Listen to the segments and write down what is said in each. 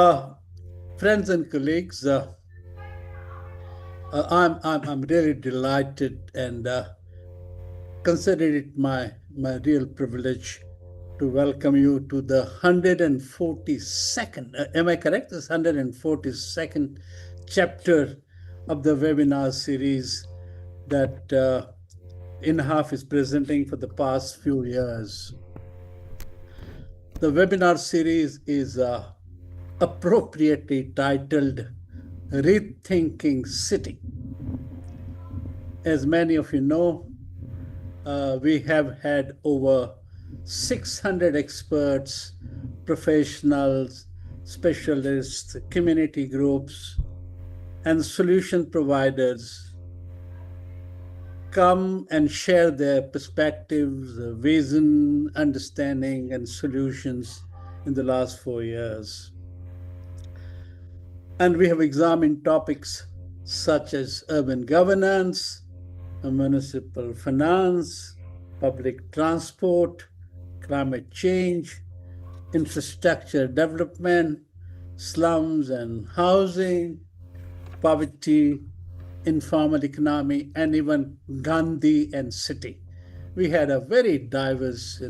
Uh, Friends and colleagues, I'm really delighted and consider it my real privilege to welcome you to the 142nd. Am I correct? This 142nd chapter of the webinar series that INHAF is presenting for the past few years. The webinar series is appropriately titled Rethinking City. As many of you know, we have had over 600 experts, professionals, specialists, community groups, and solution providers come and share their perspectives, vision, understanding, and solutions in the last 4 years. And we have examined topics such as urban governance, municipal finance, public transport, climate change, infrastructure development, slums and housing, poverty, informal economy, and even Gandhi and city. We had a very diverse,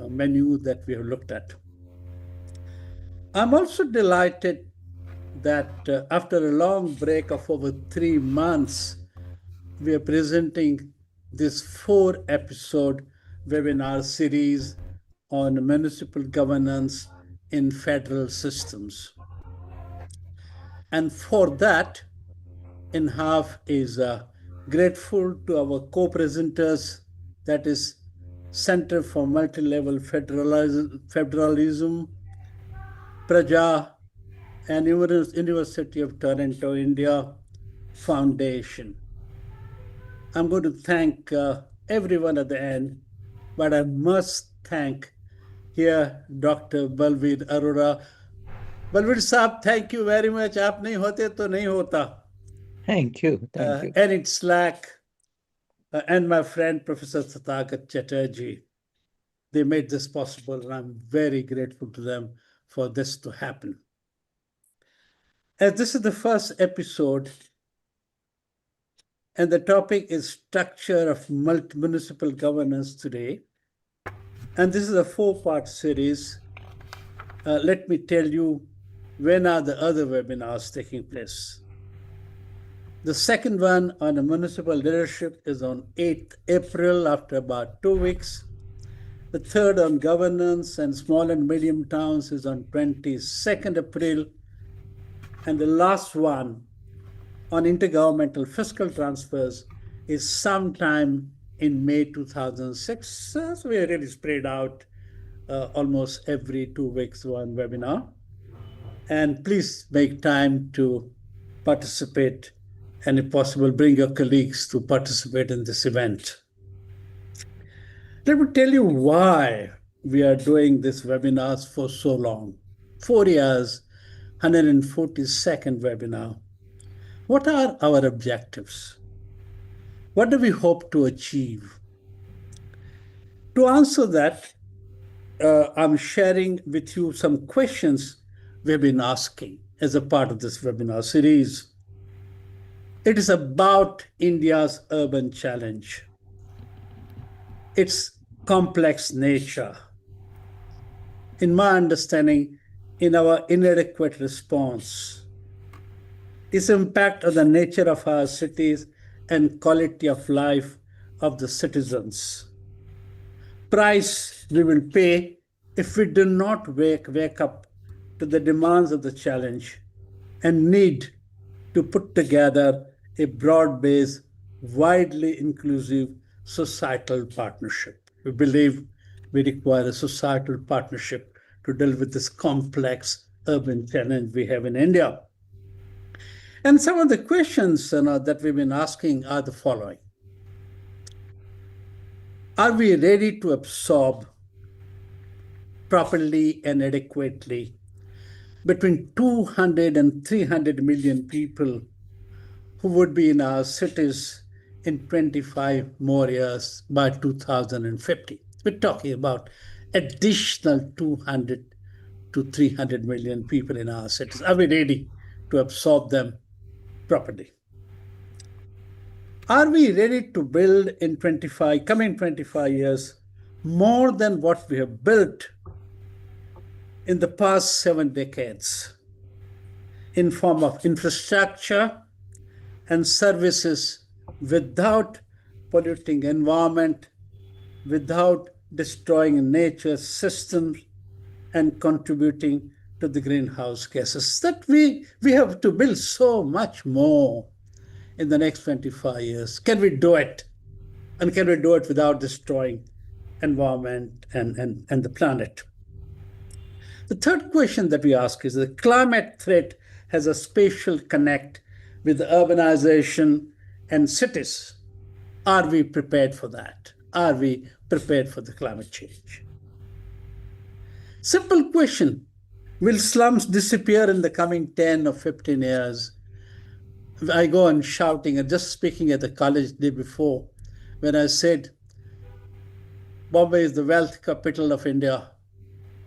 menu that we have looked at. I'm also delighted that after a long break of over 3 months, we are presenting this 4-episode webinar series on municipal governance in federal systems. And for that, INHAF is grateful to our co-presenters, that is Center for Multi-Level Federalism, Praja, and University of Toronto, India Foundation. I'm going to thank everyone at the end, but I must thank here Dr. Balveer Arora. Balveer Saab, thank you very much. आप नहीं होते तो नहीं होता. Thank you. Enid Slack and my friend Professor Tathagata Chatterji. They made this possible, and I'm very grateful to them for this to happen. As this is the first episode, and the topic is structure of municipal governance today, and this is a 4-part series. Let me tell you when are the other webinars taking place. The second one on the municipal leadership is on 8th April after about 2 weeks. The third on governance and small and medium towns is on 22nd April. And the last one on intergovernmental fiscal transfers is sometime in May 2006. So we are really spread out almost every 2 weeks one webinar. And please make time to participate, and if possible, bring your colleagues to participate in this event. Let me tell you why we are doing these webinars for so long. 4 years, 142nd webinar. What are our objectives? What do we hope to achieve? To answer that, I'm sharing with you some questions we've been asking as a part of this webinar series. It is about India's urban challenge, its complex nature. In my understanding, in our inadequate response, its impact on the nature of our cities and quality of life of the citizens. Price we will pay if we do not wake up to the demands of the challenge and need to put together a broad-based, widely inclusive societal partnership. We believe we require a societal partnership to deal with this complex urban challenge we have in India. And some of the questions that we've been asking are the following. Are we ready to absorb properly and adequately between 200 and 300 million people who would be in our cities in 25 more years by 2050? We're talking about additional 200 to 300 million people in our cities? Are we ready to absorb them properly? Are we ready to build in coming 25 years more than what we have built in the past 7 decades in form of infrastructure and services without polluting environment, without destroying nature systems and contributing to the greenhouse gases? That we have to build so much more in the next 25 years. Can we do it? And can we do it without destroying environment and the planet? The third question that we ask is, the climate threat has a spatial connect with urbanization and cities. Are we prepared for that? Are we prepared for the climate change? Simple question. Will slums disappear in the coming 10 or 15 years? I go on shouting and just speaking at the college the day before when I said, Bombay is the wealth capital of India,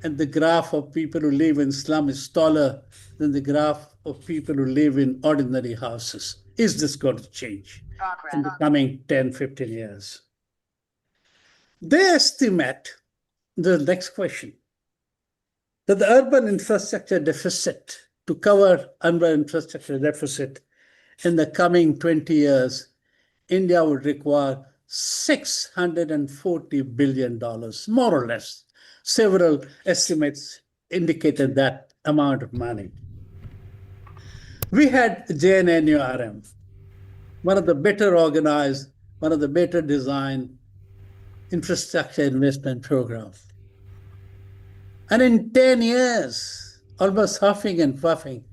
and the graph of people who live in slum is taller than the graph of people who live in ordinary houses. Is this going to change in the coming 10, 15 years? They estimate, the next question, that the urban infrastructure deficit, to cover urban infrastructure deficit in the coming 20 years, India would require $640 billion, more or less. Several estimates indicated that amount of money. We had JNNURM, one of the better organized, one of the better designed infrastructure investment programs. And in 10 years, almost huffing and puffing,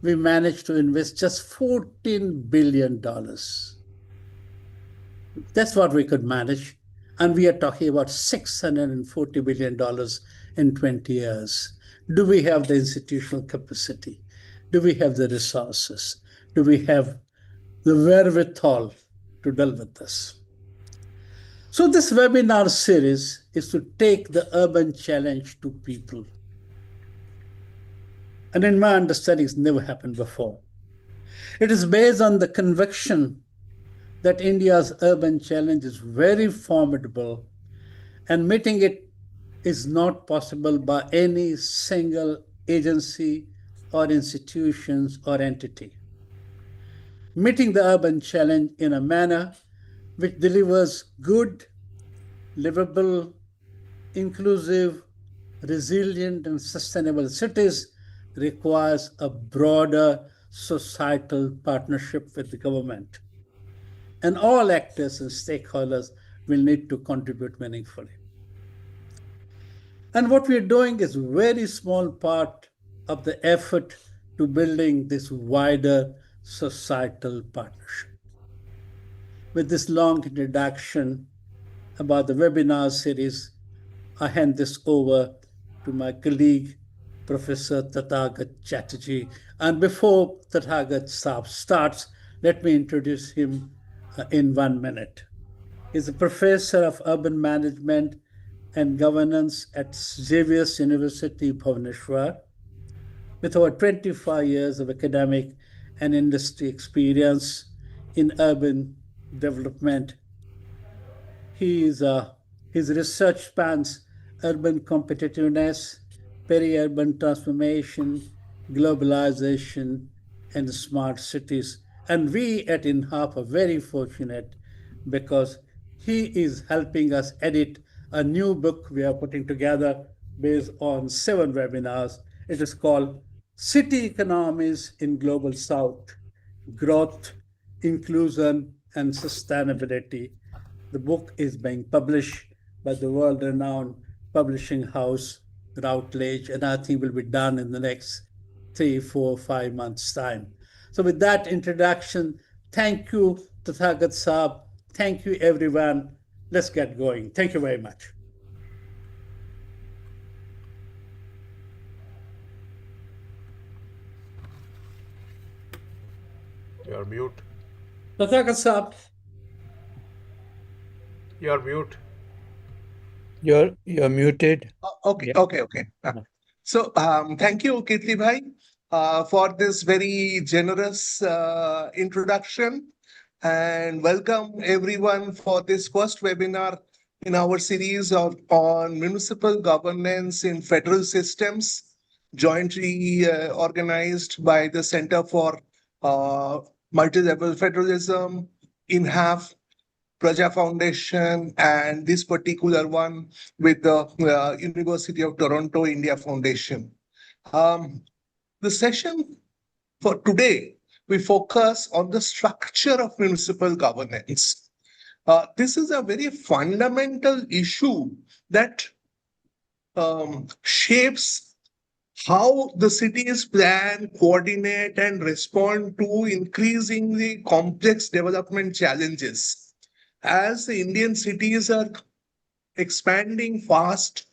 we managed to invest just $14 billion. That's what we could manage. And we are talking about $640 billion in 20 years. Do we have the institutional capacity? Do we have the resources? Do we have the wherewithal to deal with this? So this webinar series is to take the urban challenge to people. And in my understanding, it's never happened before. It is based on the conviction that India's urban challenge is very formidable, and meeting it is not possible by any single agency or institutions or entity. Meeting the urban challenge in a manner which delivers good, livable, inclusive, resilient, and sustainable cities requires a broader societal partnership with the government. And all actors and stakeholders will need to contribute meaningfully. And what we are doing is a very small part of the effort to building this wider societal partnership. With this long introduction about the webinar series, I hand this over to my Professor Tathagata Chatterji. And before Tathagata starts, let me introduce him in 1 minute. He's a professor of urban management and governance at Xavier's University, Bhubaneswar, with over 25 years of academic and industry experience in urban development. His research spans urban competitiveness, peri-urban transformation, globalization, and smart cities. And we at INHAF are very fortunate because he is helping us edit a new book we are putting together based on 7 webinars. It is called City Economies in Global South, Growth, Inclusion, and Sustainability. The book is being published by the world-renowned publishing house, Routledge, and I think will be done in the next 3, 4, 5 months' time. So with that introduction, thank you, Tathagat Saab. Thank you, everyone. Let's get going. Thank you very much. You're mute. Tathagat Saab. You're mute. You're muted. Okay. Yeah. Okay. So, thank you, Kirti Bhai, for this very generous introduction. And welcome everyone for this first webinar in our series on municipal governance in federal systems, jointly organized by the Center for uh, Multi-Level Federalism, INHAF, Praja Foundation, and this particular one with the University of Toronto India Foundation. The session for today, we focus on the structure of municipal governance. This is a very fundamental issue that shapes how the cities plan, coordinate, and respond to increasingly complex development challenges. As the Indian cities are expanding fast,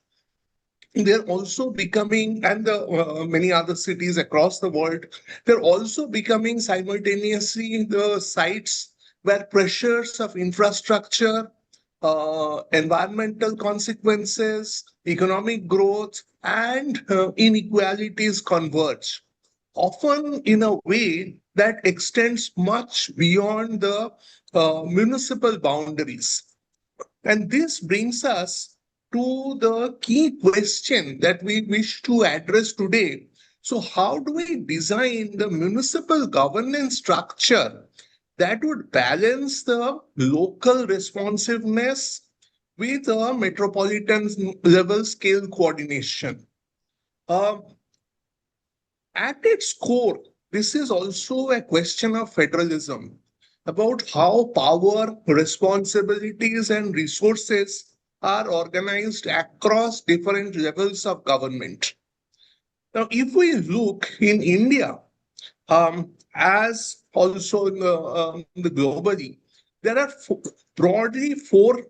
they're also becoming, and the many other cities across the world, they're also becoming simultaneously the sites where pressures of infrastructure, environmental consequences, economic growth, and inequalities converge, often in a way that extends much beyond the municipal boundaries. And this brings us to the key question that we wish to address today. So, how do we design the municipal governance structure that would balance the local responsiveness with a metropolitan level scale coordination? Um, at its core, this is also a question of federalism, about how power, responsibilities, and resources are organized across different levels of government. Now, if we look in India, as also in the globally, there are broadly four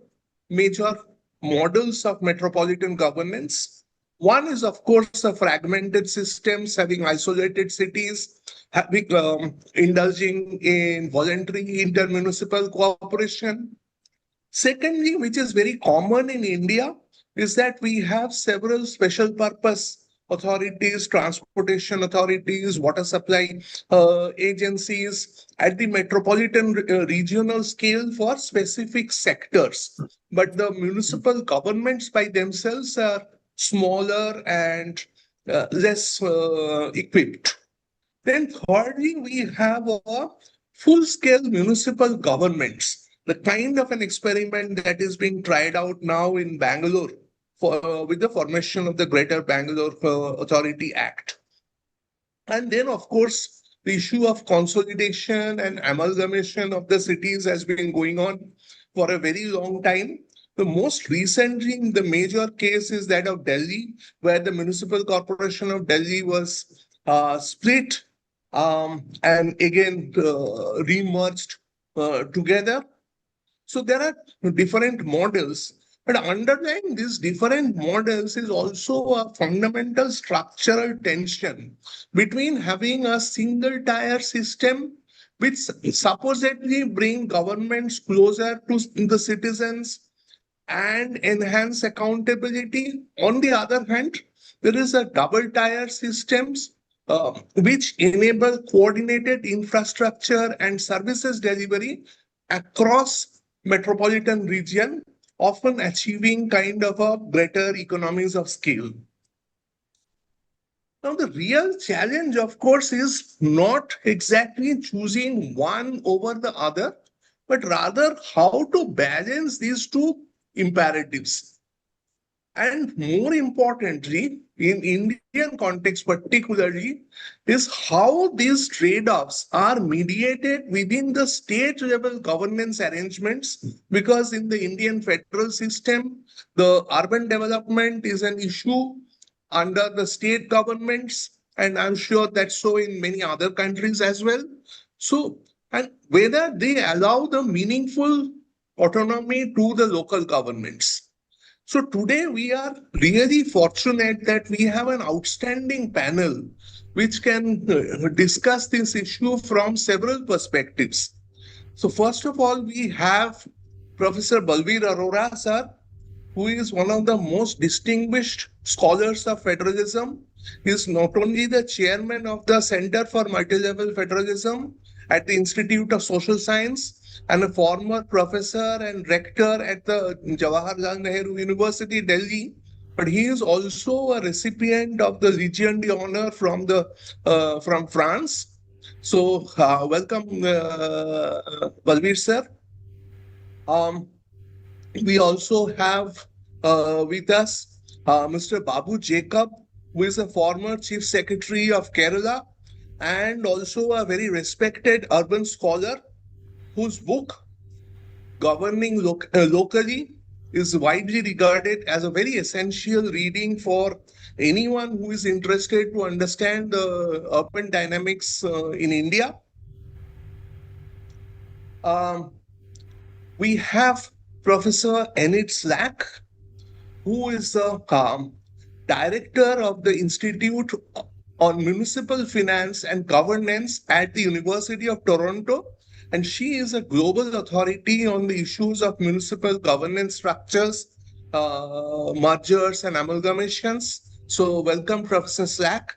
major models of metropolitan governance. One is, of course, a fragmented systems having isolated cities, having indulging in voluntary intermunicipal cooperation. Secondly, which is very common in India, is that we have several special purpose authorities, transportation authorities, water supply agencies at the metropolitan regional scale for specific sectors. But the municipal governments by themselves are smaller and less equipped. Then thirdly, we have a full-scale municipal governments, the kind of an experiment that is being tried out now in Bangalore with the formation of the Greater Bangalore Authority Act. And then, of course, the issue of consolidation and amalgamation of the cities has been going on for a very long time. The most recently, the major case is that of Delhi, where the Municipal Corporation of Delhi was split and again re-merged together. So there are different models, but underlying these different models is also a fundamental structural tension between having a single tier system which supposedly bring governments closer to the citizens and enhance accountability. On the other hand, there is a double tier systems which enable coordinated infrastructure and services delivery across metropolitan region, often achieving kind of a greater economies of scale. Now, the real challenge, of course, is not exactly choosing one over the other, but rather how to balance these two imperatives. And more importantly, in Indian context particularly, is how these trade-offs are mediated within the state level governance arrangements. Because in the Indian federal system, the urban development is an issue under the state governments, and I'm sure that's so in many other countries as well. So, and whether they allow the meaningful autonomy to the local governments. So today we are really fortunate that we have an outstanding panel which can discuss this issue from several perspectives. So first of all, we have Professor Balveer Arora, sir, who is one of the most distinguished scholars of federalism. He is not only the chairman of the Center for Multilevel Federalism at the Institute of Social Science and a former professor and rector at the Jawaharlal Nehru University, Delhi. But he is also a recipient of the Legion d'Honneur from France. So, welcome, Balveer sir. Um, we also have with us Mr. Babu Jacob, who is a former Chief Secretary of Kerala and also a very respected urban scholar whose book, Locally, is widely regarded as a very essential reading for anyone who is interested to understand the urban dynamics in India. Um, we have Professor Enid Slack, who is the director of the Institute on Municipal Finance and Governance at the University of Toronto. And she is a global authority on the issues of municipal governance structures, mergers, and amalgamations. So, welcome, Professor Slack.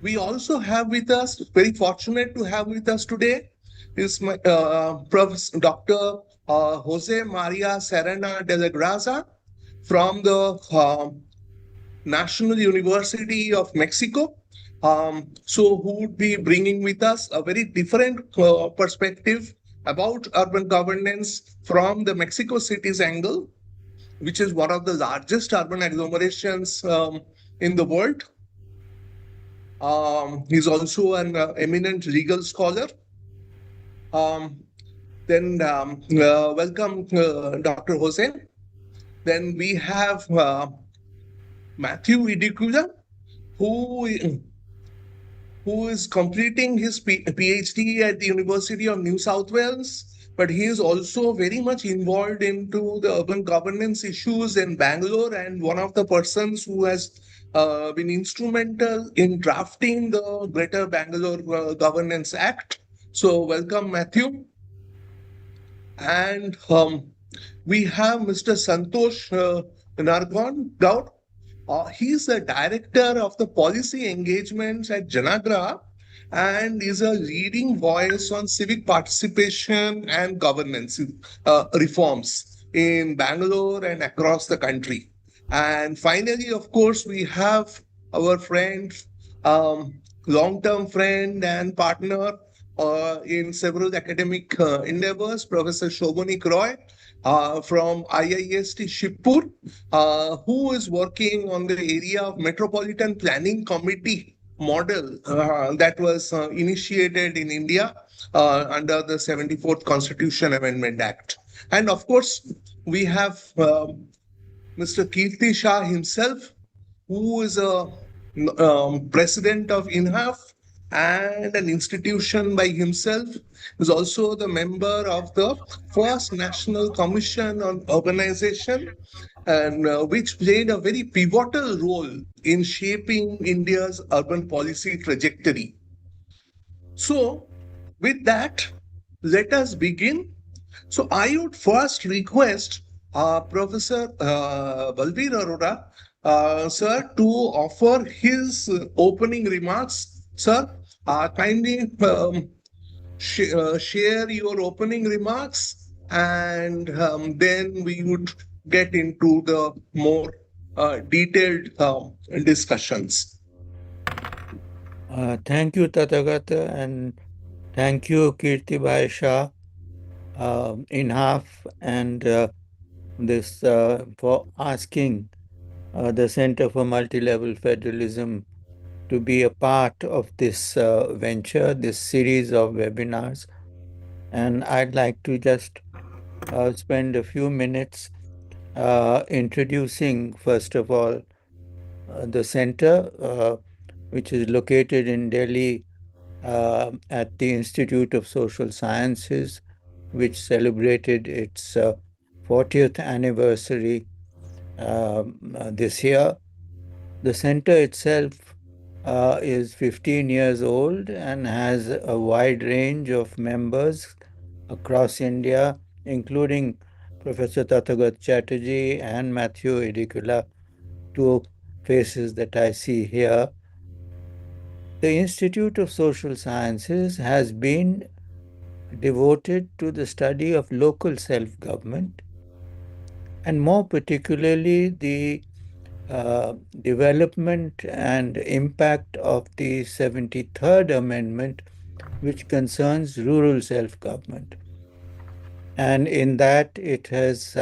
We also have with us, very fortunate to have with us today, is my Professor Dr. Jose Maria Serna de la Graza from the National University of Mexico. So, who would be bringing with us a very different perspective about urban governance from the Mexico City's angle, which is one of the largest urban agglomerations in the world. He's also an eminent legal scholar. Um, then welcome, Dr. Jose. Then we have Mathew Idiculla, who who is completing his PhD at the University of New South Wales, but he is also very much involved into the urban governance issues in Bangalore and one of the persons who has been instrumental in drafting the Greater Bangalore Governance Act. So, welcome, Mathew. And we have Mr. Santosh Nargund. He's the director of the policy engagements at Janagra and is a leading voice on civic participation and governance reforms in Bangalore and across the country. And finally, of course, we have our friend, long-term friend and partner in several academic endeavors, Professor Souvanic Roy from IIST Shibpur, who is working on the area of Metropolitan Planning Committee model that was initiated in India under the 74th Constitution Amendment Act. And of course, we have Mr. Kirti Shah himself, who is a president of INHAF and an institution by himself, is also the member of the first National Commission on Urbanization, and which played a very pivotal role in shaping India's urban policy trajectory. So, with that, let us begin. So, I would first request Professor Balveer Arora, sir, to offer his opening remarks. Sir, kindly share your opening remarks, and then we would get into the more detailed discussions. Thank you, Tathagata, and thank you, Kirti Bhai Shah, INHAF, and this for asking the Center for Multilevel Federalism to be a part of this venture, this series of webinars. And I'd like to just spend a few minutes introducing, first of all, the center, which is located in Delhi at the Institute of Social Sciences, which celebrated its 40th anniversary this year. The center itself is 15 years old and has a wide range of members across India, including Professor Tathagata Chatterji and Mathew Idiculla, two faces that I see here. The Institute of Social Sciences has been devoted to the study of local self-government, and more particularly the development and impact of the 73rd Amendment, which concerns rural self-government. And in that, it has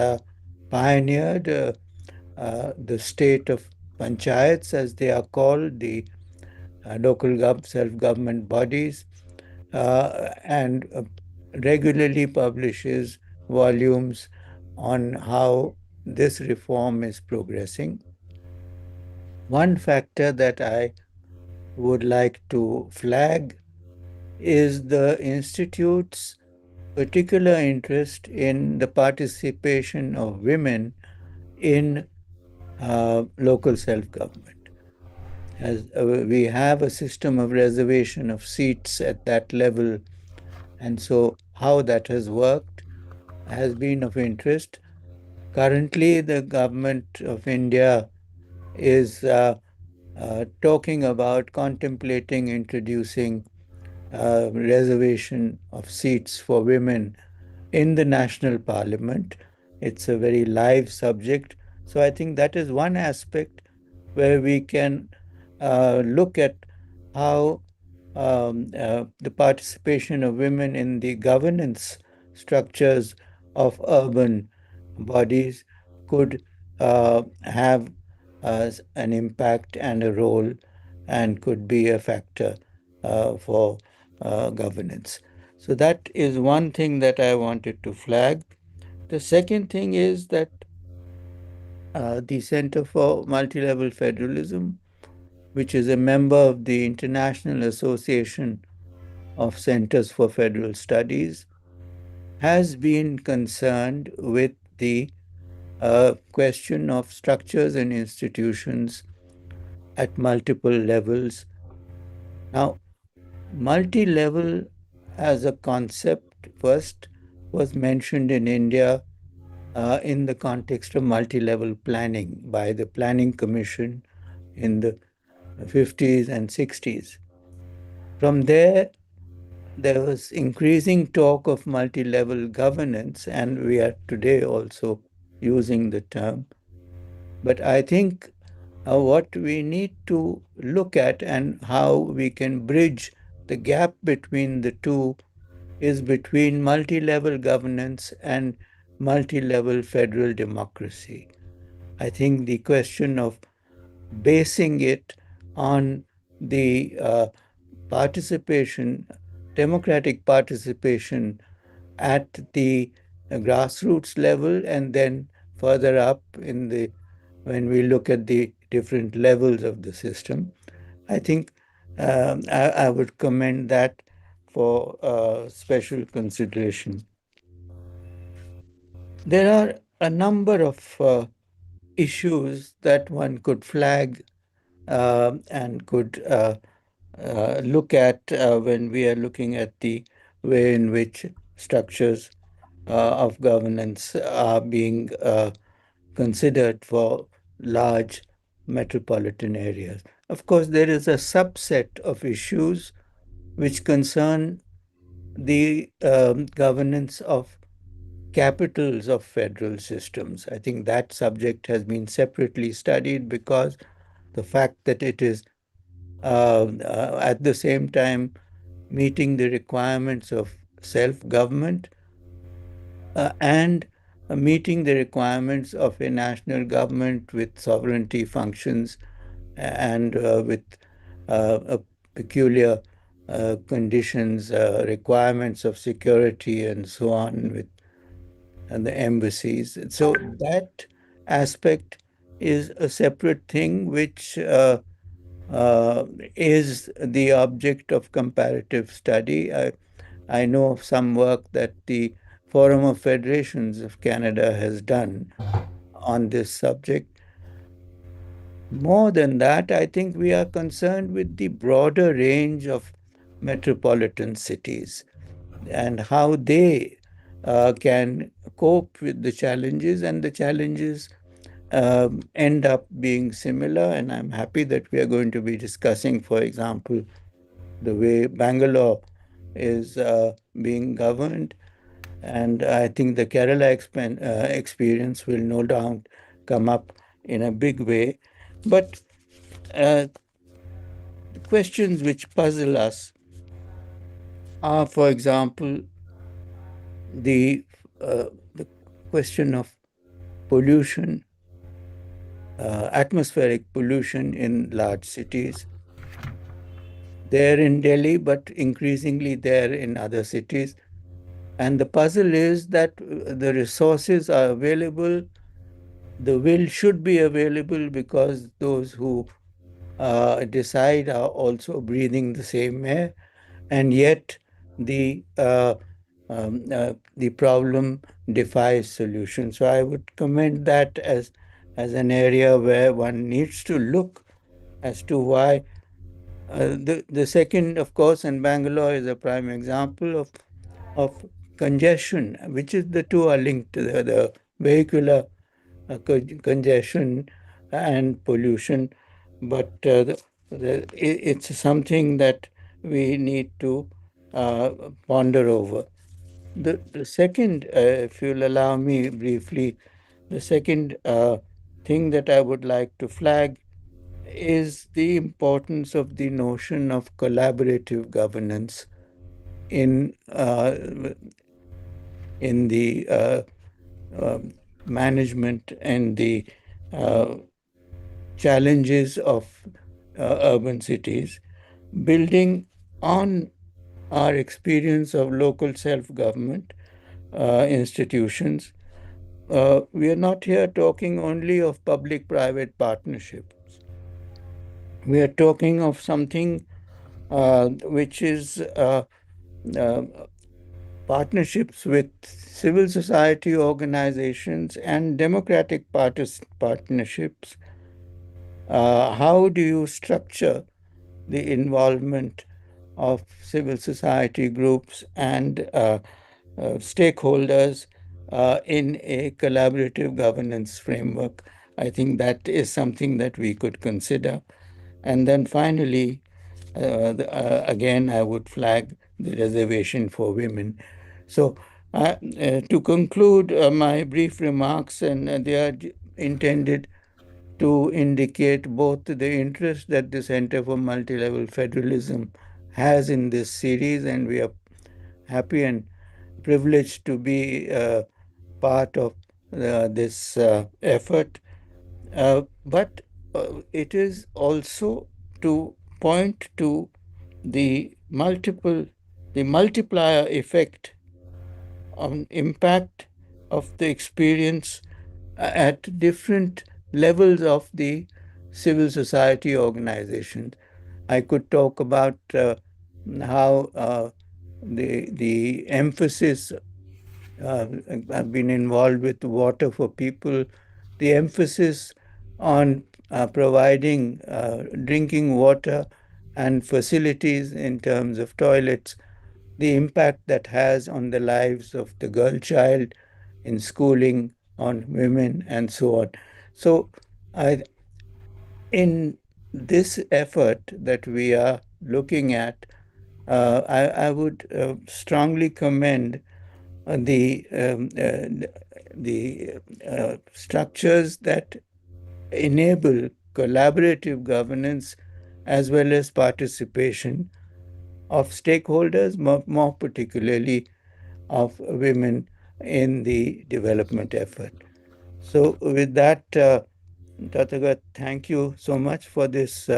pioneered the state of panchayats, as they are called, the local self-government bodies, and regularly publishes volumes on how this reform is progressing. One factor that I would like to flag is the Institute's particular interest in the participation of women in local self-government. As we have a system of reservation of seats at that level, and so how that has worked has been of interest. Currently, the government of India is talking about contemplating introducing reservation of seats for women in the national parliament. It's a very live subject. So I think that is one aspect where we can look at how the participation of women in the governance structures of urban bodies could have an impact and a role and could be a factor for governance. So that is one thing that I wanted to flag. The second thing is that the Center for Multi-Level Federalism, which is a member of the International Association of Centers for Federal Studies, has been concerned with the question of structures and institutions at multiple levels. Now, multi-level as a concept first was mentioned in India in the context of multi-level planning by the Planning Commission in the 50s and 60s. From there was increasing talk of multi-level governance, and we are today also using the term. But I think what we need to look at and how we can bridge the gap between the two is between multi-level governance and multi-level federal democracy. I think the question of basing it on the participation, democratic participation at the grassroots level, and then further up in the when we look at the different levels of the system, I think I would commend that for special consideration. There are a number of issues that one could flag and could look at when we are looking at the way in which structures of governance are being considered for large metropolitan areas. Of course, there is a subset of issues which concern the governance of capitals of federal systems. I think that subject has been separately studied because the fact that it is at the same time meeting the requirements of self-government and meeting the requirements of a national government with sovereignty functions and with peculiar conditions, requirements of security and so on with the embassies. So that aspect is a separate thing which is the object of comparative study. I know of some work that the Forum of Federations of Canada has done on this subject. More than that, I think we are concerned with the broader range of metropolitan cities and how they can cope with the challenges, and the challenges end up being similar. And I'm happy that we are going to be discussing, for example, the way Bangalore is being governed. And I think the Kerala experience will no doubt come up in a big way. But the questions which puzzle us are, for example, the the question of pollution, atmospheric pollution in large cities. There in Delhi, but increasingly there in other cities. And the puzzle is that the resources are available, the will should be available, because those who decide are also breathing the same air, and yet the the problem defies solution. So I would commend that as an area where one needs to look as to why. The second, of course, and Bangalore is a prime example of congestion, which is the two are linked to the vehicular congestion and pollution. But it's something that we need to uh, ponder over. The second, if you'll allow me briefly, the second thing that I would like to flag is the importance of the notion of collaborative governance in the management and the uh, challenges of urban cities, building on our experience of local self-government institutions. We are not here talking only of public-private partnerships. We are talking of something which is uh, partnerships with civil society organizations and democratic partnerships. How do you structure the involvement of civil society groups and stakeholders in a collaborative governance framework? I think that is something that we could consider. And then finally, again, I would flag the reservation for women. So, to conclude my brief remarks, and they are intended to indicate both the interest that the Center for Multi-Level Federalism has in this series, and we are happy and privileged to be part of this effort. But it is also to point to the multiplier effect on impact of the experience at different levels of the civil society organizations. I could talk about how the emphasis I've been involved with Water for People, the emphasis on providing drinking water and facilities in terms of toilets, the impact that has on the lives of the girl child in schooling, on women, and so on. So, I, in this effort that we are looking at, I would strongly commend the structures that enable collaborative governance as well as participation of stakeholders, more particularly of women in the development effort. So, with that, Tathagat, thank you so much for this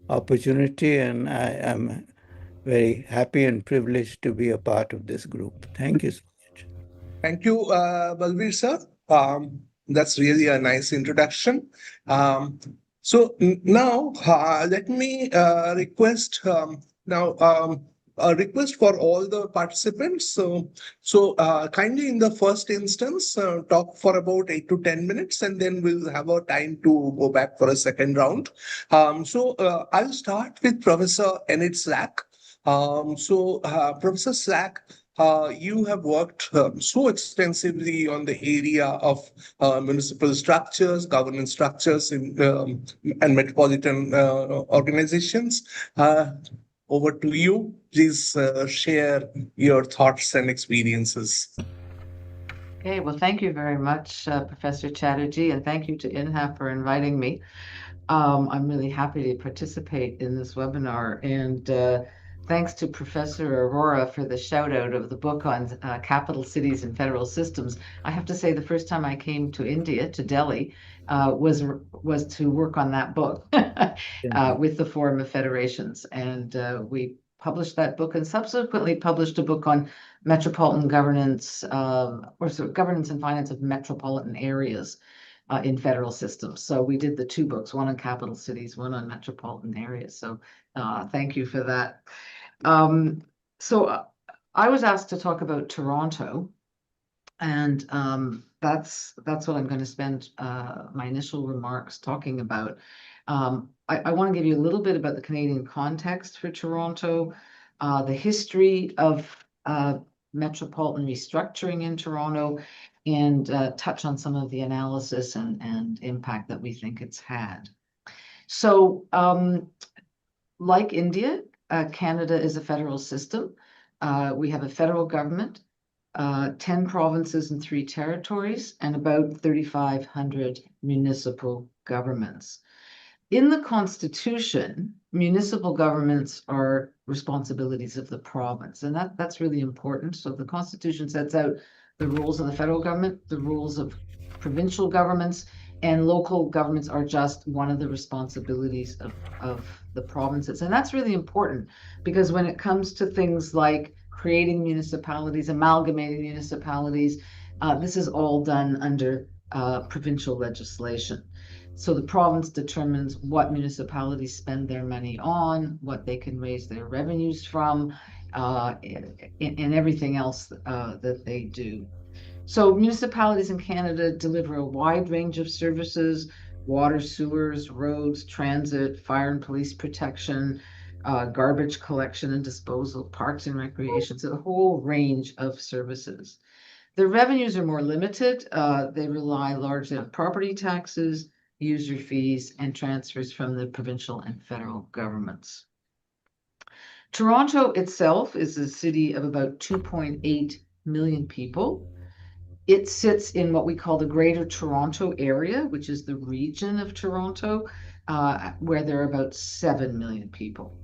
opportunity, and I am very happy and privileged to be a part of this group. Thank you so much. Thank you, Balveer sir. That's really a nice introduction. Now let me request a request for all the participants. Kindly in the first instance, talk for about 8 to 10 minutes, and then we'll have a time to go back for a second round. I'll start with Professor Enid Slack. Professor Slack, You have worked so extensively on the area of municipal structures, governance structures and metropolitan organizations. Over to you. Please share your thoughts and experiences. Okay, well, thank you very much, Professor Chatterjee, and thank you to INHAF for inviting me. I'm really happy to participate in this webinar, and thanks to Professor Arora for the shout out of the book on capital cities and federal systems. I have to say, the first time I came to India, to Delhi, was to work on that book with the Forum of Federations, and we published that book and subsequently published a book on metropolitan governance, or sort of governance and finance of metropolitan areas in federal systems. So we did the two books, one on capital cities, one on metropolitan areas. So thank you for that. So I was asked to talk about Toronto, and that's what I'm going to spend my initial remarks talking about. I want to give you a little bit about the Canadian context for Toronto, the history of metropolitan restructuring in Toronto, and touch on some of the analysis and impact that we think it's had. So like India, Canada is a federal system. We have a federal government, 10 provinces and 3 territories, and about 3,500 municipal governments. In the Constitution, municipal governments are responsibilities of the province, and that's really important. So the Constitution sets out the rules of the federal government, the rules of provincial governments, and local governments are just one of the responsibilities of the provinces. And that's really important because when it comes to things like creating municipalities, amalgamating municipalities, this is all done under provincial legislation. So the province determines what municipalities spend their money on, what they can raise their revenues from, and everything else that they do. So municipalities in Canada deliver a wide range of services: water, sewers, roads, transit, fire and police protection, garbage collection and disposal, parks and recreation, so a whole range of services. Their revenues are more limited. They rely largely on property taxes, user fees, and transfers from the provincial and federal governments. Toronto itself is a city of about 2.8 million people. It sits in what we call the Greater Toronto Area, which is the region of Toronto, where there are about 7 million people.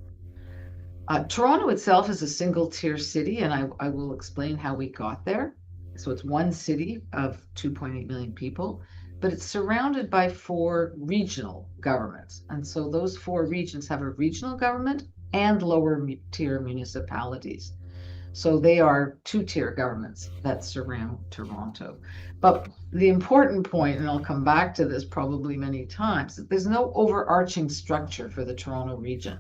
Toronto itself is a single-tier city, and I will explain how we got there. So it's one city of 2.8 million people, but it's surrounded by 4 regional governments. And so those 4 regions have a regional government and lower tier municipalities. So they are 2-tier governments that surround Toronto. But the important point, and I'll come back to this probably many times, that there's no overarching structure for the Toronto region.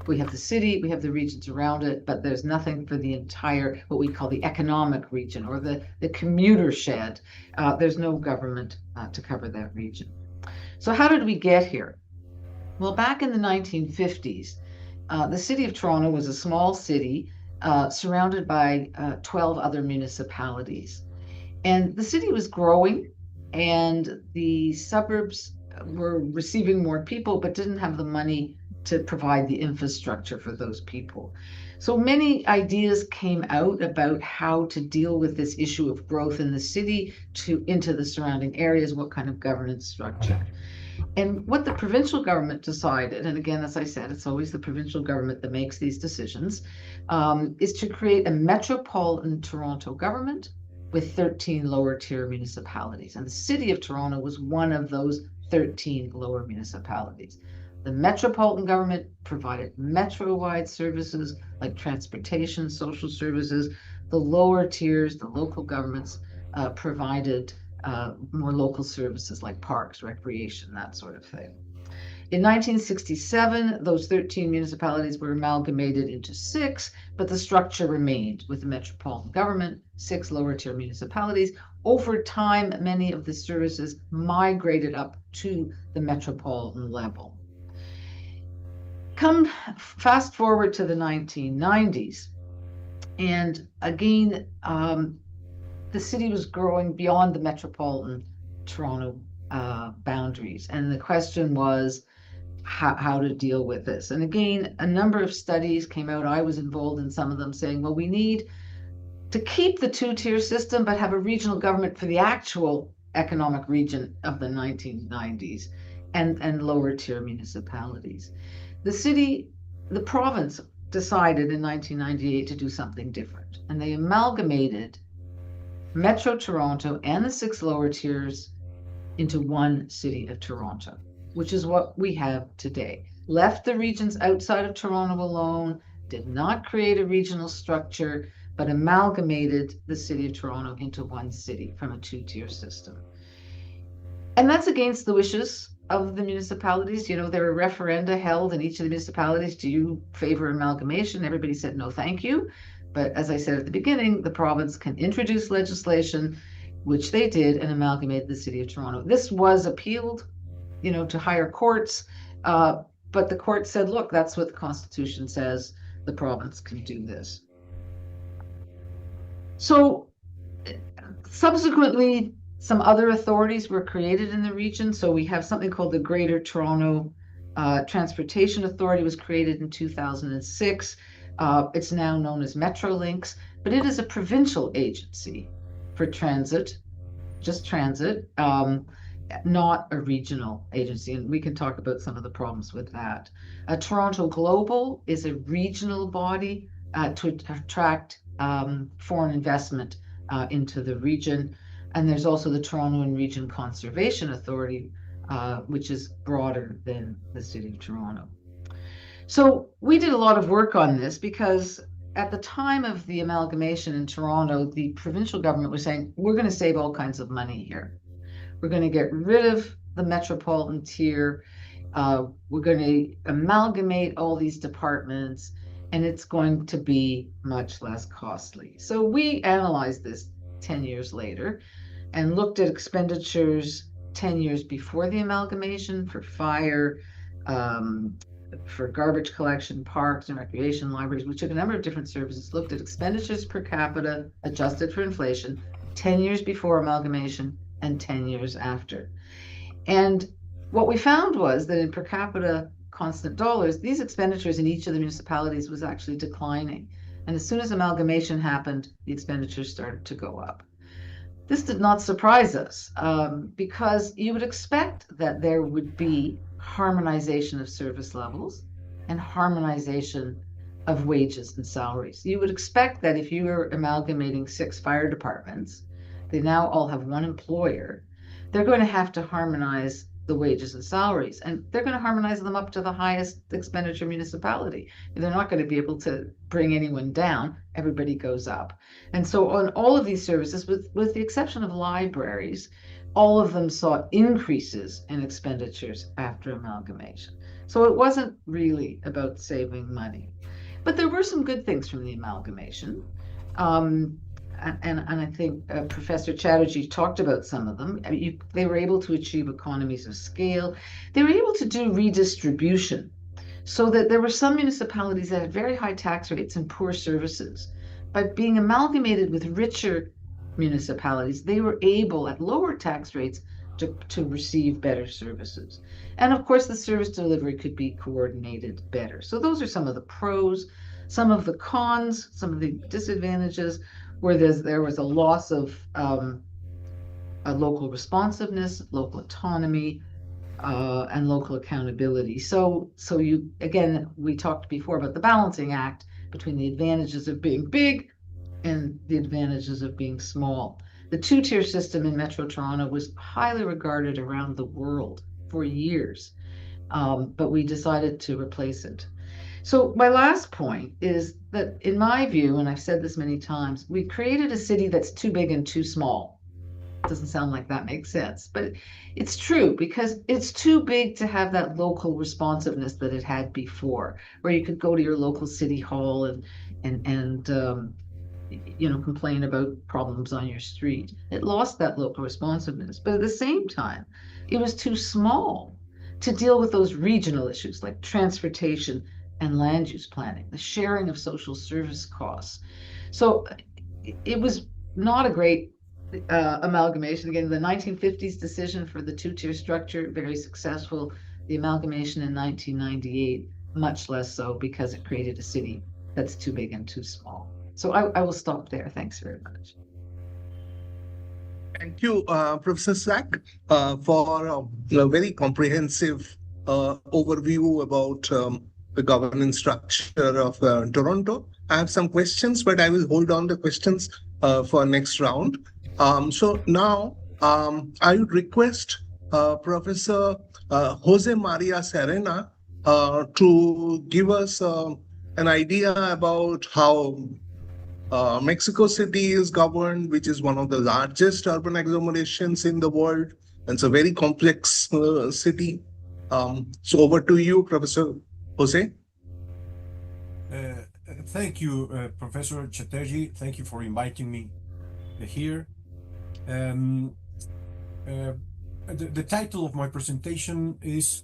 We have the city, we have the regions around it, but there's nothing for the entire, what we call the economic region or the commuter shed. There's no government to cover that region. So how did we get here? Well, back in the 1950s, the city of Toronto was a small city surrounded by 12 other municipalities. And the city was growing, and the suburbs were receiving more people, but didn't have the money to provide the infrastructure for those people. So many ideas came out about how to deal with this issue of growth in the city into the surrounding areas, what kind of governance structure. And what the provincial government decided, and again, as I said, it's always the provincial government that makes these decisions, is to create a metropolitan Toronto government with 13 lower tier municipalities. And the city of Toronto was one of those 13 lower municipalities. The metropolitan government provided metro-wide services like transportation, social services. The lower tiers, the local governments, provided more local services like parks, recreation, that sort of thing. In 1967, those 13 municipalities were amalgamated into 6, but the structure remained with the metropolitan government, 6 lower tier municipalities. Over time, many of the services migrated up to the metropolitan level. Come fast forward to the 1990s. And again, the city was growing beyond the metropolitan Toronto boundaries. And the question was how to deal with this. And again, a number of studies came out. I was involved in some of them saying, well, we need to keep the two-tier system, but have a regional government for the actual economic region of the 1990s and lower tier municipalities. The province decided in 1998 to do something different, and they amalgamated Metro Toronto and the 6 lower tiers into one city of Toronto, which is what we have today. Left the regions outside of Toronto alone, did not create a regional structure, but amalgamated the city of Toronto into one city from a two-tier system. And that's against the wishes of the municipalities. You know, there were referenda held in each of the municipalities. Do you favor amalgamation? Everybody said no, thank you. But as I said at the beginning, the province can introduce legislation, which they did, and amalgamated the city of Toronto. This was appealed, you know, to higher courts, but the court said, look, that's what the Constitution says. The province can do this. So subsequently, some other authorities were created in the region. So we have something called the Greater Toronto Transportation Authority, was created in 2006. It's now known as Metrolinx, but it is a provincial agency for transit, just transit, not a regional agency. And we can talk about some of the problems with that. Toronto Global is a regional body to attract foreign investment into the region. And there's also the Toronto and Region Conservation Authority, which is broader than the City of Toronto. So we did a lot of work on this because at the time of the amalgamation in Toronto, the provincial government was saying, we're going to save all kinds of money here. We're going to get rid of the metropolitan tier. We're going to amalgamate all these departments, and it's going to be much less costly. So we analyzed this 10 years later and looked at expenditures 10 years before the amalgamation for fire, for garbage collection, parks and recreation, libraries. We took a number of different services, looked at expenditures per capita adjusted for inflation 10 years before amalgamation and 10 years after. And what we found was that in per capita constant dollars, these expenditures in each of the municipalities was actually declining. And as soon as amalgamation happened, the expenditures started to go up. This did not surprise us because you would expect that there would be harmonization of service levels and harmonization of wages and salaries. You would expect that if you were amalgamating 6 fire departments, they now all have one employer, they're going to have to harmonize the wages and salaries, and they're going to harmonize them up to the highest expenditure municipality. They're not going to be able to bring anyone down. Everybody goes up. And so on all of these services, with the exception of libraries, all of them saw increases in expenditures after amalgamation. So it wasn't really about saving money. But there were some good things from the amalgamation. And I think Professor Chatterji talked about some of them. They were able to achieve economies of scale. They were able to do redistribution so that there were some municipalities that had very high tax rates and poor services. By being amalgamated with richer municipalities, they were able at lower tax rates to receive better services. And of course, the service delivery could be coordinated better. So those are some of the pros. Some of the cons, some of the disadvantages, where there was a loss of a local responsiveness, local autonomy, and local accountability. So you, again, we talked before about the balancing act between the advantages of being big and the advantages of being small. The two-tier system in Metro Toronto was highly regarded around the world for years, but we decided to replace it. So my last point is that, in my view, and I've said this many times, we created a city that's too big and too small. It doesn't sound like that makes sense, but it's true because it's too big to have that local responsiveness that it had before, where you could go to your local city hall and complain about problems on your street. It lost that local responsiveness, but at the same time, it was too small to deal with those regional issues like transportation and land use planning, the sharing of social service costs. So it was not a great amalgamation. Again, the 1950s decision for the two-tier structure, very successful. The amalgamation in 1998, much less so because it created a city that's too big and too small. So I will stop there. Thanks very much. Thank you, Professor Slack, for a very comprehensive overview about the governance structure of Toronto. I have some questions, but I will hold on the questions for next round. So now I would request Professor Jose Maria Serena to give us an idea about how Mexico City is governed, which is one of the largest urban agglomerations in the world. And it's a very complex city. So over to you, Professor Jose. Thank you, Professor Chatterji. Thank you for inviting me here. The title of my presentation is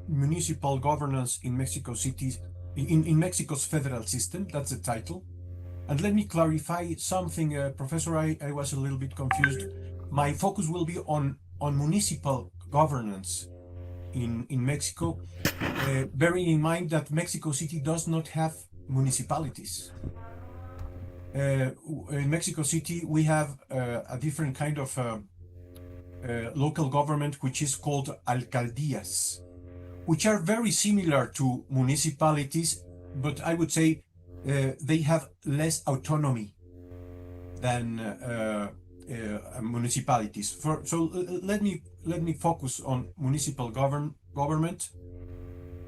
Municipal Governance in Mexico City, in Mexico's federal system. That's the title. And let me clarify something, Professor, I was a little bit confused. My focus will be on municipal governance in Mexico, bearing in mind that Mexico City does not have municipalities. In Mexico City, we have a different kind of local government, which is called alcaldías, which are very similar to municipalities, but I would say they have less autonomy than municipalities. So let me focus on municipal government,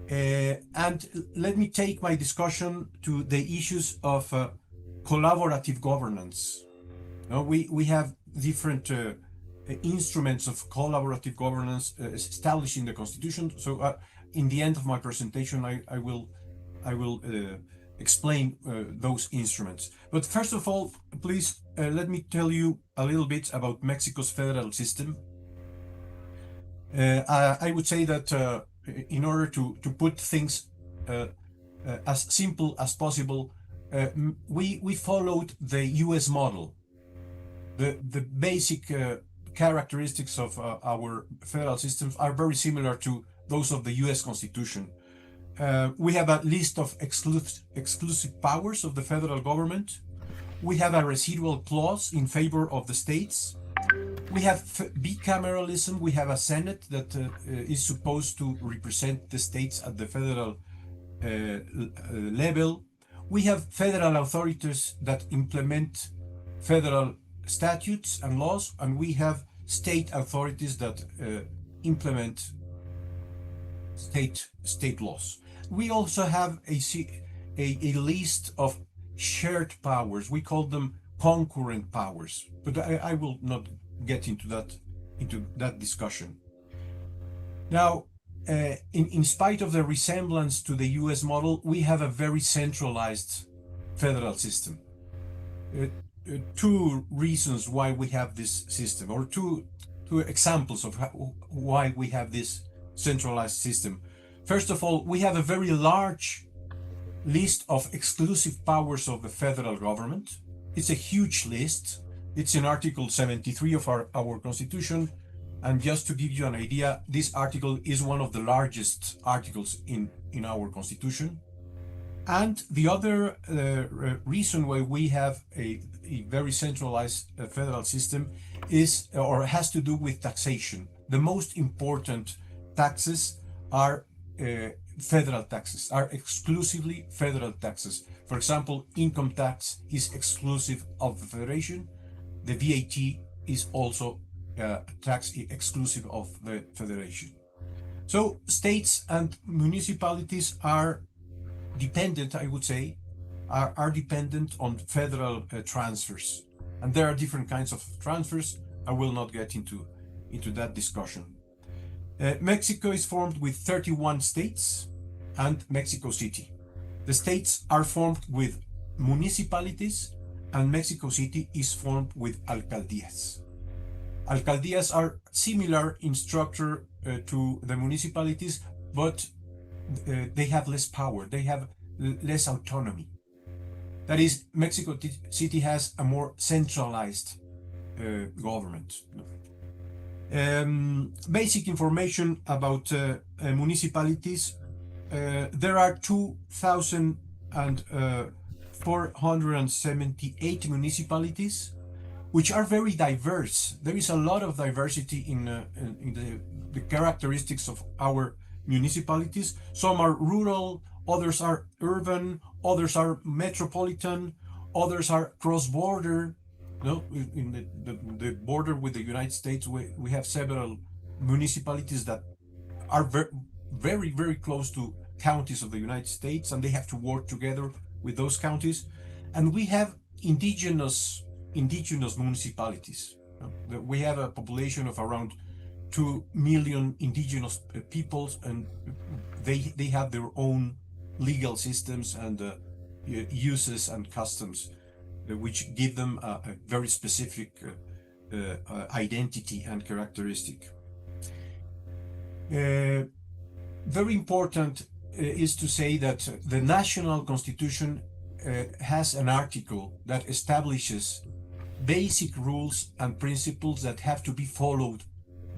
and let me take my discussion to the issues of collaborative governance. We have different instruments of collaborative governance established in the Constitution. So in the end of my presentation, I will explain those instruments. But first of all, please let me tell you a little bit about Mexico's federal system. I would say that in order to put things as simple as possible, we followed the US model. The basic characteristics of our federal systems are very similar to those of the US Constitution. We have a list of exclusive powers of the federal government. We have a residual clause in favor of the states. We have bicameralism. We have a Senate that is supposed to represent the states at the federal level. We have federal authorities that implement federal statutes and laws, and we have state authorities that implement state laws. We also have a list of shared powers. We call them concurrent powers, but I will not get into that discussion. Now, in spite of the resemblance to the US model, we have a very centralized federal system. Two reasons why we have this system, or two examples of why we have this centralized system. First of all, we have a very large list of exclusive powers of the federal government. It's a huge list. It's in Article 73 of our Constitution. And just to give you an idea, this article is one of the largest articles in our Constitution. And the other reason why we have a very centralized federal system is, or has to do with taxation. The most important taxes are federal taxes, are exclusively federal taxes. For example, income tax is exclusive of the federation. The VAT is also tax exclusive of the federation. So states and municipalities are dependent, I would say, are dependent on federal transfers. And there are different kinds of transfers. I will not get into that discussion. Mexico is formed with 31 states and Mexico City. The states are formed with municipalities, and Mexico City is formed with alcaldías. Alcaldías are similar in structure to the municipalities, but they have less power, they have less autonomy. That is, Mexico City has a more centralized government. Basic information about municipalities. There are 2,478 municipalities, which are very diverse. There is a lot of diversity in the characteristics of our municipalities. Some are rural, others are urban, others are metropolitan, others are cross-border. No, in the border with the United States, we have several municipalities that are very, very close to counties of the United States, and they have to work together with those counties. And we have indigenous municipalities. We have a population of around 2 million indigenous peoples, and they have their own legal systems and uses and customs, which give them a very specific identity and characteristic. Very important is to say that the national constitution has an article that establishes basic rules and principles that have to be followed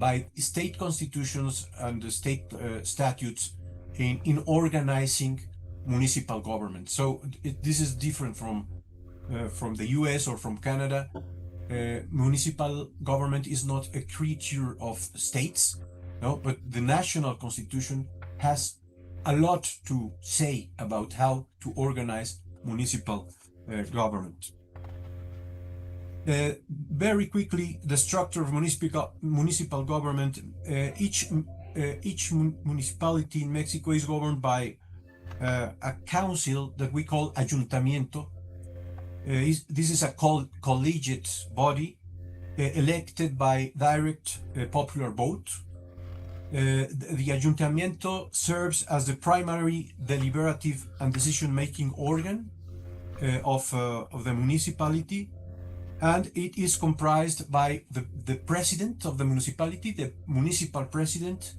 by state constitutions and the state statutes in organizing municipal government. So this is different from the US or from Canada. Municipal government is not a creature of states, no, but the national constitution has a lot to say about how to organize municipal government. Very quickly, the structure of municipal government. Each municipality in Mexico is governed by a council that we call ayuntamiento. This is a collegiate body elected by direct popular vote. The ayuntamiento serves as the primary deliberative and decision-making organ of the municipality, and it is comprised by the president of the municipality, the municipal president,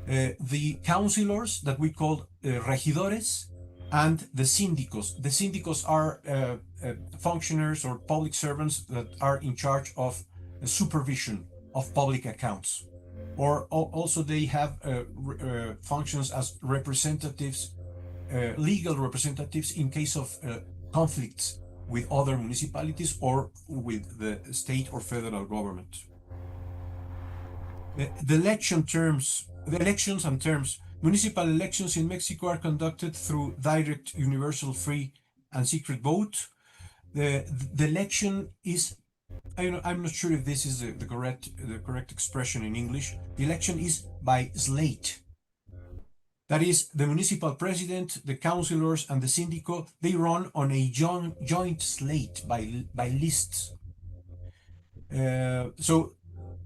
the councilors that we call regidores, and the síndicos. The síndicos are functionaries or public servants that are in charge of supervision of public accounts. Or also they have functions as representatives, legal representatives in case of conflicts with other municipalities or with the state or federal government. The elections and terms. Municipal elections in Mexico are conducted through direct, universal, free, and secret vote. The election is, I'm not sure if this is the correct expression in English. The election is by slate. That is, the municipal president, the councilors, and the syndico, they run on a joint slate by lists. So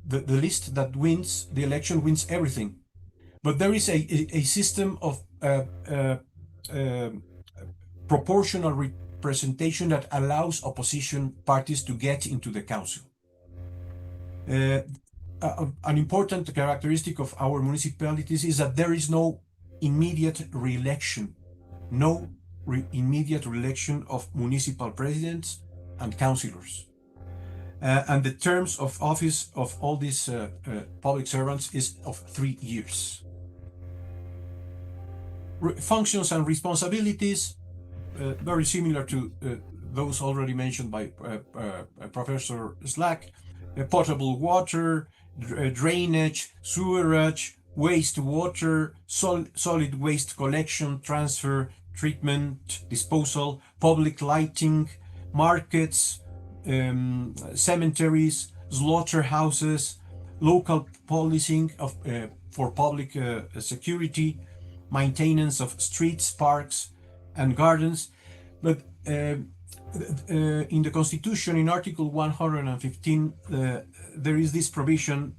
the list that wins the election wins everything. But there is a system of proportional representation that allows opposition parties to get into the council. An important characteristic of our municipalities is that there is no immediate re-election, immediate re-election of municipal presidents and councilors. And the terms of office of all these public servants is of 3 years. Functions and responsibilities, very similar to those already mentioned by Professor Slack. Potable water, drainage, sewerage, wastewater, solid waste collection, transfer, treatment, disposal, public lighting, markets, cemeteries, slaughterhouses, local policing for public security, maintenance of streets, parks, and gardens. But in the Constitution, in Article 115, there is this provision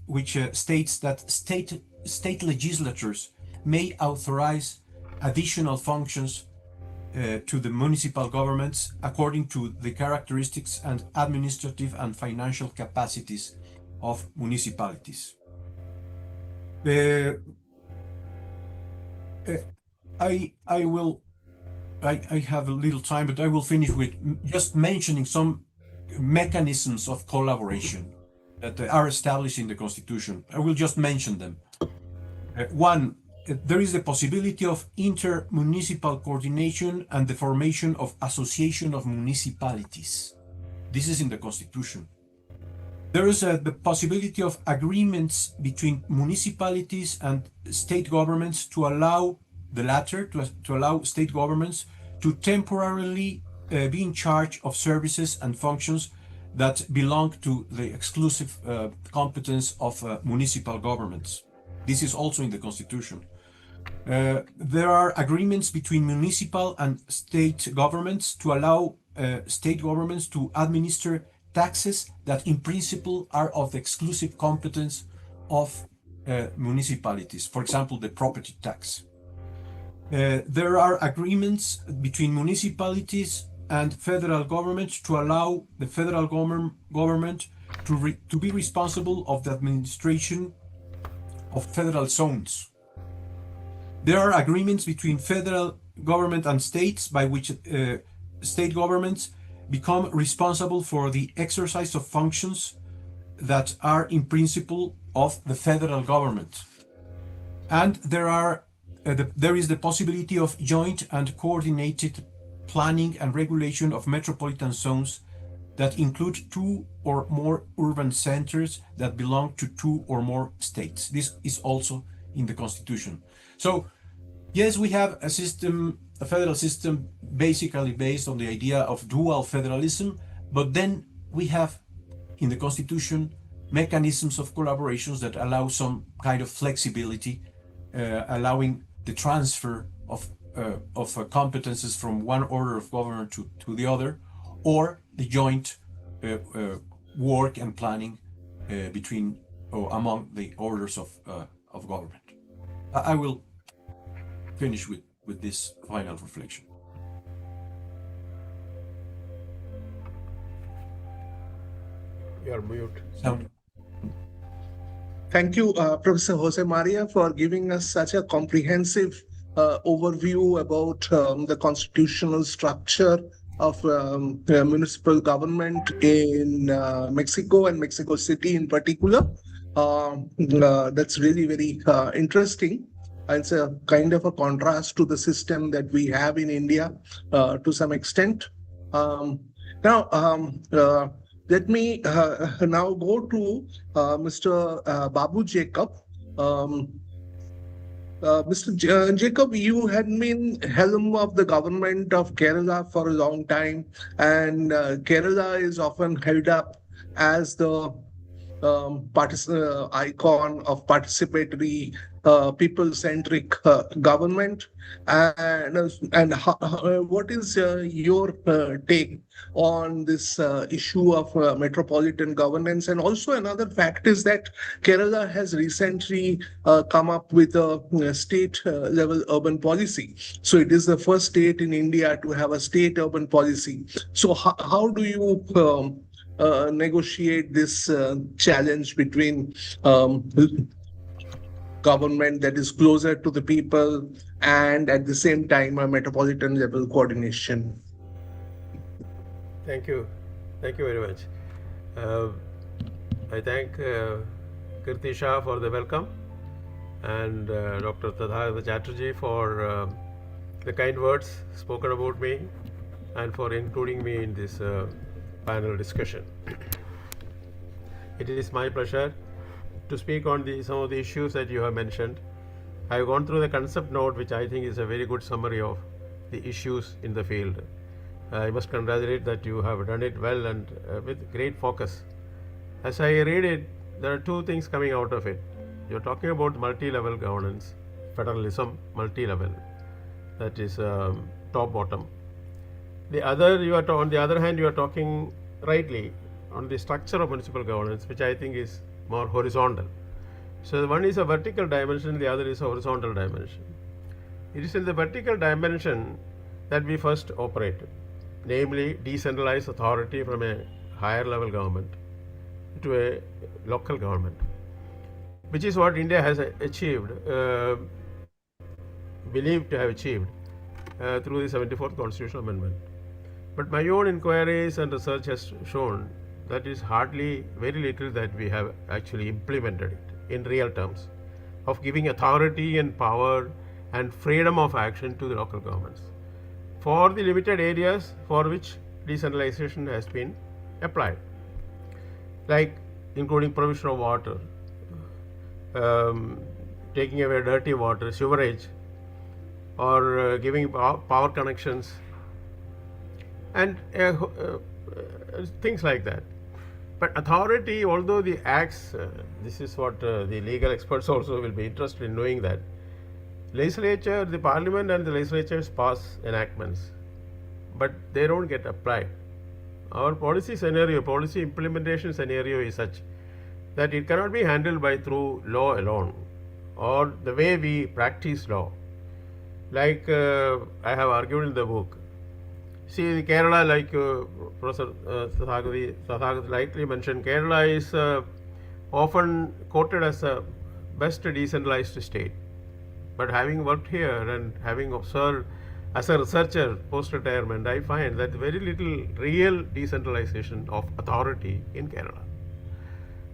which states that state legislatures may authorize additional functions to the municipal governments according to the characteristics and administrative and financial capacities of municipalities. I will I have a little time, but I will finish with just mentioning some mechanisms of collaboration that are established in the Constitution. I will just mention them. One, there is the possibility of inter-municipal coordination and the formation of association of municipalities. This is in the Constitution. There is the possibility of agreements between municipalities and state governments to allow the latter, to allow state governments to temporarily be in charge of services and functions that belong to the exclusive competence of municipal governments. This is also in the Constitution. There are agreements between municipal and state governments to allow state governments to administer taxes that in principle are of the exclusive competence of municipalities, for example, the property tax. There are agreements between municipalities and federal government to allow the federal government to be responsible of the administration of federal zones. There are agreements between federal government and states by which state governments become responsible for the exercise of functions that are in principle of the federal government. And there is the possibility of joint and coordinated planning and regulation of metropolitan zones that include 2 or more urban centers that belong to 2 or more states. This is also in the Constitution. So, yes, we have a federal system basically based on the idea of dual federalism, but then we have in the Constitution mechanisms of collaborations that allow some kind of flexibility, allowing the transfer of competences from one order of government to the other, or the joint work and planning between or among the orders of government. I will finish with this final reflection. You are mute. Thank you, Professor Jose Maria, for giving us such a comprehensive overview about the constitutional structure of municipal government in Mexico and Mexico City in particular. That's really very interesting. It's a kind of a contrast to the system that we have in India to some extent. Now, let me now go to Mr. Babu Jacob. Mr. Jacob, you had been helm of the government of Kerala for a long time, and Kerala is often held up as the icon of participatory, people-centric government. And what is your take on this issue of metropolitan governance? And also another fact is that Kerala has recently come up with a state-level urban policy. So it is the first state in India to have a state urban policy. So how do you negotiate this challenge between government that is closer to the people and at the same time a metropolitan level coordination? Thank you very much. I thank Kirti Shah for the welcome and Dr. Tathagata Chatterji for the kind words spoken about me and for including me in this panel discussion. It is my pleasure to speak on some of the issues that you have mentioned. I have gone through the concept note, which I think is a very good summary of the issues in the field. I must congratulate that you have done it well and with great focus. As I read it, there are two things coming out of it. You're talking about multi-level governance, federalism, multi-level, that is top-bottom. On the other hand, you are talking rightly on the structure of municipal governance, which I think is more horizontal. So one is a vertical dimension, the other is a horizontal dimension. It is in the vertical dimension that we first operate, namely decentralized authority from a higher level government to a local government, which is what India has achieved, believed to have achieved through the 74th Constitutional Amendment. But my own inquiries and research has shown that is hardly very little that we have actually implemented it in real terms of giving authority and power and freedom of action to the local governments for the limited areas for which decentralization has been applied, like including provision of water, taking away dirty water, sewerage, or giving power connections, and things like that. But authority, although the acts, this is what the legal experts also will be interested in knowing, that legislature, the parliament and the legislatures pass enactments, but they don't get applied. Our policy scenario, policy implementation scenario is such that it cannot be handled by through law alone or the way we practice law. Like I have argued in the book. See, Kerala, like Professor Tathagata rightly mentioned, Kerala is often quoted as a best decentralized state. But having worked here and having observed as a researcher post-retirement, I find that very little real decentralization of authority in Kerala.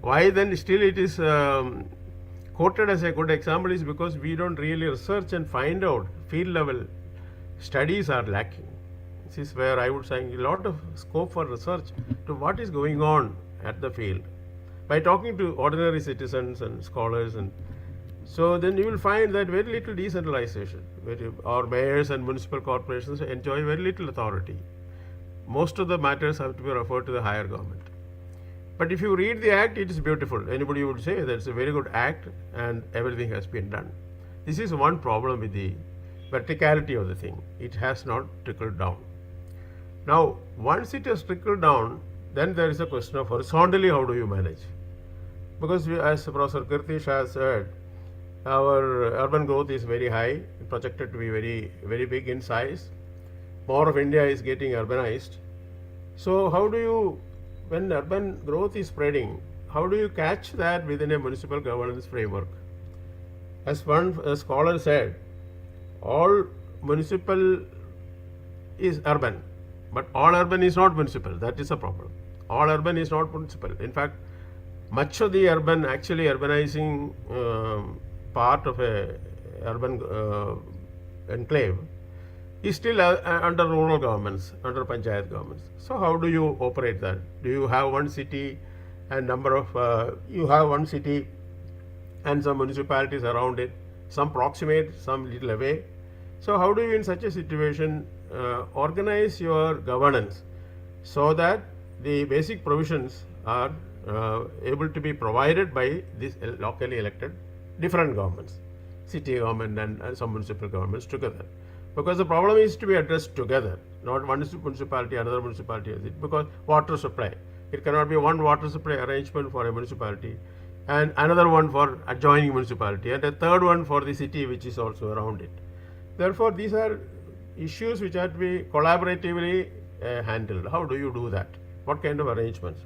Why then still it is quoted as a good example is because we don't really research and find out. Field level studies are lacking. This is where I would say a lot of scope for research to what is going on at the field. By talking to ordinary citizens and scholars, and so then you will find that very little decentralization. Our mayors and municipal corporations enjoy very little authority. Most of the matters have to be referred to the higher government. But if you read the act, it is beautiful. Anybody would say that it's a very good act and everything has been done. This is one problem with the verticality of the thing. It has not trickled down. Now, once it has trickled down, then there is a question of horizontally how do you manage? Because as Professor Kirtish has said, our urban growth is very high, projected to be very, very big in size. More of India is getting urbanized. So how do you, when urban growth is spreading, how do you catch that within a municipal governance framework? As one scholar said, all municipal is urban, but all urban is not municipal. That is a problem. All urban is not municipal. In fact, much of the urban, actually urbanizing part of a urban enclave is still under rural governments, under panchayat governments. So how do you operate that? Do you have one city and number of, you have one city and some municipalities around it, some proximate, some little away. So how do you in such a situation organize your governance so that the basic provisions are able to be provided by these locally elected different governments, city government and some municipal governments together? Because the problem is to be addressed together, not one municipality, another municipality, because water supply. It cannot be one water supply arrangement for a municipality and another one for adjoining municipality and a third one for the city which is also around it. Therefore, these are issues which have to be collaboratively handled. How do you do that? What kind of arrangements?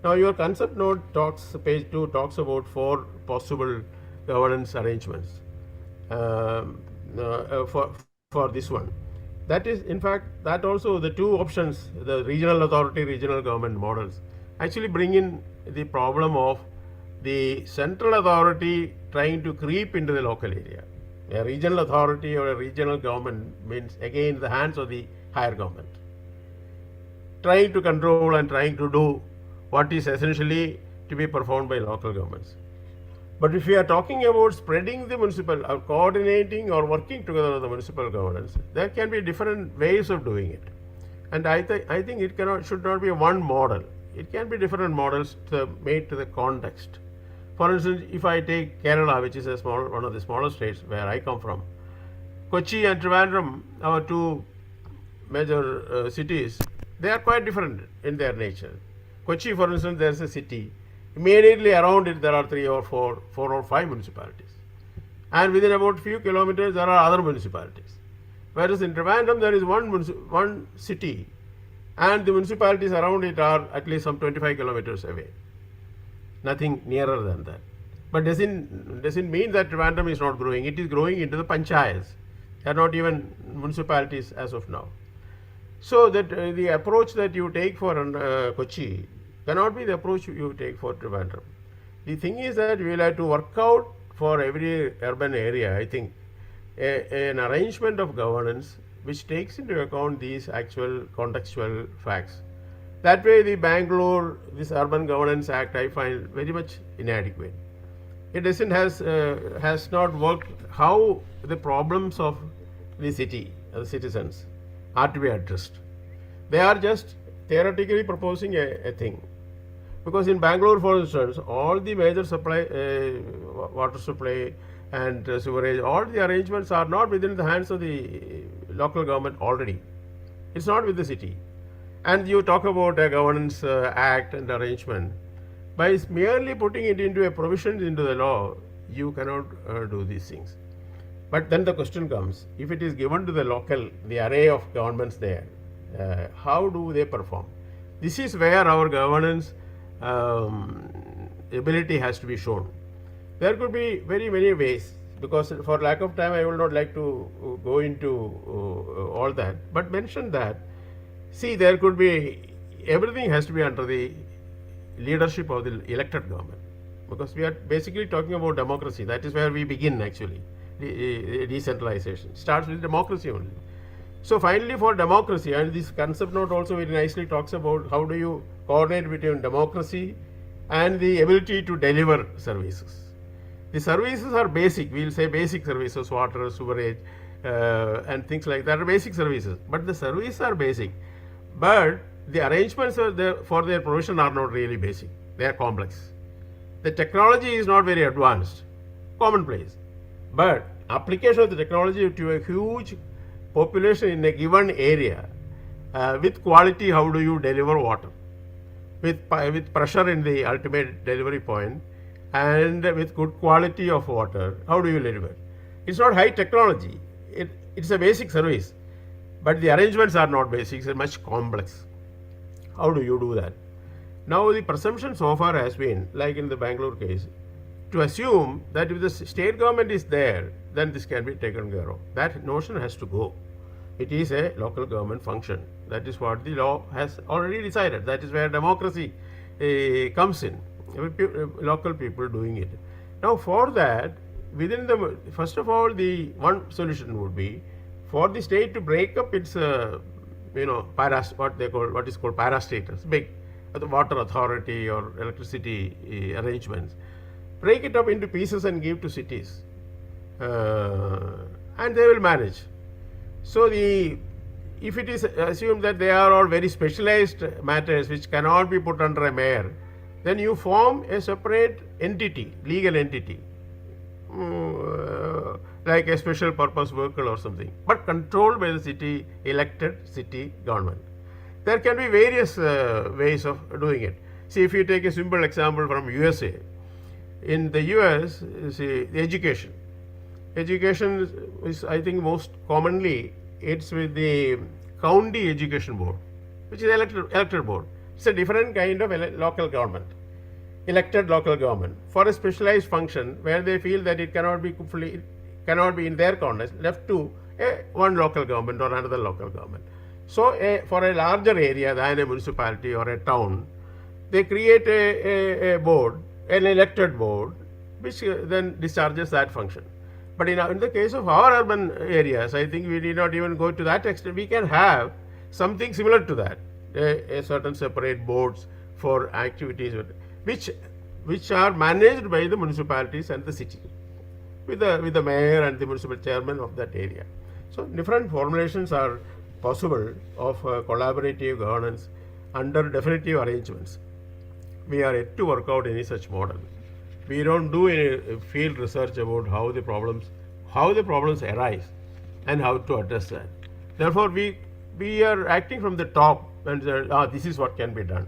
Now, your concept note talks, page 2 talks about 4 possible governance arrangements for this one. That is, in fact, that also the 2 options, the regional authority, regional government models, actually bring in the problem of the central authority trying to creep into the local area. A regional authority or a regional government means again the hands of the higher government, trying to control and trying to do what is essentially to be performed by local governments. But if we are talking about spreading the municipal or coordinating or working together with the municipal governance, there can be different ways of doing it. And I think it should not be one model. It can be different models made to the context. For instance, if I take Kerala, which is one of the smaller states where I come from, Kochi and Trivandrum, our 2 major cities, they are quite different in their nature. Kochi, for instance, there is a city. Immediately around it, there are 3 or 4 or 5 municipalities. And within about few kilometers, there are other municipalities. Whereas in Trivandrum, there is one city, and the municipalities around it are at least some 25 kilometers away. Nothing nearer than that. But doesn't mean that Trivandrum is not growing. It is growing into the panchayats. They are not even municipalities as of now. So that the approach that you take for Kochi cannot be the approach you take for Trivandrum. The thing is that we will have to work out for every urban area, I think, an arrangement of governance which takes into account these actual contextual facts. That way, the Bangalore, this Urban Governance Act, I find very much inadequate. It has not worked how the problems of the city, the citizens, are to be addressed. They are just theoretically proposing a thing. Because in Bangalore, for instance, all the major supply, water supply and sewerage, all the arrangements are not within the hands of the local government already. It's not with the city. And you talk about a governance act and arrangement. By merely putting it into a provision into the law, you cannot do these things. But then the question comes, if it is given to the local, the array of governments there, how do they perform? This is where our governance ability has to be shown. There could be very many ways, because for lack of time I will not like to go into all that, but mention that, see, there could be, everything has to be under the leadership of the elected government, because we are basically talking about democracy. That is where we begin actually. Decentralization starts with democracy only. So finally, for democracy, and this concept note also very nicely talks about how do you coordinate between democracy and the ability to deliver services. The services are basic, we will say basic services, water, sewerage, and things like that are basic services. But the services are basic, but the arrangements for their provision are not really basic, they are complex. The technology is not very advanced, commonplace. But application of the technology to a huge population in a given area, with quality, how do you deliver water? With pressure in the ultimate delivery point, and with good quality of water, how do you deliver? It's not high technology, it's a basic service, but the arrangements are not basic, it's much complex. How do you do that? Now the presumption so far has been, like in the Bangalore case, to assume that if the state government is there, then this can be taken care of. That notion has to go. It is a local government function. That is what the law has already decided. That is where democracy comes in, local people doing it. Now for that, within the, first of all, the one solution would be for the state to break up its, what is called parastatals, big, the water authority or electricity arrangements. Break it up into pieces and give to cities, and they will manage. So if it is assumed that they are all very specialized matters which cannot be put under a mayor, then you form a separate entity, legal entity, like a special purpose vehicle or something, but controlled by the city, elected city government. There can be various ways of doing it. See, if you take a simple example from USA, in the US, see, the education is, I think, most commonly it's with the county education board, which is elected board. It's a different kind of local government, elected local government for a specialized function where they feel that it cannot be in their context left to one local government or another local government. So for a larger area than a municipality or a town, they create a board, an elected board, which then discharges that function. But in the case of our urban areas, I think we need not even go to that extent. We can have something similar to that, a certain separate boards for activities which are managed by the municipalities and the city, with the mayor and the municipal chairman of that area. So different formulations are possible of collaborative governance under definitive arrangements. We are yet to work out any such model. We don't do any field research about how the problems arise and how to address that. Therefore, we are acting from the top and say, this is what can be done.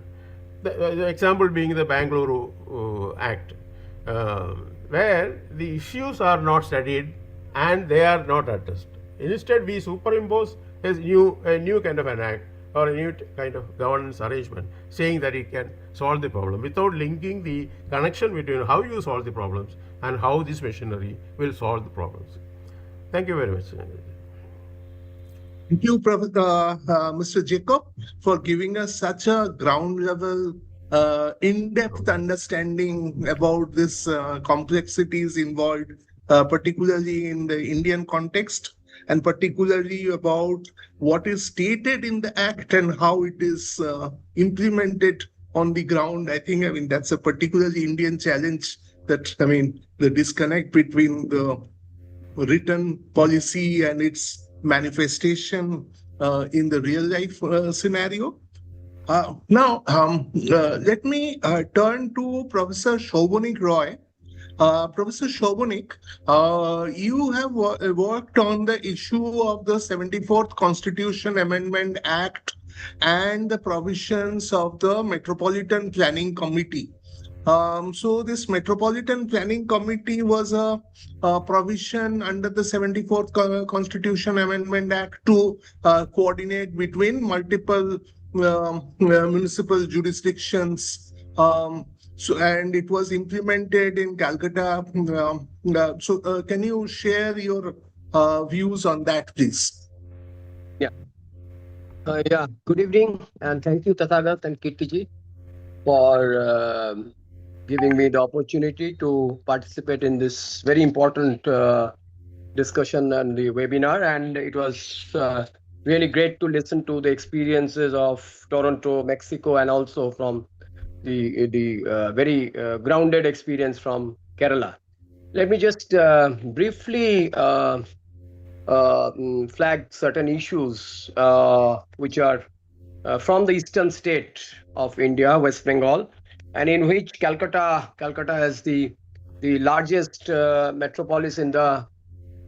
The example being the Bangalore Act, where the issues are not studied and they are not addressed. Instead, we superimpose a new kind of an act or a new kind of governance arrangement, saying that it can solve the problem without linking the connection between how you solve the problems and how this machinery will solve the problems. Thank you very much. Thank you, Mr. Jacob, for giving us such a ground level, in-depth understanding about this complexities involved, particularly in the Indian context, and particularly about what is stated in the Act and how it is implemented on the ground. I mean, that's a particularly Indian challenge. The disconnect between the written policy and its manifestation in the real life scenario. Let me turn to Professor Souvanic Roy. Professor Souvanic, you have worked on the issue of the 74th Constitution Amendment Act and the provisions of the Metropolitan Planning Committee. So this Metropolitan Planning Committee was a provision under the 74th Constitution Amendment Act to coordinate between multiple municipal jurisdictions. And it was implemented in Calcutta. Can you share your views on that, please? Yeah. Good evening, and thank you, Tathagata and Kirtiji, for giving me the opportunity to participate in this very important discussion and the webinar. And it was really great to listen to the experiences of Toronto, Mexico, and also from the very grounded experience from Kerala. Let me just briefly flag certain issues which are from the eastern state of India, West Bengal, and in which Calcutta is the largest metropolis in the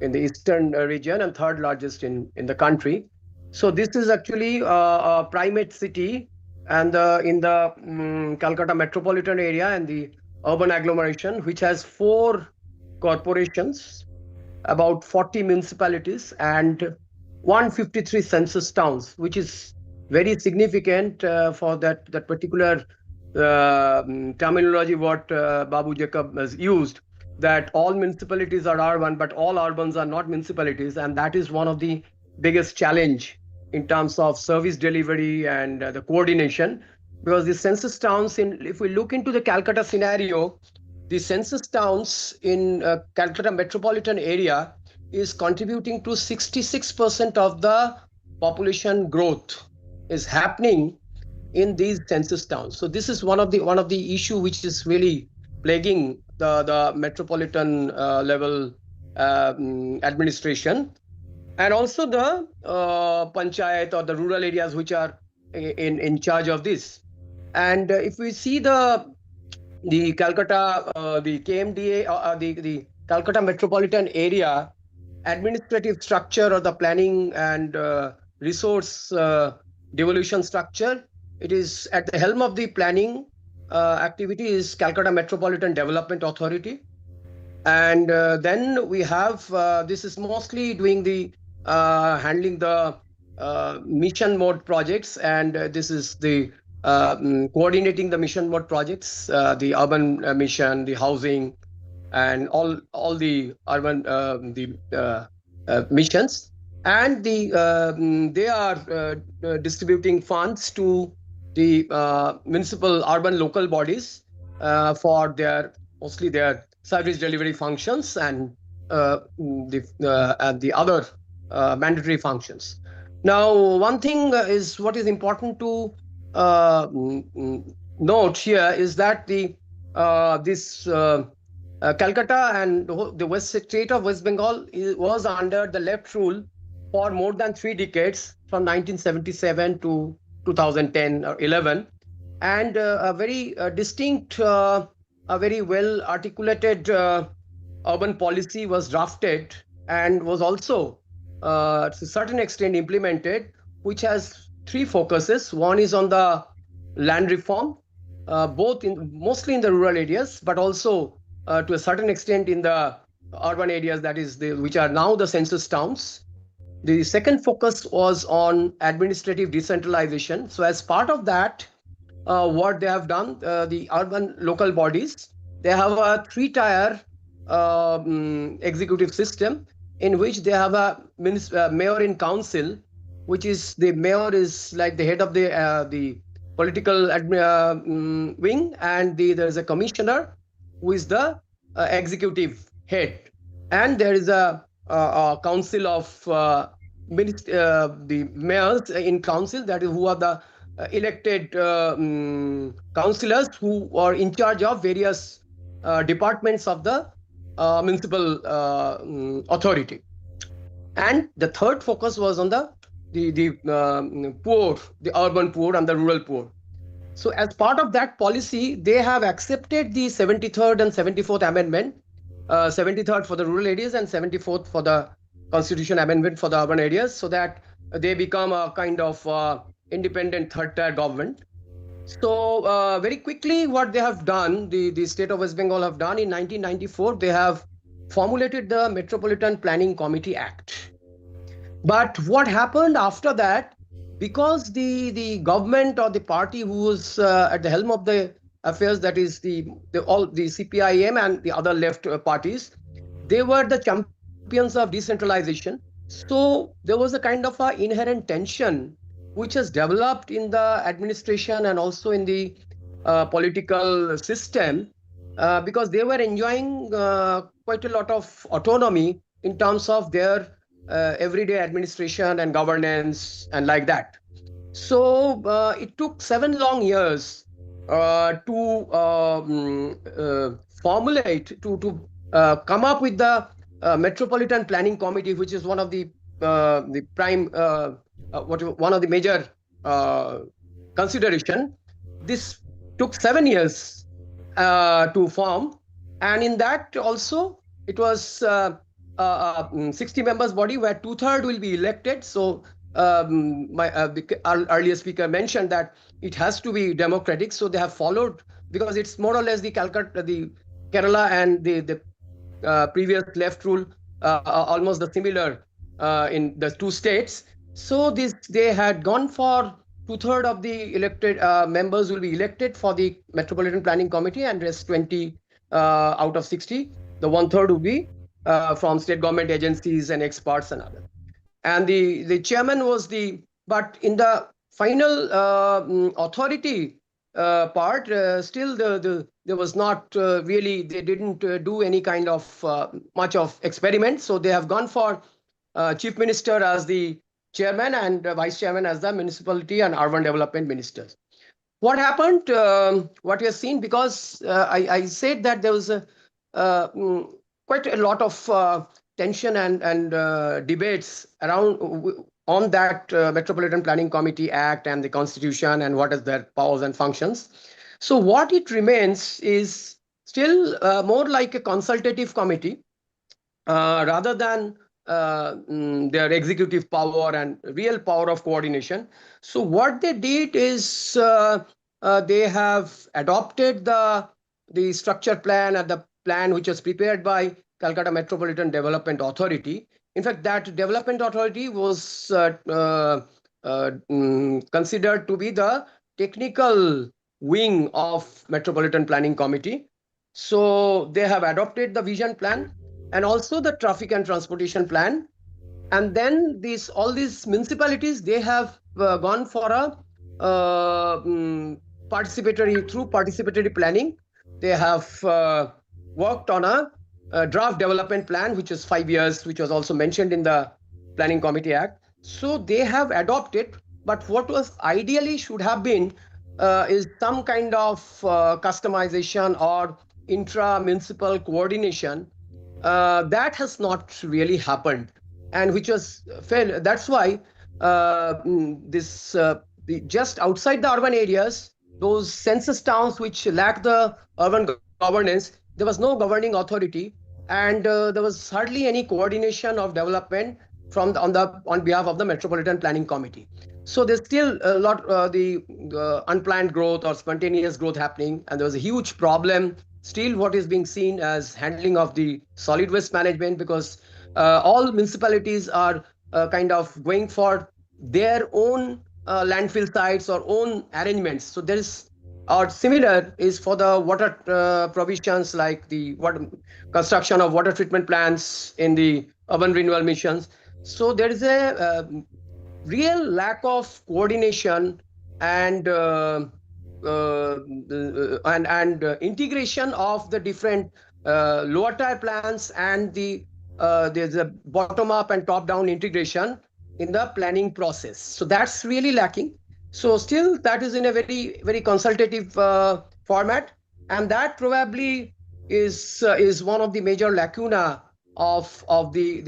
eastern region and third largest in the country. So this is actually a primate city, and in the Calcutta metropolitan area and the urban agglomeration, which has 4 corporations, about 40 municipalities, and 153 census towns, which is very significant for that particular terminology what Babu Jacob has used, that all municipalities are urban, but all urbans are not municipalities, and that is one of the biggest challenge in terms of service delivery and the coordination, because the census towns, if we look into the Calcutta scenario, the census towns in Calcutta metropolitan area is contributing to 66% of the population growth is happening in these census towns. So this is one of the issue which is really plaguing the metropolitan level administration, and also the panchayat or the rural areas which are in charge of this. And if we see the Calcutta, the KMDA, the Calcutta metropolitan area administrative structure or the planning and resource devolution structure, it is at the helm of the planning activity is Calcutta Metropolitan Development Authority. And then we have, this is mostly doing the handling the mission mode projects, and this is the coordinating the mission mode projects, the urban mission, the housing, and all the urban missions, and they are distributing funds to the municipal urban local bodies for mostly their service delivery functions and the other mandatory functions. Now, one thing is what is important to note here is that this Calcutta and the state of West Bengal was under the left rule for more than 3 decades, from 1977 to 2010 or 11, and a very distinct, a very well articulated urban policy was drafted and was also to a certain extent implemented, which has 3 focuses. One is on the land reform, mostly in the rural areas, but also to a certain extent in the urban areas, that is which are now the census towns. The second focus was on administrative decentralization. So as part of that, what they have done, the urban local bodies, they have a 3-tier executive system in which they have a mayor in council, which is the mayor is like the head of the political wing, and there's a commissioner who is the executive head, and there is a council of the mayors in council, that is who are the elected councillors who are in charge of various departments of the municipal authority. And the third focus was on the poor, the urban poor and the rural poor. So as part of that policy, they have accepted the 73rd and 74th amendment, 73rd for the rural areas and 74th for the constitution amendment for the urban areas, so that they become a kind of independent third-tier government. So very quickly, what they have done, the state of West Bengal have done in 1994, they have formulated the Metropolitan Planning Committee Act. But what happened after that, because the government or the party who was at the helm of the affairs, that is the CPIM and the other left parties, they were the champions of decentralization. So there was a kind of inherent tension which has developed in the administration and also in the political system, because they were enjoying quite a lot of autonomy in terms of their everyday administration and governance and like that. So it took 7 long years to formulate, to come up with the Metropolitan Planning Committee, which is one of the prime, one of the major consideration. This took 7 years to form, and in that also it was 60 members body where 2/3 will be elected. So the earlier speaker mentioned that it has to be democratic. So they have followed, because it's more or less the Kerala and the previous left rule, almost the similar in the two states. So they had gone for 2/3 of the elected members will be elected for the Metropolitan Planning Committee, and rest 20 out of 60, the 1/3 will be from state government agencies and experts and others. And the chairman was but in the final authority part, still there was not really, they didn't do any kind of much of experiment. So they have gone for chief minister as the chairman and vice chairman as the municipality and urban development ministers. What happened, what we have seen, because I said that there was quite a lot of tension and debates around on that Metropolitan Planning Committee Act and the Constitution and what is their powers and functions. So what it remains is still more like a consultative committee rather than their executive power and real power of coordination. So what they did is they have adopted the structure plan and the plan which was prepared by Calcutta Metropolitan Development Authority. In fact, that development authority was considered to be the technical wing of Metropolitan Planning Committee. So they have adopted the vision plan and also the traffic and transportation plan. And then all these municipalities, they have gone for a participatory planning. They have worked on a draft development plan, which is 5 years, which was also mentioned in the Planning Committee Act. So they have adopted, but what was ideally should have been is some kind of customization or intra-municipal coordination. That has not really happened, and which was fair. That's why just outside the urban areas, those census towns which lack the urban governance, there was no governing authority, and there was hardly any coordination of development on behalf of the Metropolitan Planning Committee. So there's still a lot the unplanned growth or spontaneous growth happening, and there was a huge problem still what is being seen as handling of the solid waste management, because all municipalities are kind of going for their own landfill sites or own arrangements. So there is, or similar is for the water provisions, like the construction of water treatment plants in the urban renewal missions. So there is a real lack of coordination and integration of the different lower tier plans, and there's a bottom up and top down integration in the planning process. So that's really lacking. So still that is in a very, very consultative format, and that probably is one of the major lacuna of the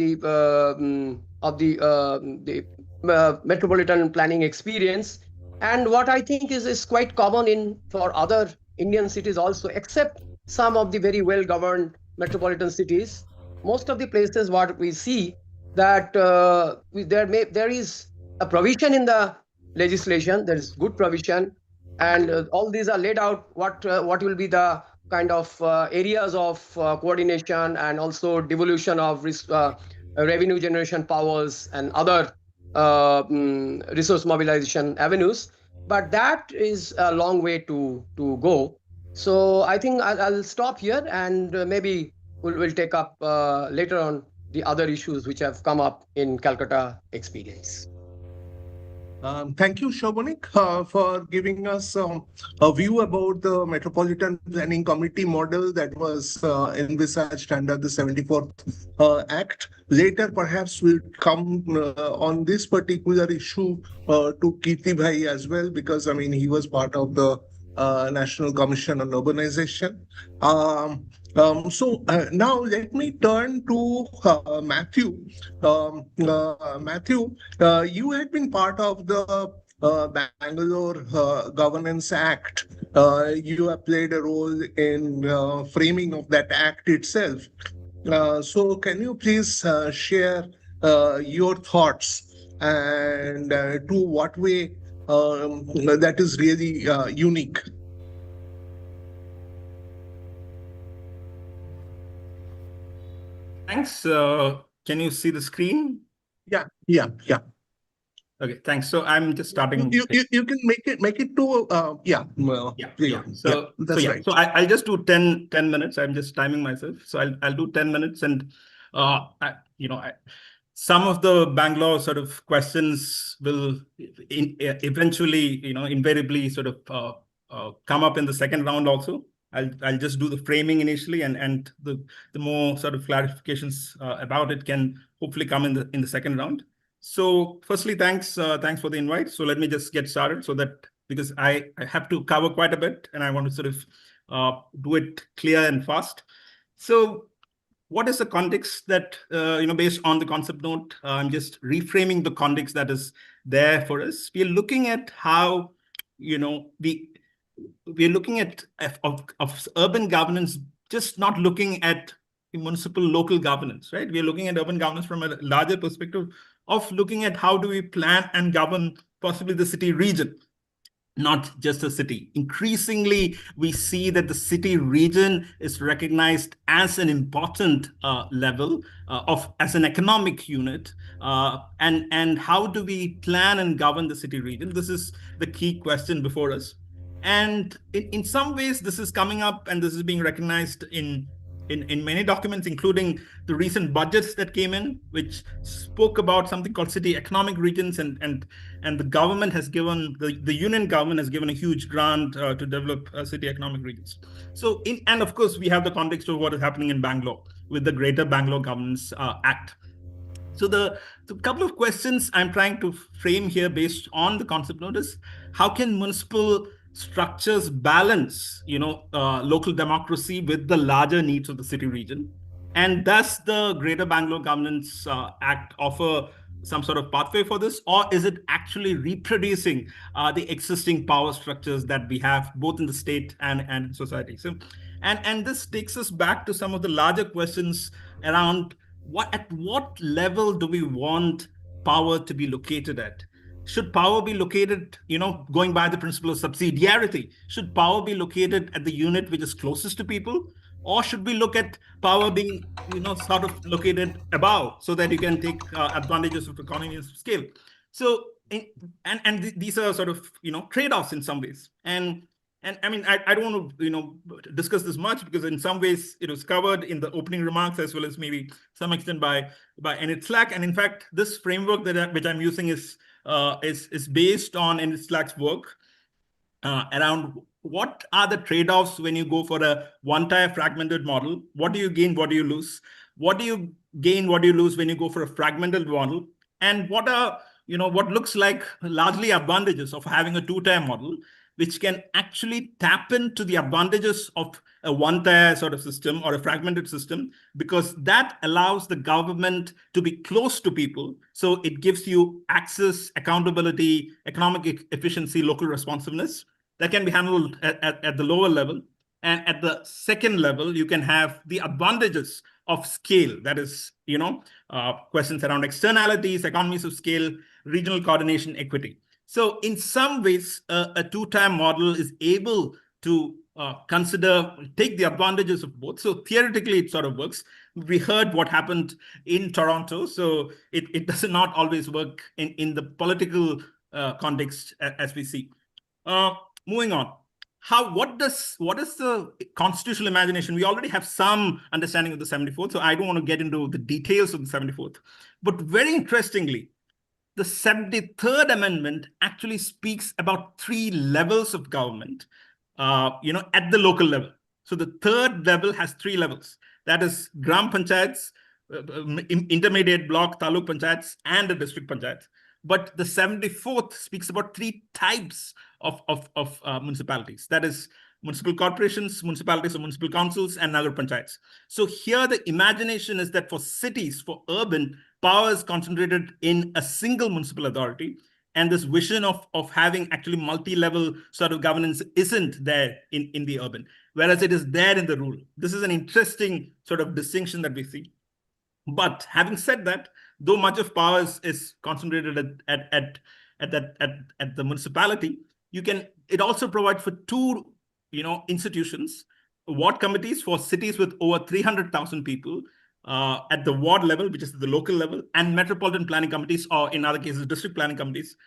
metropolitan planning experience. And what I think is quite common for other Indian cities also, except some of the very well governed metropolitan cities. Most of the places what we see that there is a provision in the legislation, there is good provision, and all these are laid out what will be the kind of areas of coordination and also devolution of revenue generation powers and other resource mobilization avenues. But that is a long way to go. So I think I'll stop here, and maybe we'll take up later on the other issues which have come up in Calcutta experience. Thank you, Souvanic, for giving us a view about the Metropolitan Planning Committee model that was envisaged under the 74th Act. Later, perhaps we'll come on this particular issue to Kirti Bhai as well, because, I mean, he was part of the National Commission on Urbanization. So now let me turn to Mathew. Mathew, you had been part of the Bangalore Governance Act. You have played a role in framing of that act itself. So can you please share your thoughts and to what way that is really unique? Thanks. Can you see the screen? Yeah. Okay, thanks. So I'm just starting. You can make it to So that's right. So I'll just do 10 minutes. I'm just timing myself. So I'll do 10 minutes, and some of the Bangalore sort of questions will eventually, invariably sort of come up in the second round also. I'll just do the framing initially, and the more sort of clarifications about it can hopefully come in the second round. So firstly, thanks for the invite. So let me just get started, so that because I have to cover quite a bit, and I want to sort of do it clear and fast. So what is the context that based on the concept note? I'm just reframing the context that is there for us. We are looking at how we're looking at of urban governance, just not looking at municipal local governance, right? We're looking at urban governance from a larger perspective of looking at how do we plan and govern possibly the city region, not just a city. Increasingly, we see that the city region is recognized as an important level as an economic unit. And how do we plan and govern the city region? This is the key question before us. And in some ways, this is coming up, and this is being recognized in many documents, including the recent budgets that came in, which spoke about something called city economic regions, and the government has given, the union government has given a huge grant to develop city economic regions. So, and of course, we have the context of what is happening in Bangalore with the Greater Bangalore Governance Act. So the couple of questions I'm trying to frame here based on the concept note is, how can municipal structures balance, local democracy with the larger needs of the city region? And does the Greater Bangalore Governance Act offer some sort of pathway for this, or is it actually reproducing the existing power structures that we have both in the state and in society? So, and this takes us back to some of the larger questions around at what level do we want power to be located at? Should power be located, going by the principle of subsidiarity, should power be located at the unit which is closest to people? Or should we look at power being, sort of located above, so that you can take advantages of economies of scale? So, these are sort of, trade-offs in some ways. And I mean, I don't want to, discuss this much, because in some ways it was covered in the opening remarks, as well as maybe some extent by Enid Slack. And in fact, this framework which I'm using is is based on Enid Slack's work around what are the trade-offs when you go for a one-tier fragmented model. What do you gain? What do you lose? What do you gain? What do you lose when you go for a fragmented model? And what are, what looks like largely advantages of having a two-tier model, which can actually tap into the advantages of a one-tier sort of system or a fragmented system, because that allows the government to be close to people. So it gives you access, accountability, economic efficiency, local responsiveness that can be handled at the lower level. And at the second level, you can have the advantages of scale. That is, questions around externalities, economies of scale, regional coordination, equity. So in some ways, a two-tier model is able to take the advantages of both. So theoretically, it sort of works. We heard what happened in Toronto. So it does not always work in the political context as we see. Moving on. What is the constitutional imagination? We already have some understanding of the 74th, so I don't want to get into the details of the 74th. But very interestingly, the 73rd Amendment actually speaks about 3 levels of government, at the local level. So the third level has 3 levels. That is Gram Panchayats, intermediate block, Taluk Panchayats, and the district panchayats. But the 74th speaks about 3 types of municipalities. That is municipal corporations, municipalities or municipal councils, and nagar panchayats. So here the imagination is that for cities, for urban, power is concentrated in a single municipal authority. And this vision of having actually multi-level sort of governance isn't there in the urban, whereas it is there in the rural. This is an interesting sort of distinction that we see. But having said that, though much of power is concentrated at the municipality, it also provides for 2 institutions, ward committees for cities with over 300,000 people at the ward level, which is the local level, and metropolitan planning committees, or in other cases, district planning committees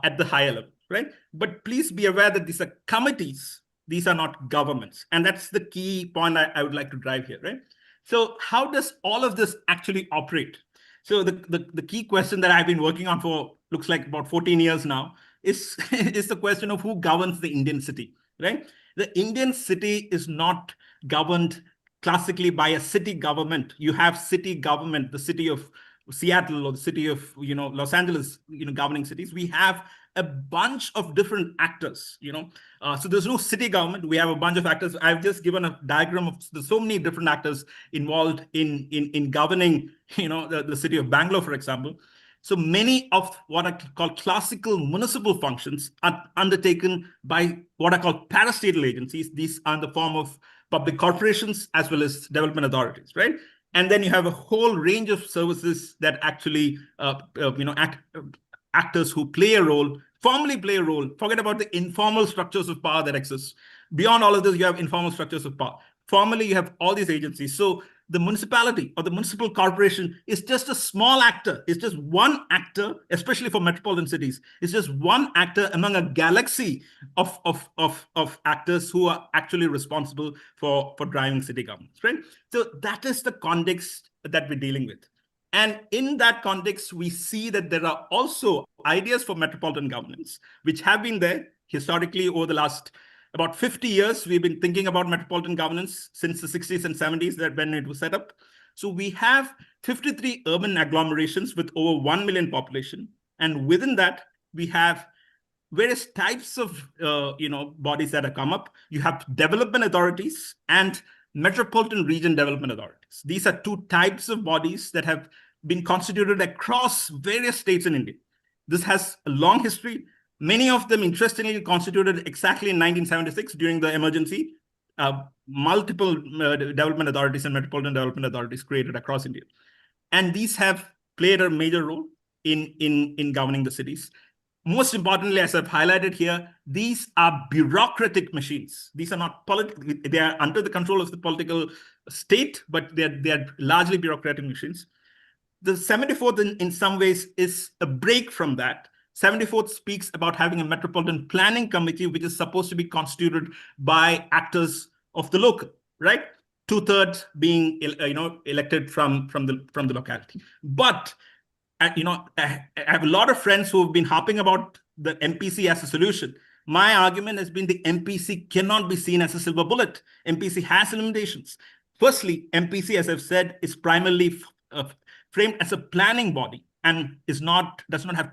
at the higher level, right? But please be aware that these are committees. These are not governments. And that's the key point I would like to drive here, right? So how does all of this actually operate? So the key question that I've been working on for looks like about 14 years now is the question of who governs the Indian city, right? The Indian city is not governed classically by a city government. You have city government, the city of Seattle or the city of Los Angeles, governing cities. We have a bunch of different actors, so there's no city government. We have a bunch of actors. I've just given a diagram of so many different actors involved in governing, the city of Bangalore, for example. So many of what I call classical municipal functions are undertaken by what I call parastatal agencies. These are in the form of public corporations as well as development authorities, right? And then you have a whole range of services that actually, actors who formally play a role. Forget about the informal structures of power that exist. Beyond all of this, you have informal structures of power. Formally, you have all these agencies. So the municipality or the municipal corporation is just a small actor. It's just one actor, especially for metropolitan cities. It's just one actor among a galaxy of actors who are actually responsible for driving city governance, right? So that is the context that we're dealing with. And in that context, we see that there are also ideas for metropolitan governance, which have been there historically over the last about 50 years. We've been thinking about metropolitan governance since the 60s and 70s, that when it was set up. So we have 53 urban agglomerations with over 1 million population. And within that, we have various types of bodies that have come up. You have development authorities and metropolitan region development authorities. These are 2 types of bodies that have been constituted across various states in India. This has a long history. Many of them, interestingly, constituted exactly in 1976 during the emergency. Multiple development authorities and metropolitan development authorities created across India. And these have played a major role in governing the cities. Most importantly, as I've highlighted here, these are bureaucratic machines. These are not political. They are under the control of the political state, but they are largely bureaucratic machines. The 74th, in some ways, is a break from that. 74th speaks about having a metropolitan planning committee, which is supposed to be constituted by actors of the local, right? 2/3 being elected from the locality. But I have a lot of friends who have been harping about the MPC as a solution. My argument has been the MPC cannot be seen as a silver bullet. MPC has limitations. Firstly, MPC, as I've said, is primarily framed as a planning body and does not have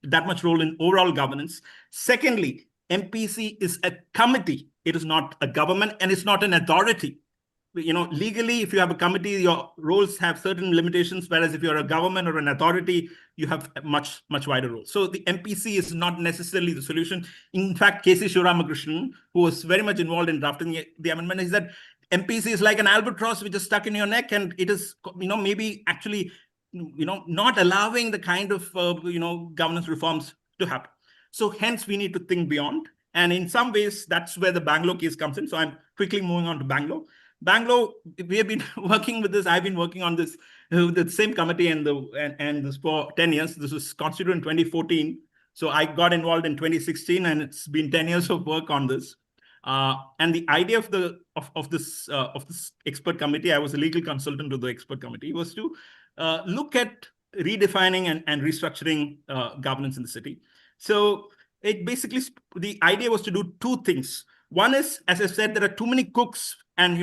that much role in overall governance. Secondly, MPC is a committee. It is not a government, and it's not an authority. Legally, if you have a committee, your roles have certain limitations, whereas if you're a government or an authority, you have a much wider role. So the MPC is not necessarily the solution. In fact, K.C. Shivaramakrishan, who was very much involved in drafting the amendment, is that MPC is like an albatross which is stuck in your neck, and it is, maybe actually, not allowing the kind of, governance reforms to happen. So hence, we need to think beyond. And in some ways, that's where the Bangalore case comes in. So I'm quickly moving on to Bangalore. Bangalore, we have been working with this. I've been working on this, the same committee and this for 10 years. This was constituted in 2014. So I got involved in 2016, and it's been 10 years of work on this. And the idea of this expert committee, I was a legal consultant to the expert committee, was to look at redefining and restructuring governance in the city. So it basically, the idea was to do two things. One is, as I said, there are too many cooks and,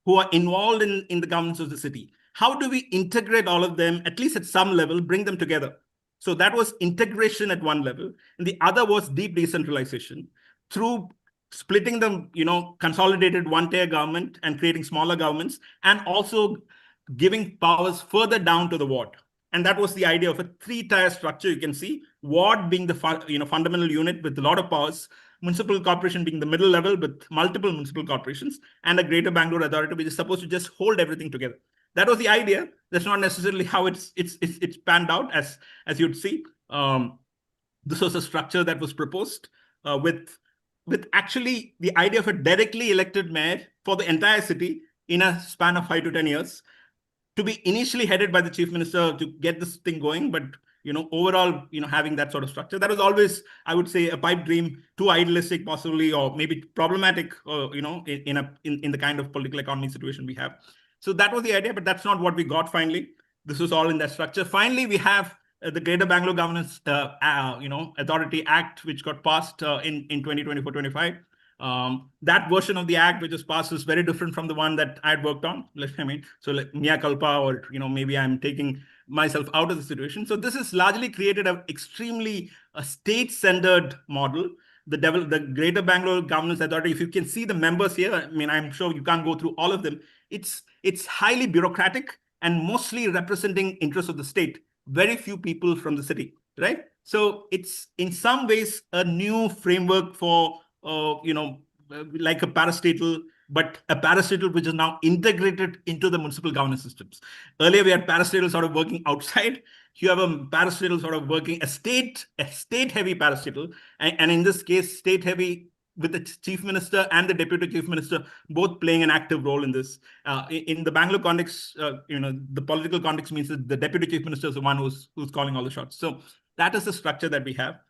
who are involved in the governance of the city. How do we integrate all of them, at least at some level, bring them together? So that was integration at one level. And the other was deep decentralization through splitting the, consolidated one-tier government and creating smaller governments, and also giving powers further down to the ward. And that was the idea of a three-tier structure. You can see ward being the fundamental unit with a lot of powers, municipal corporation being the middle level with multiple municipal corporations, and a Greater Bangalore Authority which is supposed to just hold everything together. That was the idea. That's not necessarily how it's panned out, as you'd see. This was a structure that was proposed with actually the idea of a directly elected mayor for the entire city in a span of 5 to 10 years, to be initially headed by the chief minister to get this thing going, but overall, having that sort of structure. That was always, I would say, a pipe dream, too idealistic possibly, or maybe problematic, in the kind of political economy situation we have. So that was the idea, but that's not what we got finally. This was all in that structure. Finally, we have the Greater Bangalore Governance Authority Act, which got passed in 2024-25. That version of the act which was passed is very different from the one that I had worked on. So like mea culpa, or maybe I'm taking myself out of the situation. So this has largely created an extremely state-centered model. The Greater Bangalore Governance Authority, if you can see the members here, I'm sure you can't go through all of them. It's highly bureaucratic and mostly representing interests of the state. Very few people from the city, right? So it's in some ways a new framework for like a parastatal, but a parastatal which is now integrated into the municipal governance systems. Earlier, we had parastatal sort of working outside. You have a parastatal sort of working, a state-heavy parastatal, and in this case, state-heavy with the chief minister and the deputy chief minister both playing an active role in this. In the Bangalore context, the political context means that the deputy chief minister is the one who's calling all the shots. So that is the structure that we have.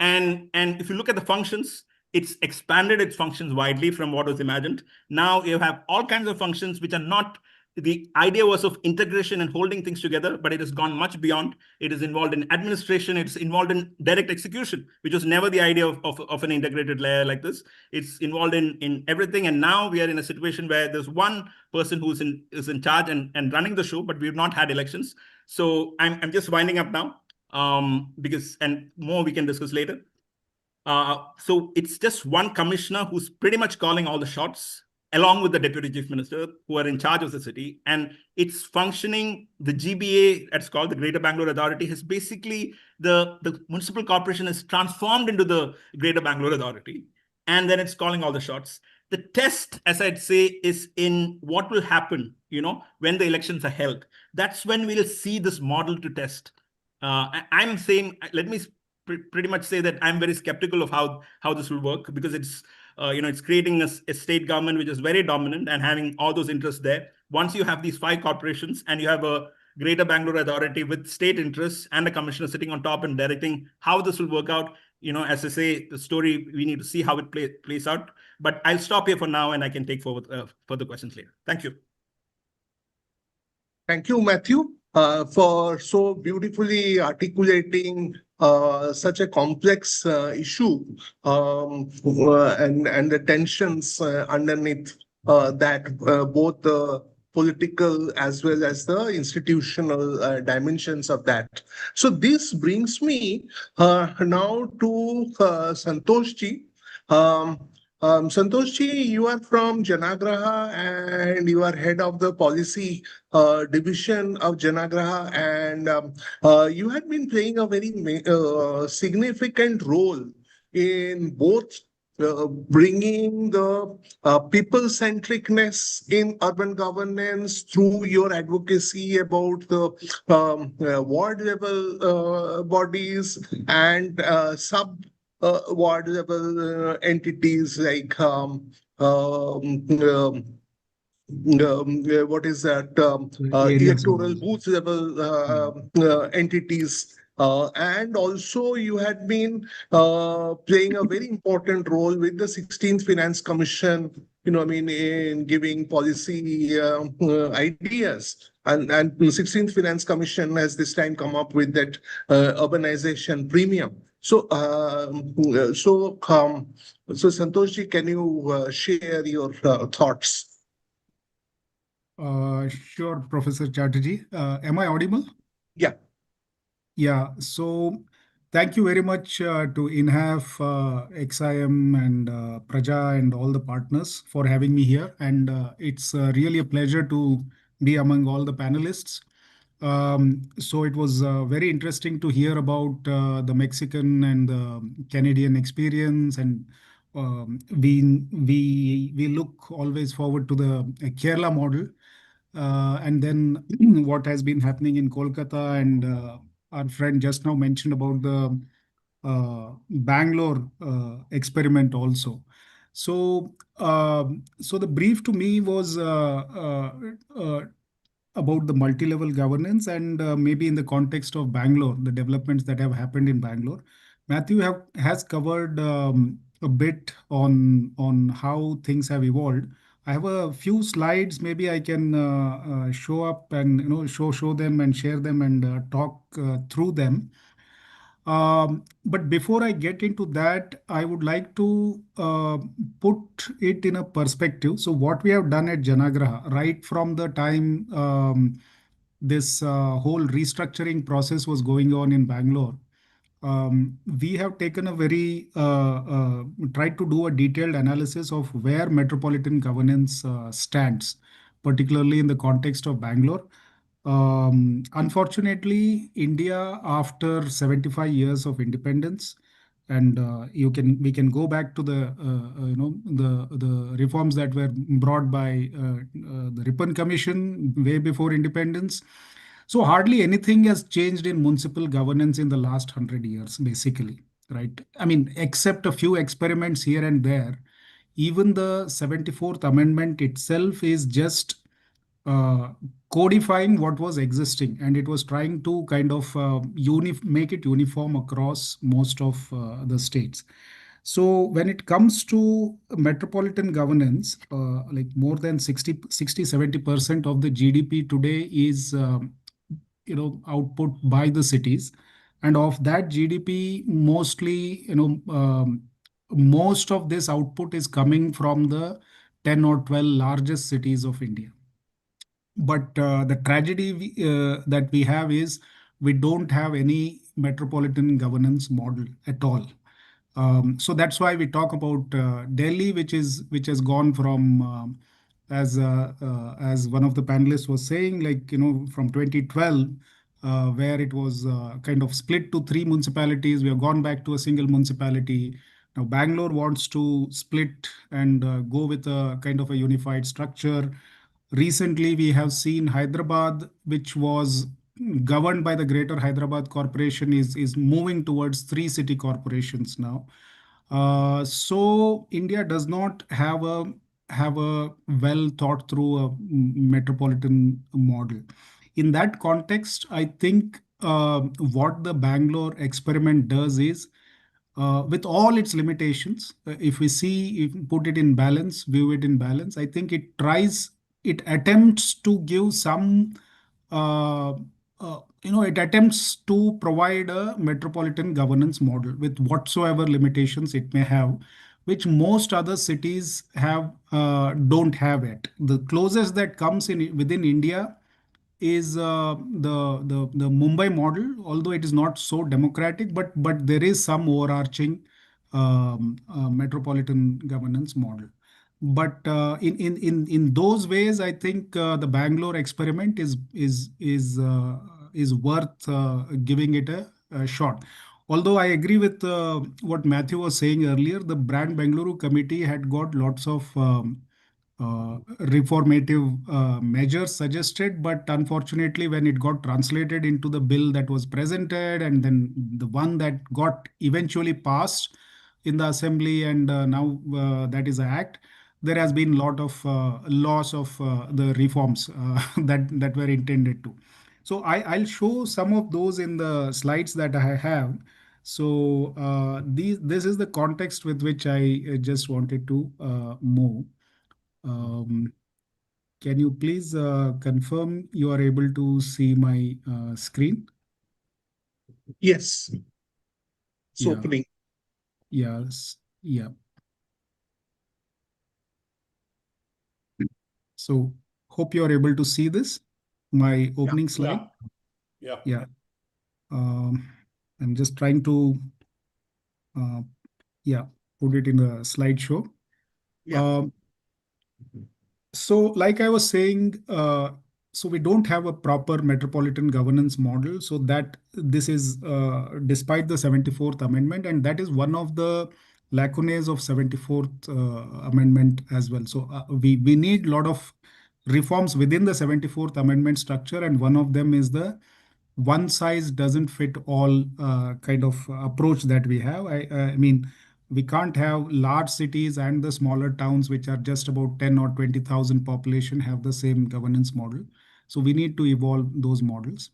And if you look at the functions, it's expanded its functions widely from what was imagined. Now you have all kinds of functions which are not, the idea was of integration and holding things together, but it has gone much beyond. It is involved in administration. It's involved in direct execution, which was never the idea of an integrated layer like this. It's involved in everything. And now we are in a situation where there's one person who is in charge and running the show, but we've not had elections. So I'm just winding up now and more we can discuss later. So it's just one commissioner who's pretty much calling all the shots, along with the deputy chief minister, who are in charge of the city. And it's functioning, the GBA, it's called the Greater Bangalore Authority, has basically, the municipal corporation is transformed into the Greater Bangalore Authority. And then it's calling all the shots. The test, as I'd say, is in what will happen, when the elections are held. That's when we'll see this model to test. I'm saying, let me pretty much say that I'm very skeptical of how this will work, because it's creating a state government which is very dominant and having all those interests there. Once you have these 5 corporations and you have a Greater Bangalore Authority with state interests and a commissioner sitting on top and directing how this will work out, as I say, the story, we need to see how it plays out. But I'll stop here for now, and I can take forward further questions later. Thank you. Thank you, Matthew. for so beautifully articulating such a complex issue, and the tensions underneath that, both the political as well as the institutional dimensions of that. So this brings me now to Santosh ji. Um, Santosh ji, you are from Janagraha and you are head of the policy division of Janagraha, and you had been playing a very significant role in both bringing the people-centricness in urban governance through your advocacy about the ward level bodies and sub ward level entities like what is that, electoral booth level entities. And also you had been playing a very important role with the 16th Finance Commission, I mean, in giving policy ideas. And the 16th Finance Commission has this time come up with that urbanization premium. So, so Santoshji, can you share your thoughts? Sure, Professor Chatterjee. Am I audible? Yeah. Yeah. So thank you very much to INHAF, XIM, and Praja, and all the partners for having me here. And it's really a pleasure to be among all the panelists. So it was very interesting to hear about the Mexican and the Canadian experience, and we look always forward to the Kerala model. And then what has been happening in Kolkata, and our friend just now mentioned about the Bangalore experiment also. So, so the brief to me was about the multi-level governance, and maybe in the context of Bangalore, the developments that have happened in Bangalore. Matthew has covered a bit on how things have evolved. I have a few slides. Maybe I can show up and show them and share them and talk through them. But before I get into that, I would like to put it in a perspective. So what we have done at Janagraha, right from the time this whole restructuring process was going on in Bangalore, we have taken a very tried to do a detailed analysis of where metropolitan governance stands, particularly in the context of Bangalore. Unfortunately, India, after 75 years of independence, and we can go back to the the reforms that were brought by the Ripon Commission way before independence. So hardly anything has changed in municipal governance in the last 100 years, basically, right? I mean, except a few experiments here and there. Even the 74th Amendment itself is just uh, codifying what was existing, and it was trying to kind of make it uniform across most of the states. So when it comes to metropolitan governance, like more than 60-70% of the GDP today is output by the cities, and of that GDP, mostly most of this output is coming from the 10 or 12 largest cities of India. But the tragedy that we have is we don't have any metropolitan governance model at all. So that's why we talk about Delhi, which has gone from as one of the panelists was saying, like from 2012, where it was kind of split to three municipalities. We have gone back to a single municipality. Now Bangalore wants to split and go with a kind of a unified structure. Recently, we have seen Hyderabad, which was governed by the Greater Hyderabad Corporation, is moving towards three city corporations now. So India does not have a well thought through metropolitan model. In that context, I think what the Bangalore experiment does is, with all its limitations, if we put it in balance, view it in balance, I think it attempts to give some it attempts to provide a metropolitan governance model with whatsoever limitations it may have, which most other cities have don't have it. The closest that comes in within India is the Mumbai model, although it is not so democratic, but there is some overarching metropolitan governance model. But in those ways, I think the Bangalore experiment is worth giving it a shot. Although I agree with what Matthew was saying earlier, the Brand Bengaluru committee had got lots of reformative measures suggested, but unfortunately, when it got translated into the bill that was presented, and then the one that got eventually passed in the assembly, and now that is an act, there has been a lot of loss of the reforms that were intended to. So I'll show some of those in the slides that I have. So this is the context with which I just wanted to move. Can you please confirm you are able to see my screen? Yes. It's Yeah. opening. Yes. Yeah. So hope you are able to see this, my opening slide. Yeah. Yeah. I'm just trying to put it in a slideshow. Yeah. So like I was saying, so we don't have a proper metropolitan governance model. So that this is despite the 74th Amendment, and that is one of the lacunae of 74th Amendment as well. So we need a lot of reforms within the 74th Amendment structure, and one of them is the one size doesn't fit all kind of approach that we have. I mean, we can't have large cities and the smaller towns, which are just about 10 or 20,000 population, have the same governance model. So we need to evolve those models.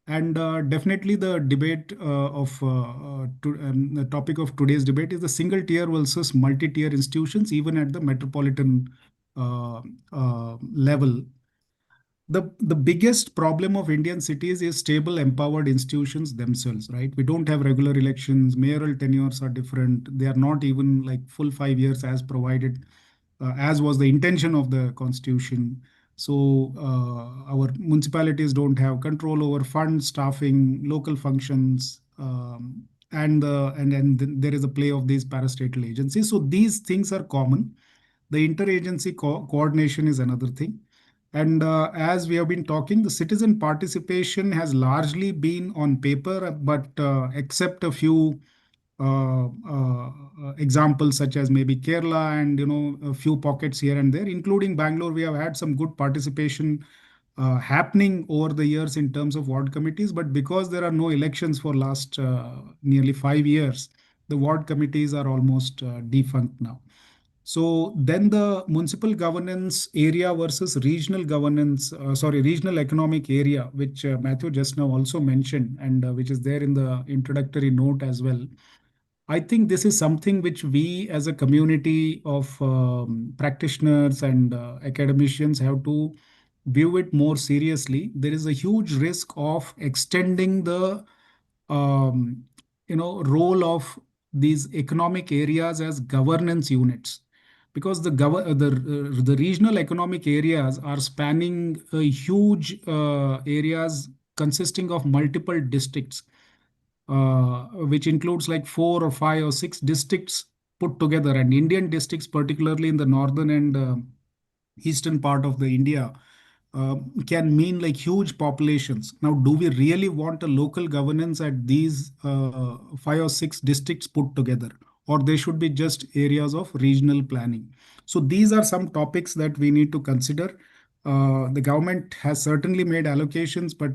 And definitely the debate the topic of today's debate is the single tier versus multi-tier institutions, even at the metropolitan level. The biggest problem of Indian cities is stable, empowered institutions themselves, right? We don't have regular elections. Mayoral tenures are different. They are not even like full 5 years as provided, as was the intention of the constitution. So our municipalities don't have control over funds, staffing, local functions, and there is a play of these parastatal agencies. So these things are common. The interagency coordination is another thing. And as we have been talking, the citizen participation has largely been on paper, but except a few examples such as maybe Kerala and a few pockets here and there, including Bangalore, we have had some good participation happening over the years in terms of ward committees. But because there are no elections for last nearly 5 years, the ward committees are almost defunct now. So then the municipal governance area versus regional governance, regional economic area, which Matthew just now also mentioned, and which is there in the introductory note as well. I think this is something which we as a community of practitioners and academicians have to view it more seriously. There is a huge risk of extending the um, role of these economic areas as governance units, because the regional economic areas are spanning huge areas consisting of multiple districts, which includes like 4 or 5 or 6 districts put together, and Indian districts, particularly in the northern and eastern part of the India, can mean like huge populations. Now, do we really want a local governance at these 5 or 6 districts put together, or they should be just areas of regional planning? So these are some topics that we need to consider. The government has certainly made allocations, but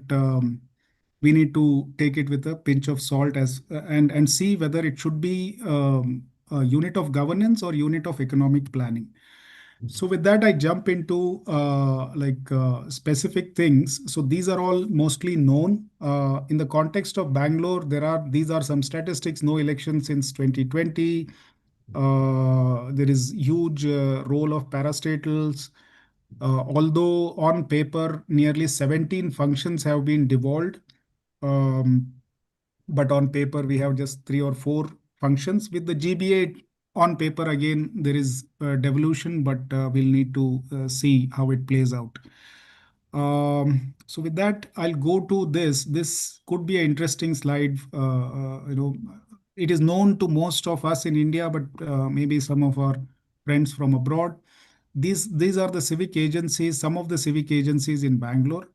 we need to take it with a pinch of salt and see whether it should be a unit of governance or unit of economic planning. So with that, I jump into specific things. So these are all mostly known. In the context of Bangalore, these are some statistics. No election since 2020. There is huge role of parastatals. Although on paper nearly 17 functions have been devolved, um, but on paper we have just 3 or 4 functions. With the GBA on paper, again, there is devolution, but we'll need to see how it plays out. So with that, I'll go to this. This could be an interesting slide. It is known to most of us in India, but maybe some of our friends from abroad. These are the civic agencies, some of the civic agencies in Bangalore,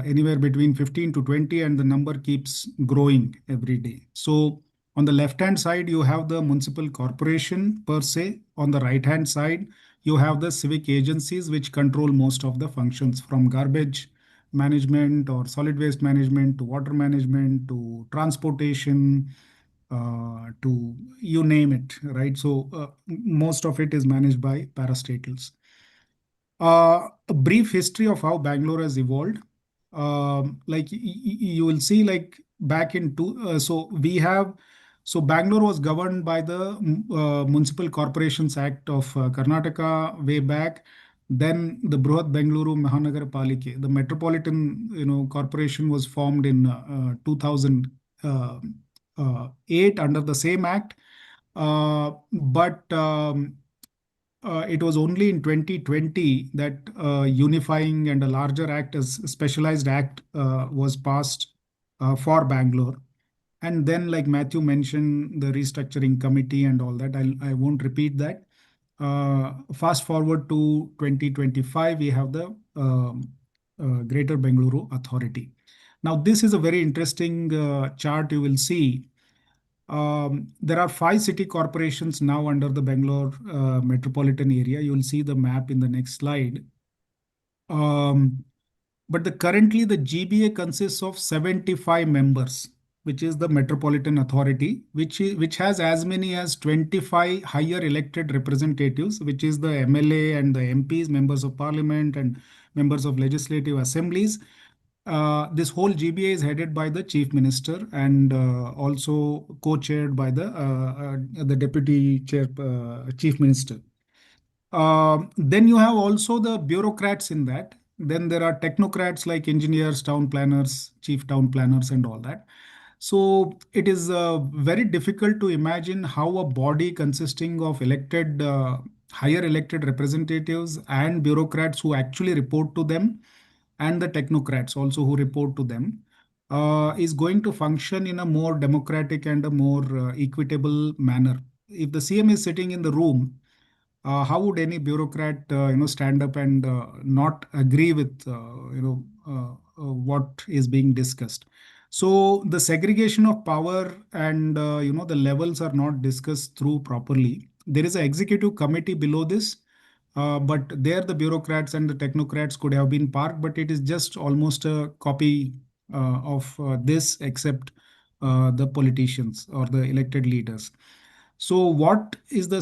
anywhere between 15 to 20, and the number keeps growing every day. So on the left-hand side, you have the municipal corporation per se. On the right-hand side, you have the civic agencies which control most of the functions, from garbage management or solid waste management to water management to transportation, to you name it, right? So most of it is managed by parastatals. A brief history of how Bangalore has evolved. You will see, like back in so Bangalore was governed by the Municipal Corporations Act of Karnataka way back. Then the Bruhat Bengaluru Mahanagar Palike, the metropolitan corporation, was formed in 2008 under the same act. But it was only in 2020 that unifying and a larger act, as a specialized act, was passed for Bangalore. And then, like Mathew mentioned, the restructuring committee and all that, I won't repeat that. Fast forward to 2025, we have the Greater Bengaluru Authority. Now, this is a very interesting chart you will see. There are 5 city corporations now under the Bangalore metropolitan area. You will see the map in the next slide. But currently the GBA consists of 75 members, which is the Metropolitan Authority, which has as many as 25 higher elected representatives, which is the MLA and the MPs, members of parliament and members of legislative assemblies. This whole GBA is headed by the chief minister and also co-chaired by the deputy chair, chief minister. Then you have also the bureaucrats in that. Then there are technocrats like engineers, town planners, chief town planners, and all that. So it is very difficult to imagine how a body consisting of higher elected representatives and bureaucrats who actually report to them, and the technocrats also who report to them, is going to function in a more democratic and a more equitable manner. If the CM is sitting in the room, how would any bureaucrat stand up and not agree with what is being discussed? So the segregation of power and the levels are not discussed through properly. There is an executive committee below this, but there the bureaucrats and the technocrats could have been parked, but it is just almost a copy of this, except the politicians or the elected leaders. So what is the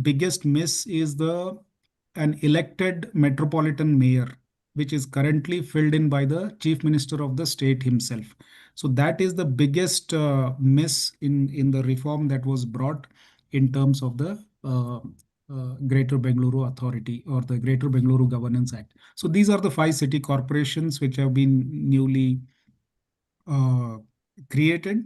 biggest miss is an elected metropolitan mayor, which is currently filled in by the chief minister of the state himself. So that is the biggest miss in the reform that was brought in terms of the Greater Bengaluru Authority or the Greater Bengaluru Governance Act. So these are the 5 city corporations which have been newly created.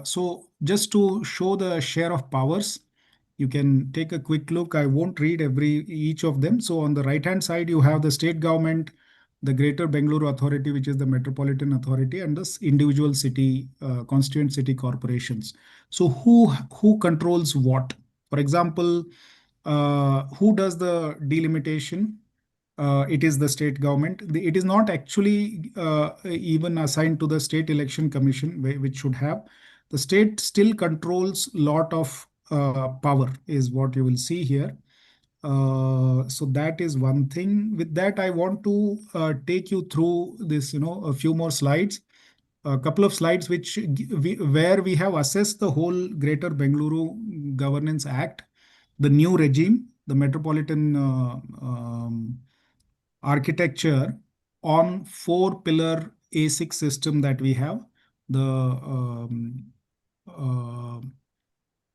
So just to show the share of powers, you can take a quick look. I won't read each of them. So on the right-hand side, you have the state government, the Greater Bengaluru Authority, which is the Metropolitan Authority, and the individual city, constituent city corporations. So who controls what? For example, who does the delimitation? It is the state government. It is not actually even assigned to the State Election Commission, which should have. The state still controls a lot of power, is what you will see here. So that is one thing. With that, I want to take you through this, a few more slides. A couple of slides where we have assessed the whole Greater Bengaluru Governance Act, the new regime, the metropolitan architecture on 4-pillar A6 system that we have. The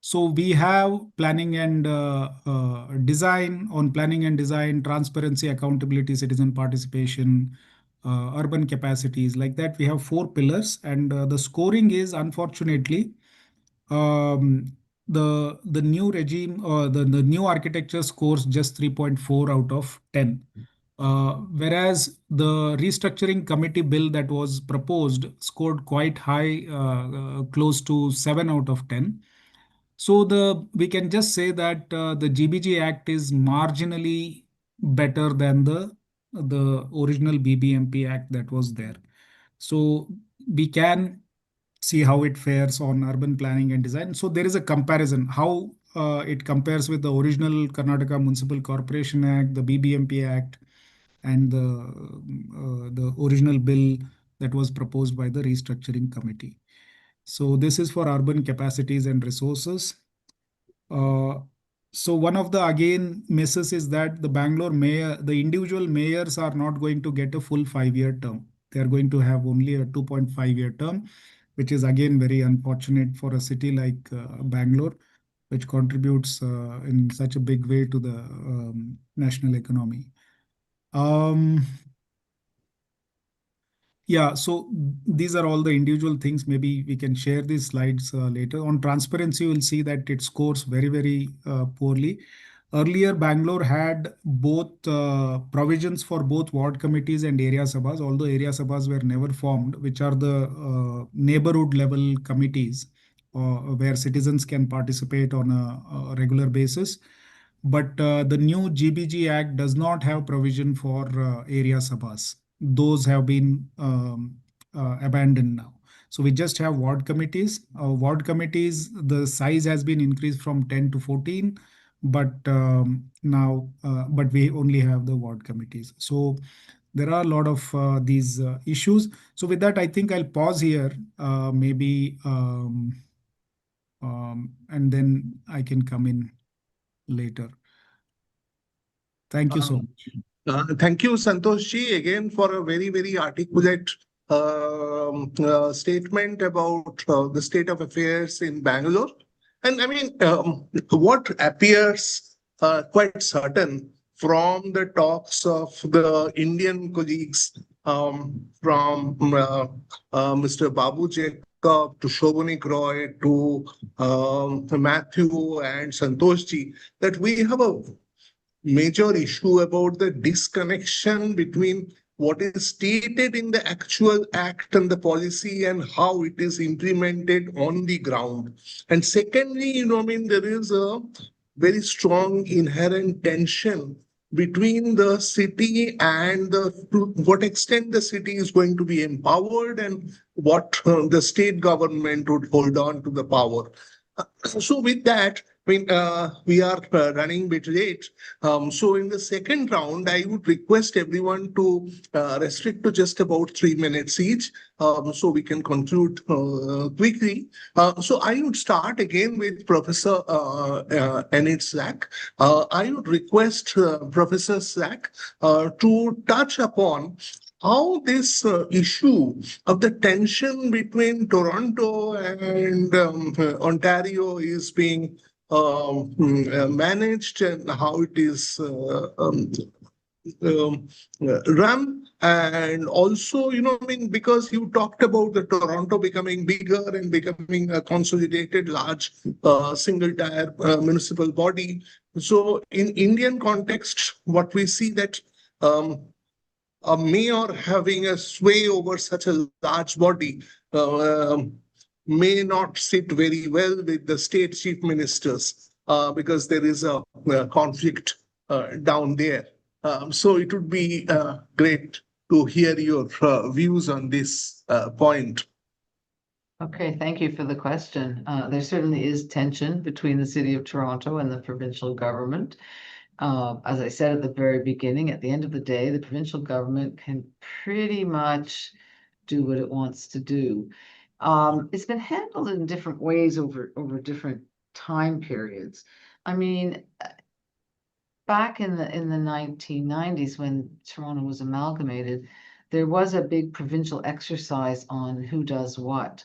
So we have planning and design, on planning and design, transparency, accountability, citizen participation, urban capacities, like that. We have 4 pillars, and the scoring is, unfortunately, the new regime, the new architecture scores just 3.4 out of 10. Whereas the restructuring committee bill that was proposed scored quite high, close to 7 out of 10. So we can just say that the GBG Act is marginally better than the original BBMP Act that was there. So we can see how it fares on urban planning and design. So there is a comparison how it compares with the original Karnataka Municipal Corporation Act, the BBMP Act, and the original bill that was proposed by the restructuring committee. So this is for urban capacities and resources. So one of the again misses is that the Bangalore mayor, the individual mayors are not going to get a full 5-year term. They are going to have only a 2.5-year term, which is again very unfortunate for a city like Bangalore, which contributes in such a big way to the national economy. Yeah, so these are all the individual things. Maybe we can share these slides later. On transparency, you will see that it scores very, very poorly. Earlier, Bangalore had both provisions for both ward committees and area sabhas, although area sabhas were never formed, which are the neighborhood level committees where citizens can participate on a regular basis. But the new GBG Act does not have provision for area sabhas. Those have been abandoned now. So we just have ward committees. Ward committees, the size has been increased from 10 to 14, but but we only have the ward committees. So there are a lot of these issues. So with that, I think I'll pause here, maybe, and then I can come in later. Thank you so much. Thank you, Santoshji, again for a very, very articulate statement about the state of affairs in Bangalore. And I mean, what appears quite certain from the talks of the Indian colleagues, from Mr. Babu Jacob to Souvanic Roy to Mathew and Santoshji, that we have a major issue about the disconnection between what is stated in the actual act and the policy and how it is implemented on the ground. And secondly, I mean, there is a very strong inherent tension between the city and to what extent the city is going to be empowered and what the state government would hold on to the power. So with that, I mean, we are running a bit late. So in the second round, I would request everyone to restrict to just about 3 minutes each, so we can conclude quickly. So I would start again with Professor Enid Slack. I would request Professor Slack to touch upon how this issue of the tension between Toronto and Ontario is being managed and how it is run. And also, I mean, because you talked about the Toronto becoming bigger and becoming a consolidated large single tier municipal body. So in Indian context, what we see that a mayor having a sway over such a large body may not sit very well with the state chief ministers because there is a conflict down there. So it would be great to hear your views on this point. Okay, thank you for the question. There certainly is tension between the City of Toronto and the provincial government. As I said at the very beginning, at the end of the day, the provincial government can pretty much do what it wants to do. It's been handled in different ways over different time periods. I mean, back in the 1990s when Toronto was amalgamated, there was a big provincial exercise on who does what,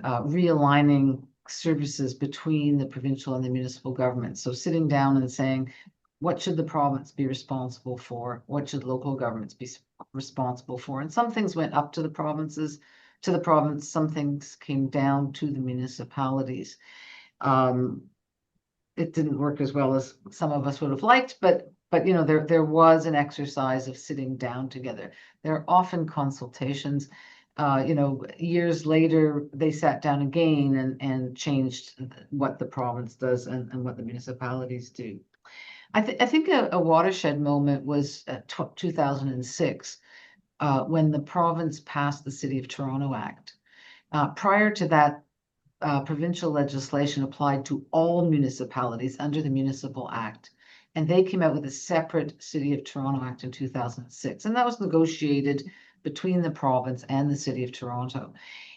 realigning services between the provincial and the municipal government. So sitting down and saying, what should the province be responsible for? What should local governments be responsible for? And some things went up to the provinces, some things came down to the municipalities. It didn't work as well as some of us would have liked, but you know, there was an exercise of sitting down together. There are often consultations. You know, years later, they sat down again and changed what the province does and what the municipalities do. I think a watershed moment was 2006 when the province passed the City of Toronto Act. Prior to that, provincial legislation applied to all municipalities under the Municipal Act, and they came out with a separate City of Toronto Act in 2006, and that was negotiated between the province and the City of Toronto.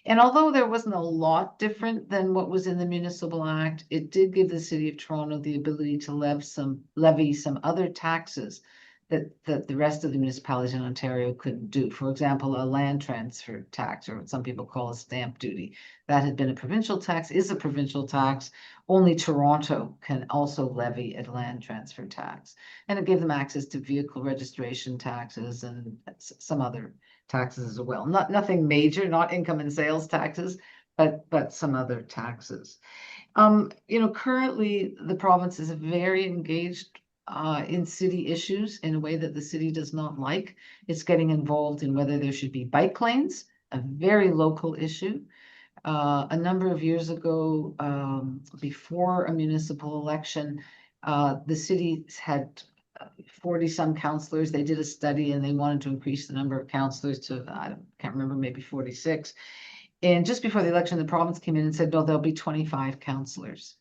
And although there wasn't a lot different than what was in the Municipal Act, it did give the City of Toronto the ability to levy some other taxes that the rest of the municipalities in Ontario couldn't do. For example, a land transfer tax, or what some people call a stamp duty. That had been a provincial tax, is a provincial tax. Only Toronto can also levy a land transfer tax. And it gave them access to vehicle registration taxes and some other taxes as well. Nothing major, not income and sales taxes, but some other taxes. You know, currently the province is very engaged in city issues in a way that the city does not like. It's getting involved in whether there should be bike lanes, a very local issue. A number of years ago, before a municipal election, the city had 40-some councillors. They did a study and they wanted to increase the number of councillors to, I can't remember, maybe 46. And just before the election, the province came in and said, no, there'll be 25 councillors.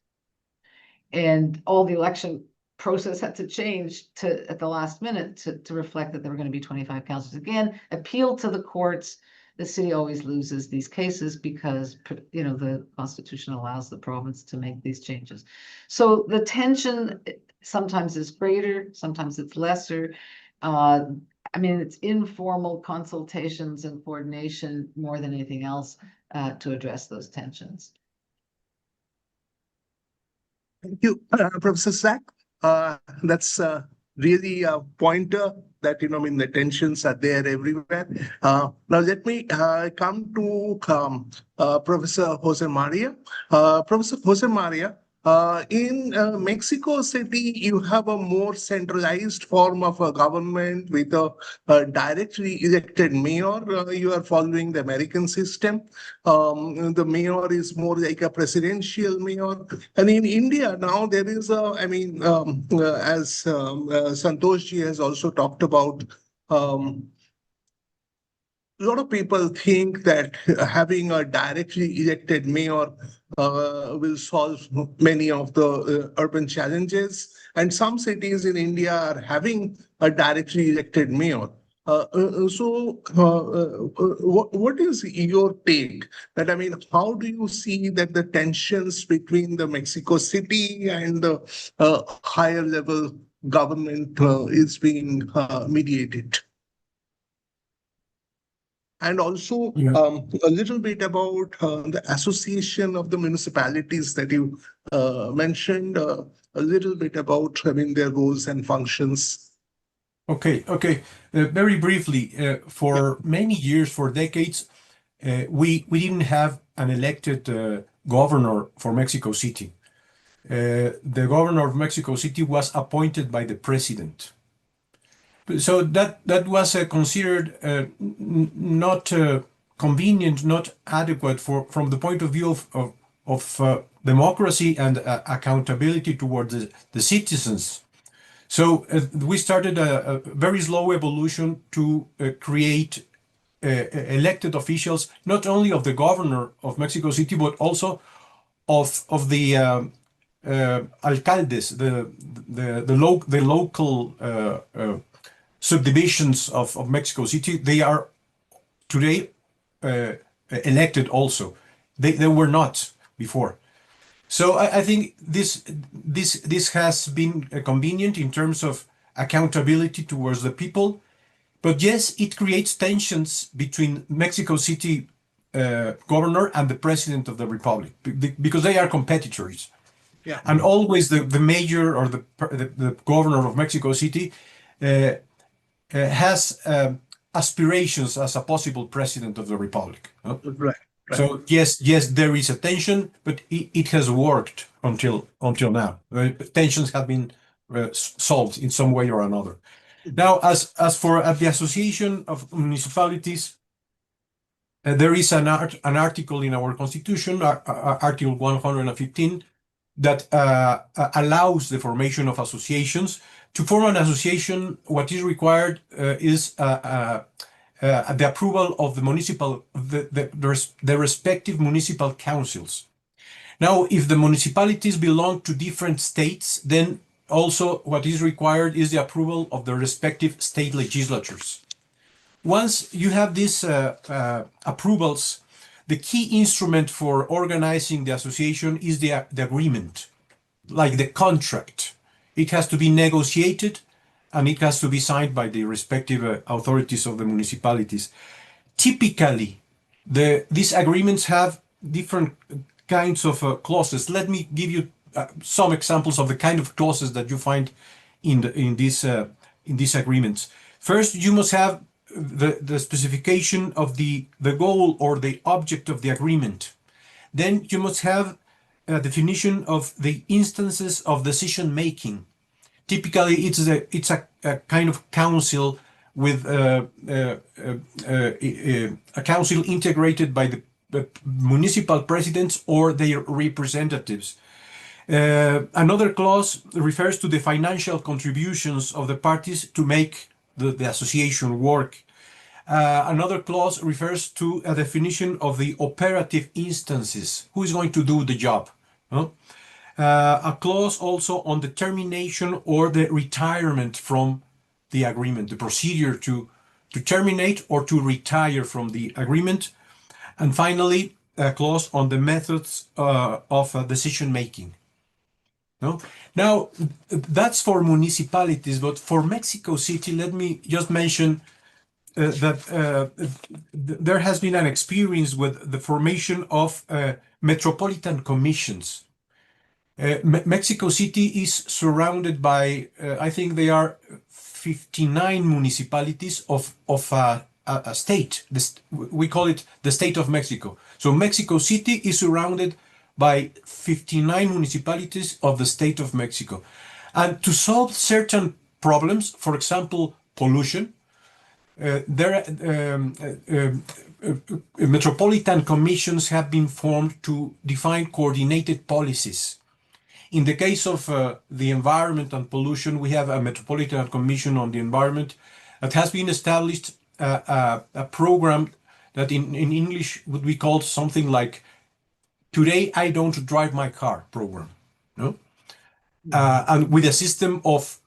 And all the election process had to change at the last minute to reflect that there were going to be 25 councillors. Again, appeal to the courts. The city always loses these cases because, you know, the Constitution allows the province to make these changes. So the tension sometimes is greater, sometimes it's lesser. I mean, it's informal consultations and coordination more than anything else to address those tensions. Thank you, Professor Slack. That's really a pointer that, you know, I mean, the tensions are there everywhere. Now, let me come to Professor Jose Maria. Professor Jose Maria, in Mexico City, you have a more centralized form of a government with a directly elected mayor. You are following the American system. The mayor is more like a presidential mayor. And in India now there is a, I mean, as Santosh ji has also talked about, a lot of people think that having a directly elected mayor will solve many of the urban challenges. And some cities in India are having a directly elected mayor. What is your take? That, I mean, how do you see that the tensions between the Mexico City and the higher level government is being mediated? And also a little bit about the association of the municipalities that you mentioned, a little bit about, I mean, their roles and functions. Okay. Very briefly, for many years, for decades, we didn't have an elected governor for Mexico City. The governor of Mexico City was appointed by the president. So that was considered not convenient, not adequate from the point of view of democracy and accountability towards the citizens. So we started a very slow evolution to create elected officials, not only of the governor of Mexico City, but also of the alcaldes, the local subdivisions of Mexico City. They are today elected also. They were not before. So I think this has been convenient in terms of accountability towards the people. But yes, it creates tensions between Mexico City governor and the president of the republic, because they are competitors. Yeah. And always the mayor or the governor of Mexico City has aspirations as a possible president of the republic. Right. So yes, there is a tension, but it has worked until now. Tensions have been solved in some way or another. Now, as for the Association of Municipalities, there is an article in our constitution, Article 115, that allows the formation of associations. To form an association, what is required is the approval of the respective municipal councils. Now, if the municipalities belong to different states, then also what is required is the approval of the respective state legislatures. Once you have these approvals, the key instrument for organizing the association is the agreement, like the contract. It has to be negotiated and it has to be signed by the respective authorities of the municipalities. Typically, these agreements have different kinds of clauses. Let me give you some examples of the kind of clauses that you find in these agreements. First, you must have the specification of the goal or the object of the agreement. Then you must have a definition of the instances of decision making. Typically, it's a kind of council with a council integrated by the municipal presidents or their representatives. Another clause refers to the financial contributions of the parties to make the association work. Another clause refers to a definition of the operative instances. Who is going to do the job? A clause also on the termination or the retirement from the agreement, the procedure to terminate or to retire from the agreement. And finally, a clause on the methods of decision making. Now, that's for municipalities, but for Mexico City, let me just mention that there has been an experience with the formation of metropolitan commissions. Mexico City is surrounded by, I think they are 59 municipalities of a state. We call it the state of Mexico. So Mexico City is surrounded by 59 municipalities of the state of Mexico. And to solve certain problems, for example, pollution, metropolitan commissions have been formed to define coordinated policies. In the case of the environment and pollution, we have a Metropolitan Commission on the Environment that has been established a program that in English would be called something like Today I Don't Drive My Car program. And with a system of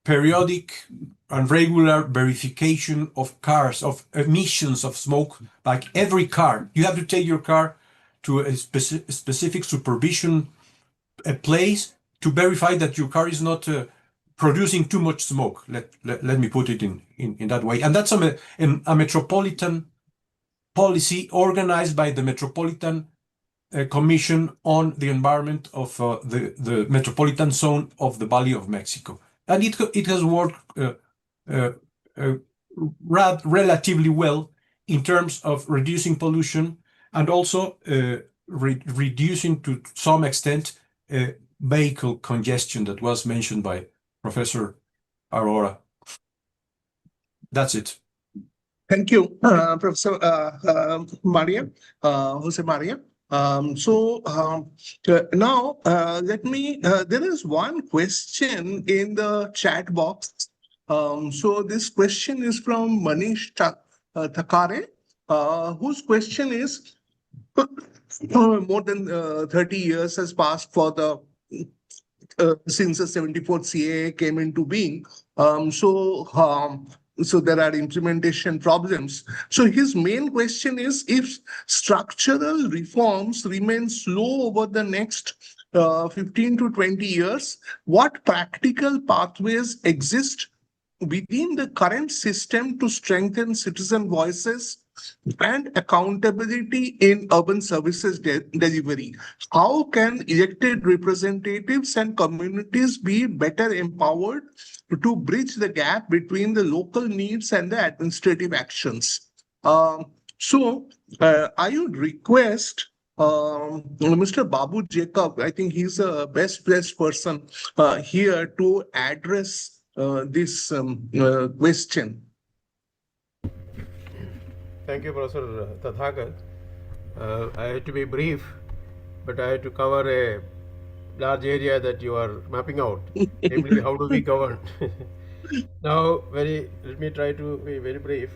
periodic and regular verification of cars, of emissions of smoke, like every car. You have to take your car to a specific supervision place to verify that your car is not producing too much smoke. Let me put it in that way. And that's a metropolitan policy organized by the Metropolitan Commission on the Environment of the metropolitan zone of the Valley of Mexico. And it has worked relatively well in terms of reducing pollution and also reducing to some extent vehicle congestion that was mentioned by Professor Arora. That's it. Thank you, Professor Maria, Jose Maria. Now let me, there is one question in the chat box. So this question is from Manish Thakare, whose question is, more than 30 years has passed for the since the 74th CAA came into being. So there are implementation problems. So his main question is, if structural reforms remain slow over the next 15 to 20 years, what practical pathways exist within the current system to strengthen citizen voices and accountability in urban services delivery. How can elected representatives and communities be better empowered to bridge the gap between the local needs and the administrative actions? I would request Mr. Babu Jacob, I think he's the best placed person here to address this question. Thank you, Professor Tathagata. I had to be brief, but I had to cover a large area that you are mapping out, namely how do we govern. Now, let me try to be very brief.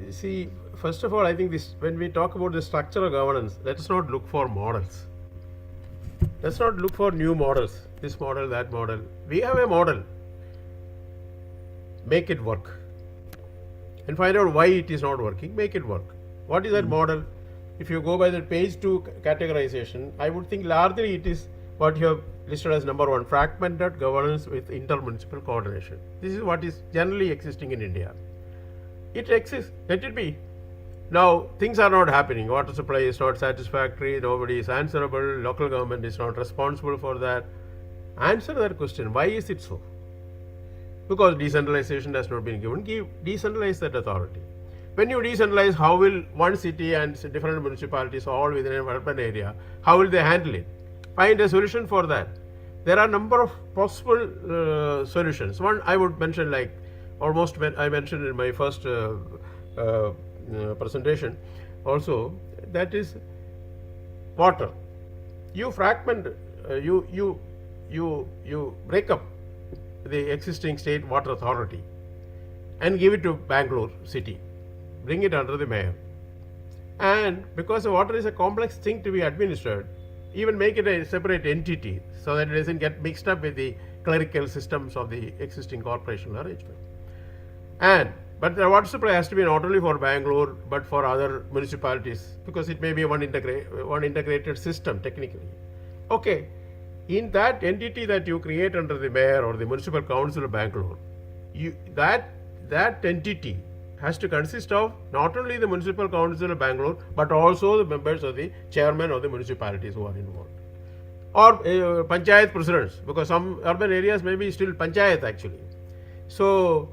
See, first of all, I think when we talk about the structural governance, let us not look for models. Let's not look for new models, this model, that model. We have a model. Make it work. And find out why it is not working, make it work. What is that model? If you go by the page 2 categorization, I would think largely it is what you have listed as number 1, fragmented governance with intermunicipal coordination. This is what is generally existing in India. It exists, let it be. Now, things are not happening. Water supply is not satisfactory, nobody is answerable, local government is not responsible for that. Answer that question, why is it so? Because decentralization has not been given. Decentralize that authority. When you decentralize, how will one city and different municipalities all within an urban area, how will they handle it? Find a solution for that. There are a number of possible solutions. One I would mention, like almost I mentioned in my first presentation also, that is water. You fragment, you break up the existing state water authority and give it to Bangalore city, bring it under the mayor. And because the water is a complex thing to be administered, even make it a separate entity so that it doesn't get mixed up with the clerical systems of the existing corporational arrangement. But the water supply has to be not only for Bangalore but for other municipalities, because it may be one integrated system technically. Okay, in that entity that you create under the mayor or the municipal council of Bangalore, that entity has to consist of not only the municipal council of Bangalore but also the members of the chairman of the municipalities who are involved, or panchayat presidents, because some urban areas may be still panchayat actually. So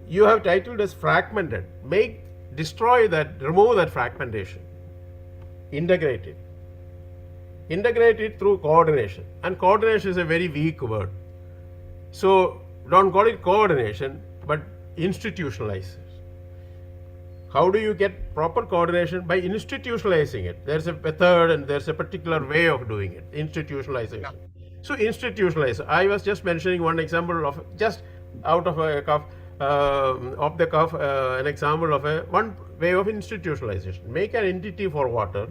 you have titled as fragmented. Remove that fragmentation, integrate it through coordination, and coordination is a very weak word. So don't call it coordination, but institutionalize it. How do you get proper coordination? By institutionalizing it. There's a method and there's a particular way of doing it. Institutionalization. Yeah. So institutionalize. I was just mentioning one example of just out of a cuff, an example of one way of institutionalization. Make an entity for water,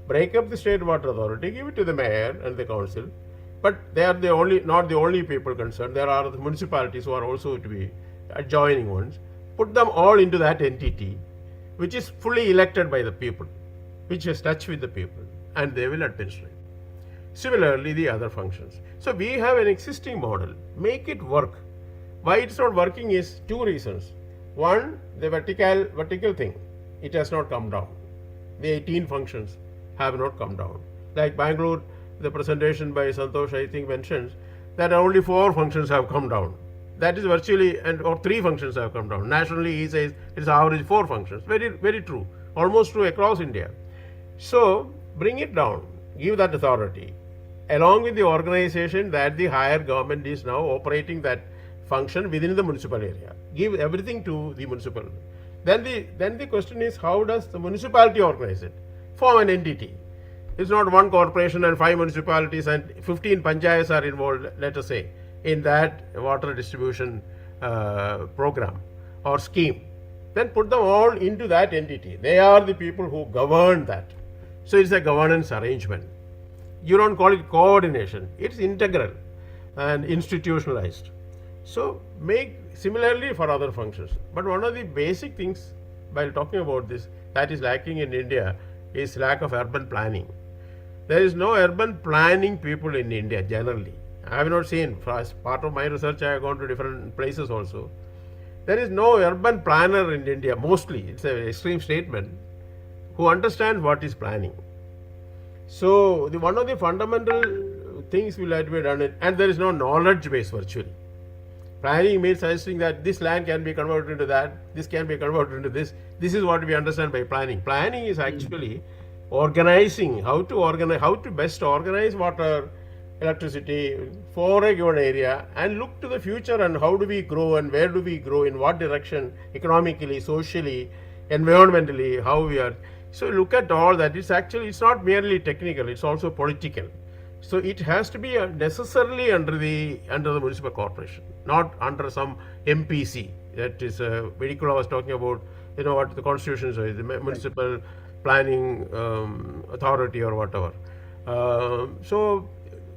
break up the state water authority, give it to the mayor and the council, but they are not the only people concerned. There are the municipalities who are also to be adjoining ones. Put them all into that entity, which is fully elected by the people, which has touch with the people, and they will administer it. Similarly, the other functions. So we have an existing model. Make it work. Why it's not working is two reasons. One, the vertical thing, it has not come down. The 18 functions have not come down. Like Bangalore, the presentation by Santosh, I think, mentions that only 4 functions have come down. That is virtually, or 3 functions have come down. Nationally, he says it's average 4 functions. Very, very true. Almost true across India. So bring it down. Give that authority, along with the organization that the higher government is now operating that function within the municipal area. Give everything to the municipal. Then the question is, how does the municipality organize it? Form an entity. It's not one corporation and 5 municipalities and 15 panchayats are involved, let us say, in that water distribution program or scheme. Then put them all into that entity. They are the people who govern that. So it's a governance arrangement. You don't call it coordination. It's integral and institutionalized. So make similarly for other functions. But one of the basic things while talking about this that is lacking in India is lack of urban planning. There is no urban planning people in India generally. I have not seen, as part of my research I have gone to different places also. There is no urban planner in India, mostly, it's an extreme statement, who understands what is planning. So, one of the fundamental things will have to be done, and there is no knowledge base virtually. Planning means suggesting that this land can be converted into that, this can be converted into this. This is what we understand by planning. Planning is actually organizing, how to best organize water, electricity for a given area, and look to the future and how do we grow and where do we grow, in what direction, economically, socially, environmentally, how we are. So look at all that. It's not merely technical, it's also political. So it has to be necessarily under the municipal corporation, not under some MPC. That is, Idiculla was talking about, what the constitution says, the municipal planning authority or whatever. So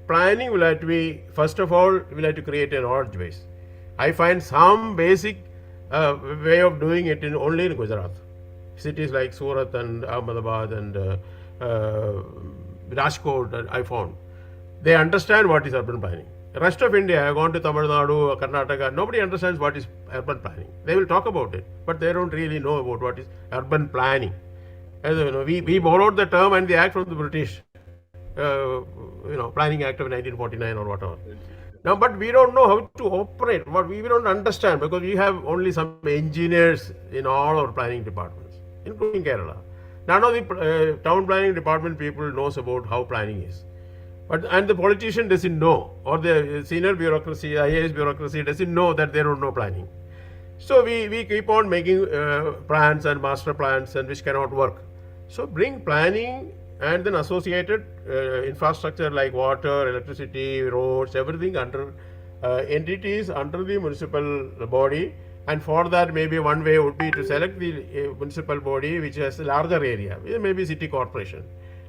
planning will have to be, first of all, will have to create a knowledge base. I find some basic way of doing it only in Gujarat. Cities like Surat and Ahmedabad and Rajkot, I found. They understand what is urban planning. The rest of India, I have gone to Tamil Nadu, Karnataka, nobody understands what is urban planning. They will talk about it, but they don't really know about what is urban planning. As we borrowed the term and the act from the British, Planning Act of 1949 or whatever. Now, but we don't know how to operate. What we don't understand, because we have only some engineers in all our planning departments, including Kerala. None of the town planning department people knows about how planning is. And the politician doesn't know, or the senior bureaucracy, IAS bureaucracy doesn't know that they don't know planning. So we keep on making plans and master plans and which cannot work. So bring planning and then associated infrastructure like water, electricity, roads, everything under entities under the municipal body. And for that, maybe one way would be to select the municipal body which has a larger area, maybe city corporation,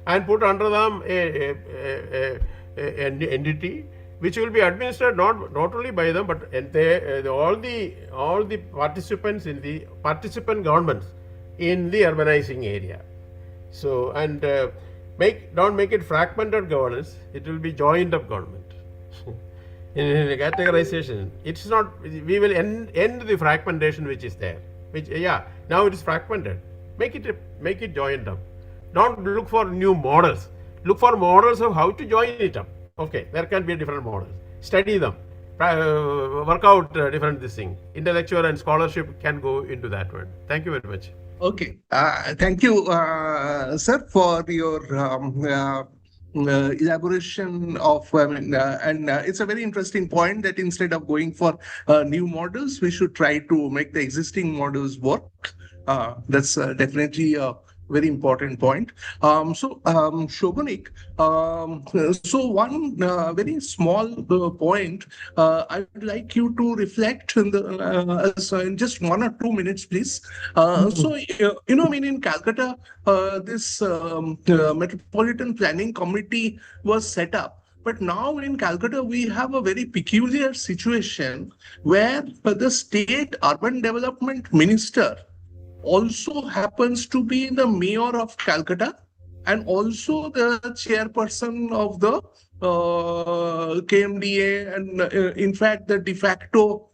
and put under them an entity which will be administered not only by them, but all the participants in the participant governments in the urbanizing area. So, and don't make it fragmented governance. It will be joined up government. In categorization, it's not. We will end the fragmentation which is there. Now it is fragmented. Make it joined up. Don't look for new models. Look for models of how to join it up. Okay, there can be different models. Study them. Work out different this thing. Intellectual and scholarship can go into that one. Thank you very much. Okay. Thank you, sir, for your elaboration of, and it's a very interesting point that instead of going for new models, we should try to make the existing models work. That's definitely a very important point. Souvanic, so one very small point, I would like you to reflect in just 1 or 2 minutes, please. In Calcutta, this Metropolitan Planning Committee was set up. But now in Calcutta, we have a very peculiar situation where the state urban development minister also happens to be the mayor of Calcutta and also the chairperson of the KMDA and in fact the de facto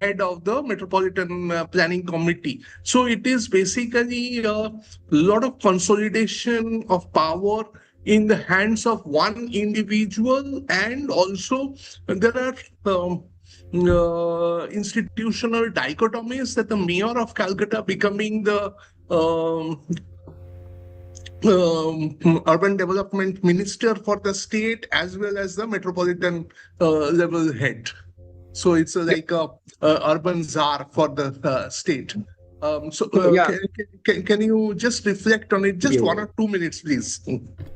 head of the Metropolitan Planning Committee. So it is basically a lot of consolidation of power in the hands of one individual, and also there are institutional dichotomies that the mayor of Calcutta becoming the urban development minister for the state as well as the metropolitan level head. So it's like a urban czar for the state. Can you just reflect on it? Just 1 or 2 minutes, please.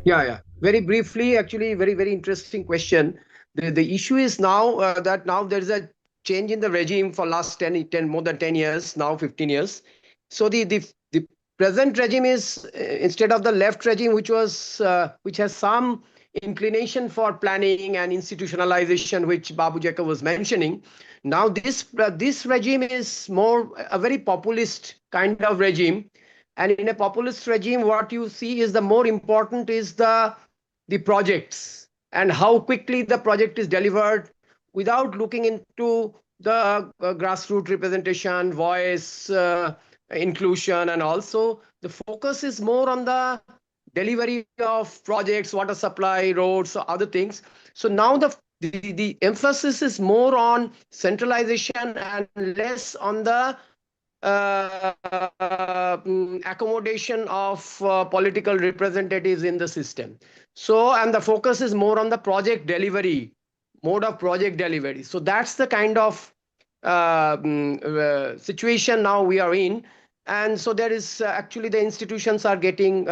Yeah. Very briefly, actually, very interesting question. The issue is now that now there is a change in the regime for last more than 10 years, now 15 years. So the present regime is instead of the left regime, which has some inclination for planning and institutionalization, which Babu Jacob was mentioning. Now this regime is more a very populist kind of regime, and in a populist regime, what you see is the more important is the projects and how quickly the project is delivered, without looking into the grassroots representation, voice, inclusion, and also the focus is more on the delivery of projects, water supply, roads, other things. So now the emphasis is more on centralization and less on the accommodation of political representatives in the system. So, and the focus is more on the project delivery, mode of project delivery. So that's the kind of situation now we are in. And so there is actually the institutions are getting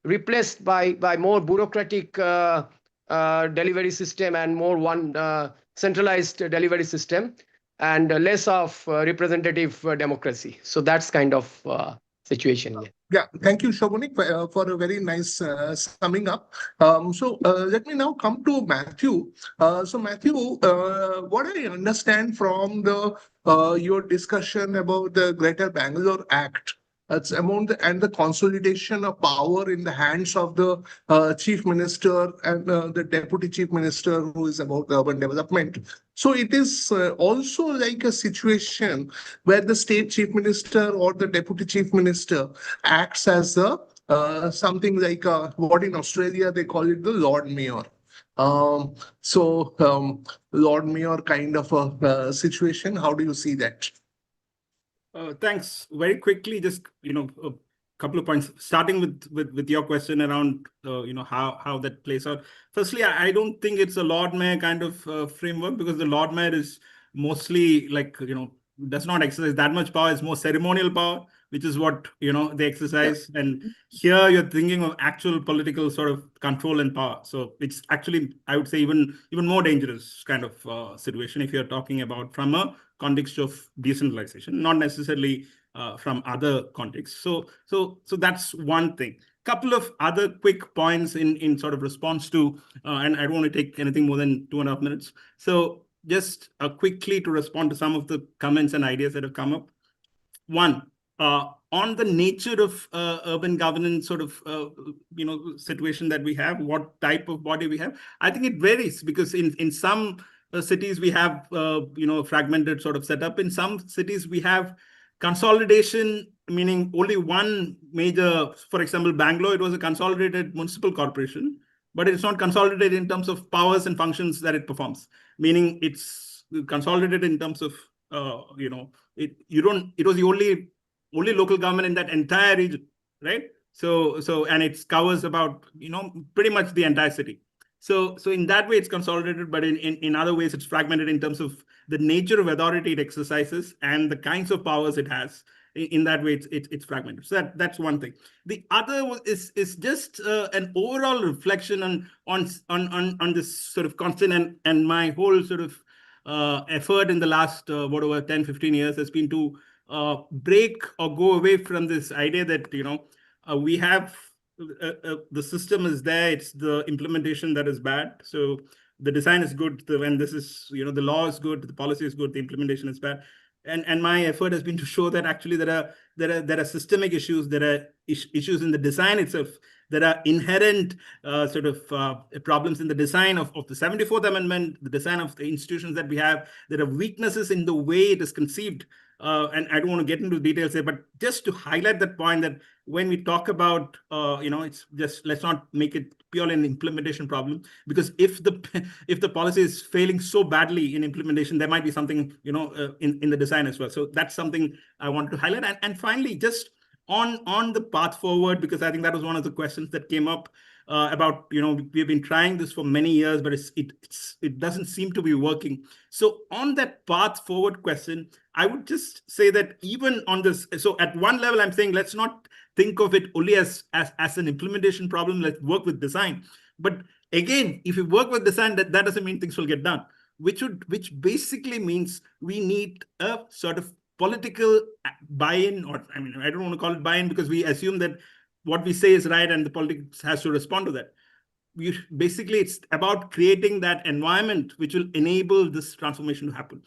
replaced by more bureaucratic delivery system and more one centralized delivery system, and less of representative democracy. So that's kind of situation. Yeah. Yeah, thank you, Souvanic, for a very nice summing up. Let me now come to Mathew. Mathew, what I understand from the your discussion about the Greater Bangalore Act, it's among the consolidation of power in the hands of the chief minister and the deputy chief minister who is about urban development. So it is also like a situation where the state chief minister or the deputy chief minister acts as a something like what in Australia they call it the Lord Mayor. Lord Mayor kind of a situation. How do you see that? Thanks. Very quickly, just a couple of points, starting with your question around how that plays out. Firstly, I don't think it's a Lord Mayor kind of framework, because the Lord Mayor is mostly like does not exercise that much power. It's more ceremonial power, which is what they exercise. And here you're thinking of actual political sort of control and power. So it's actually, I would say, even more dangerous kind of situation if you're talking about from a context of decentralization, not necessarily from other contexts. So that's one thing. Couple of other quick points in sort of response to, and I don't want to take anything more than 2.5 minutes. So just quickly to respond to some of the comments and ideas that have come up. One, on the nature of urban governance sort of situation that we have, what type of body we have, I think it varies, because in some cities we have fragmented sort of setup. In some cities we have consolidation, meaning only one major. For example, Bangalore, it was a consolidated municipal corporation, but it's not consolidated in terms of powers and functions that it performs, meaning it's consolidated in terms of it was the only local government in that entire region, right? So and it covers about pretty much the entire city. So in that way it's consolidated, but in other ways it's fragmented in terms of the nature of authority it exercises and the kinds of powers it has. In that way it's fragmented. So that's one thing. The other is just an overall reflection on this sort of constant, and my whole sort of effort in the last whatever 10-15 years has been to break or go away from this idea that we have the system is there, it's the implementation that is bad. So the design is good, when this is the law is good, the policy is good, the implementation is bad. And my effort has been to show that actually there are systemic issues, there are issues in the design itself, there are inherent sort of problems in the design of the 74th Amendment, the design of the institutions that we have. There are weaknesses in the way it is conceived. And I don't want to get into details here, but just to highlight that point, that when we talk about, it's just, let's not make it purely an implementation problem, because if the policy is failing so badly in implementation, there might be something, in the design as well. So that's something I want to highlight. And finally, just on the path forward, because I think that was one of the questions that came up about, we've been trying this for many years, but it doesn't seem to be working. So on that path forward question, I would just say that even on this, so at one level, I'm saying let's not think of it only as an implementation problem. Let's work with design. But again, if you work with design, that doesn't mean things will get done, which basically means we need a sort of political buy-in, or I don't want to call it buy-in, because we assume that what we say is right and the politics has to respond to that. Basically, it's about creating that environment which will enable this transformation to happen.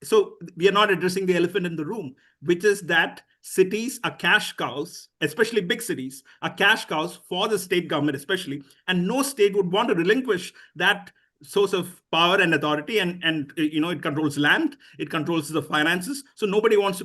So we are not addressing the elephant in the room, which is that cities are cash cows, especially big cities, are cash cows for the state government especially, and no state would want to relinquish that source of power and authority, and it controls land, it controls the finances. So nobody wants to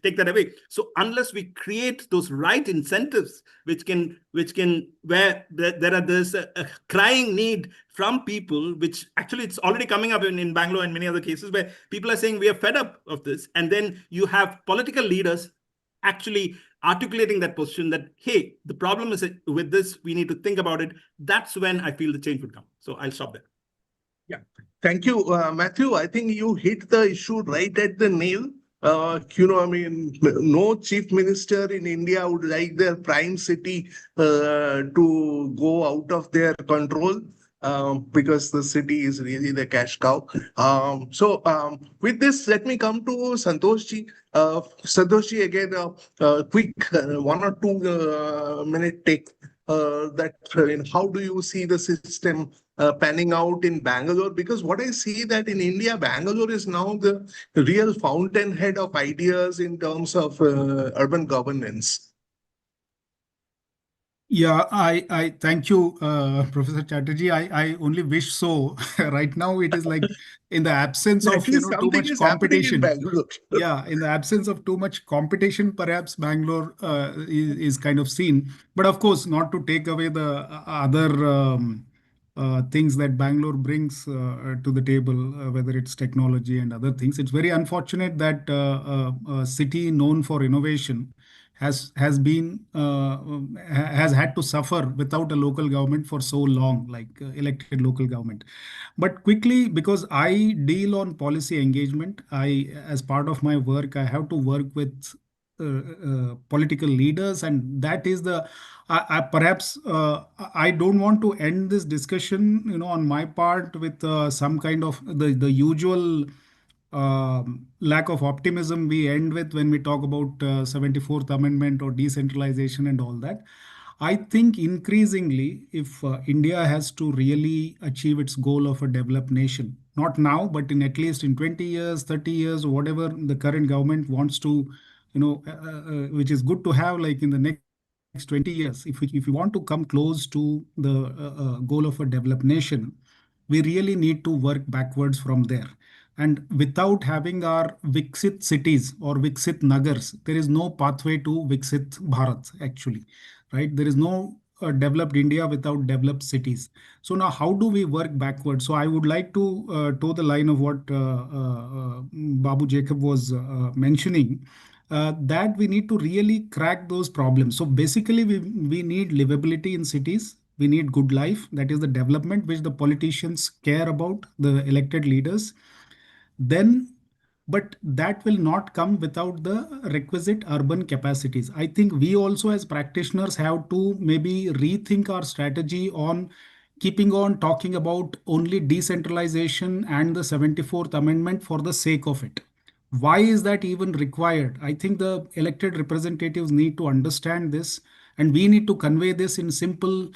take that away. So unless we create those right incentives, where there's a crying need from people, which actually it's already coming up in Bangalore and many other cases where people are saying we are fed up of this, and then you have political leaders actually articulating that position that, hey, the problem is with this, we need to think about it. That's when I feel the change would come. So I'll stop there. Yeah, thank you, Mathew. I think you hit the issue right at the nail. I mean, no chief minister in India would like their prime city to go out of their control. Because the city is really the cash cow. With this, let me come to Santoshji. Santoshji, again, quick 1 or 2 minute take. How do you see the system panning out in Bangalore? Because what I see that in India, Bangalore is now the real fountainhead of ideas in terms of urban governance. Yeah, I thank you, Professor Chatterjee. I only wish so. Right now, it is like in the absence of too much competition. Yeah, in the absence of too much competition, perhaps Bangalore is kind of seen. But of course, not to take away the other things that Bangalore brings to the table, whether it's technology and other things. It's very unfortunate that a city known for innovation has had to suffer without a local government for so long, like elected local government. But quickly, because I deal on policy engagement, as part of my work, I have to work with political leaders, and that is perhaps I don't want to end this discussion, on my part with some kind of the usual lack of optimism we end with when we talk about 74th Amendment or decentralization and all that. I think increasingly, if India has to really achieve its goal of a developed nation, not now, but in at least in 20 years, 30 years, whatever the current government wants to, which is good to have, like in the next 20 years, if you want to come close to the goal of a developed nation, we really need to work backwards from there. And without having our Viksit cities or Viksit Nagars, there is no pathway to Viksit Bharat, actually, right? There is no developed India without developed cities. So now how do we work backwards? So I would like to toe the line of what Babu Jacob was mentioning, that we need to really crack those problems. So basically, we need livability in cities. We need good life. That is the development which the politicians care about, the elected leaders. Then, but that will not come without the requisite urban capacities. I think we also as practitioners have to maybe rethink our strategy on keeping on talking about only decentralization and the 74th Amendment for the sake of it. Why is that even required? I think the elected representatives need to understand this, and we need to convey this in simple,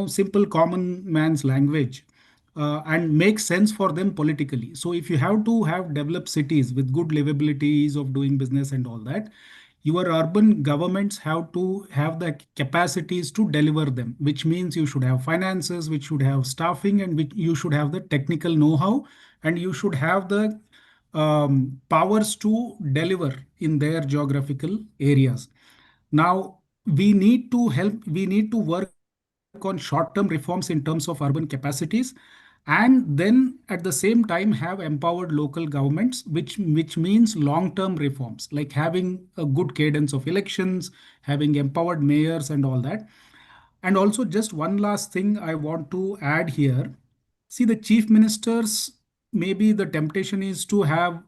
simple common man's language, and make sense for them politically. So if you have to have developed cities with good livabilities of doing business and all that, your urban governments have to have the capacities to deliver them, which means you should have finances, which should have staffing, and which you should have the technical know-how, and you should have the powers to deliver in their geographical areas. Now, we need to work on short-term reforms in terms of urban capacities, and then at the same time have empowered local governments, which means long-term reforms, like having a good cadence of elections, having empowered mayors and all that. And also, just one last thing I want to add here. See, the chief ministers, maybe the temptation is to have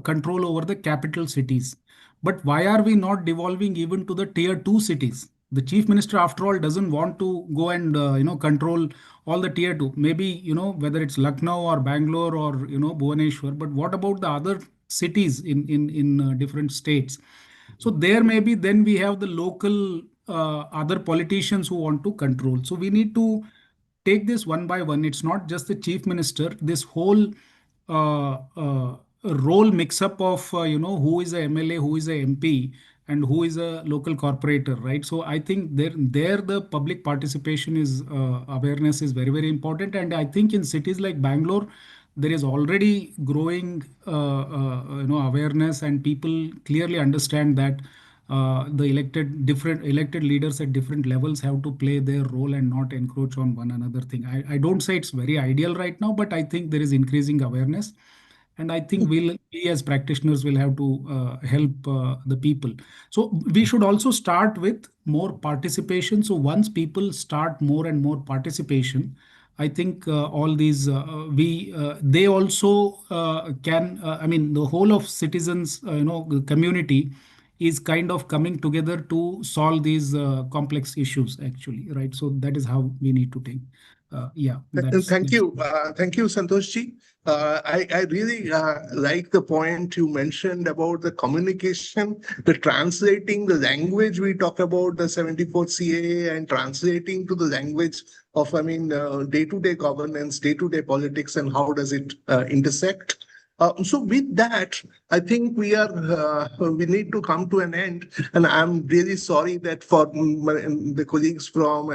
control over the capital cities. But why are we not devolving even to the tier 2 cities? The chief minister, after all, doesn't want to go and control all the tier 2. Maybe, whether it's Lucknow or Bangalore or Bhubaneswar. But what about the other cities in different states? So there maybe then we have the local other politicians who want to control. So we need to take this one by one. It's not just the chief minister. This whole role mix up of who is a MLA, who is a MP, and who is a local corporator, right? So I think there the public participation is awareness is very, very important. And I think in cities like Bangalore, there is already growing awareness, and people clearly understand that the different elected leaders at different levels have to play their role and not encroach on one another thing. I don't say it's very ideal right now, but I think there is increasing awareness. And I think we as practitioners will have to help the people. So we should also start with more participation. So once people start more and more participation, I think all these we they also can. I mean, the whole of citizens, the community is kind of coming together to solve these complex issues. Actually, right? So that is how we need to take. Yeah, Thank you, Santoshji. I really like the point you mentioned about the communication, the translating the language. We talk about the 74th CAA and translating to the language of, day-to-day governance, day-to-day politics, and how does it intersect. So with that, I think we need to come to an end, and I'm really sorry that for the colleagues from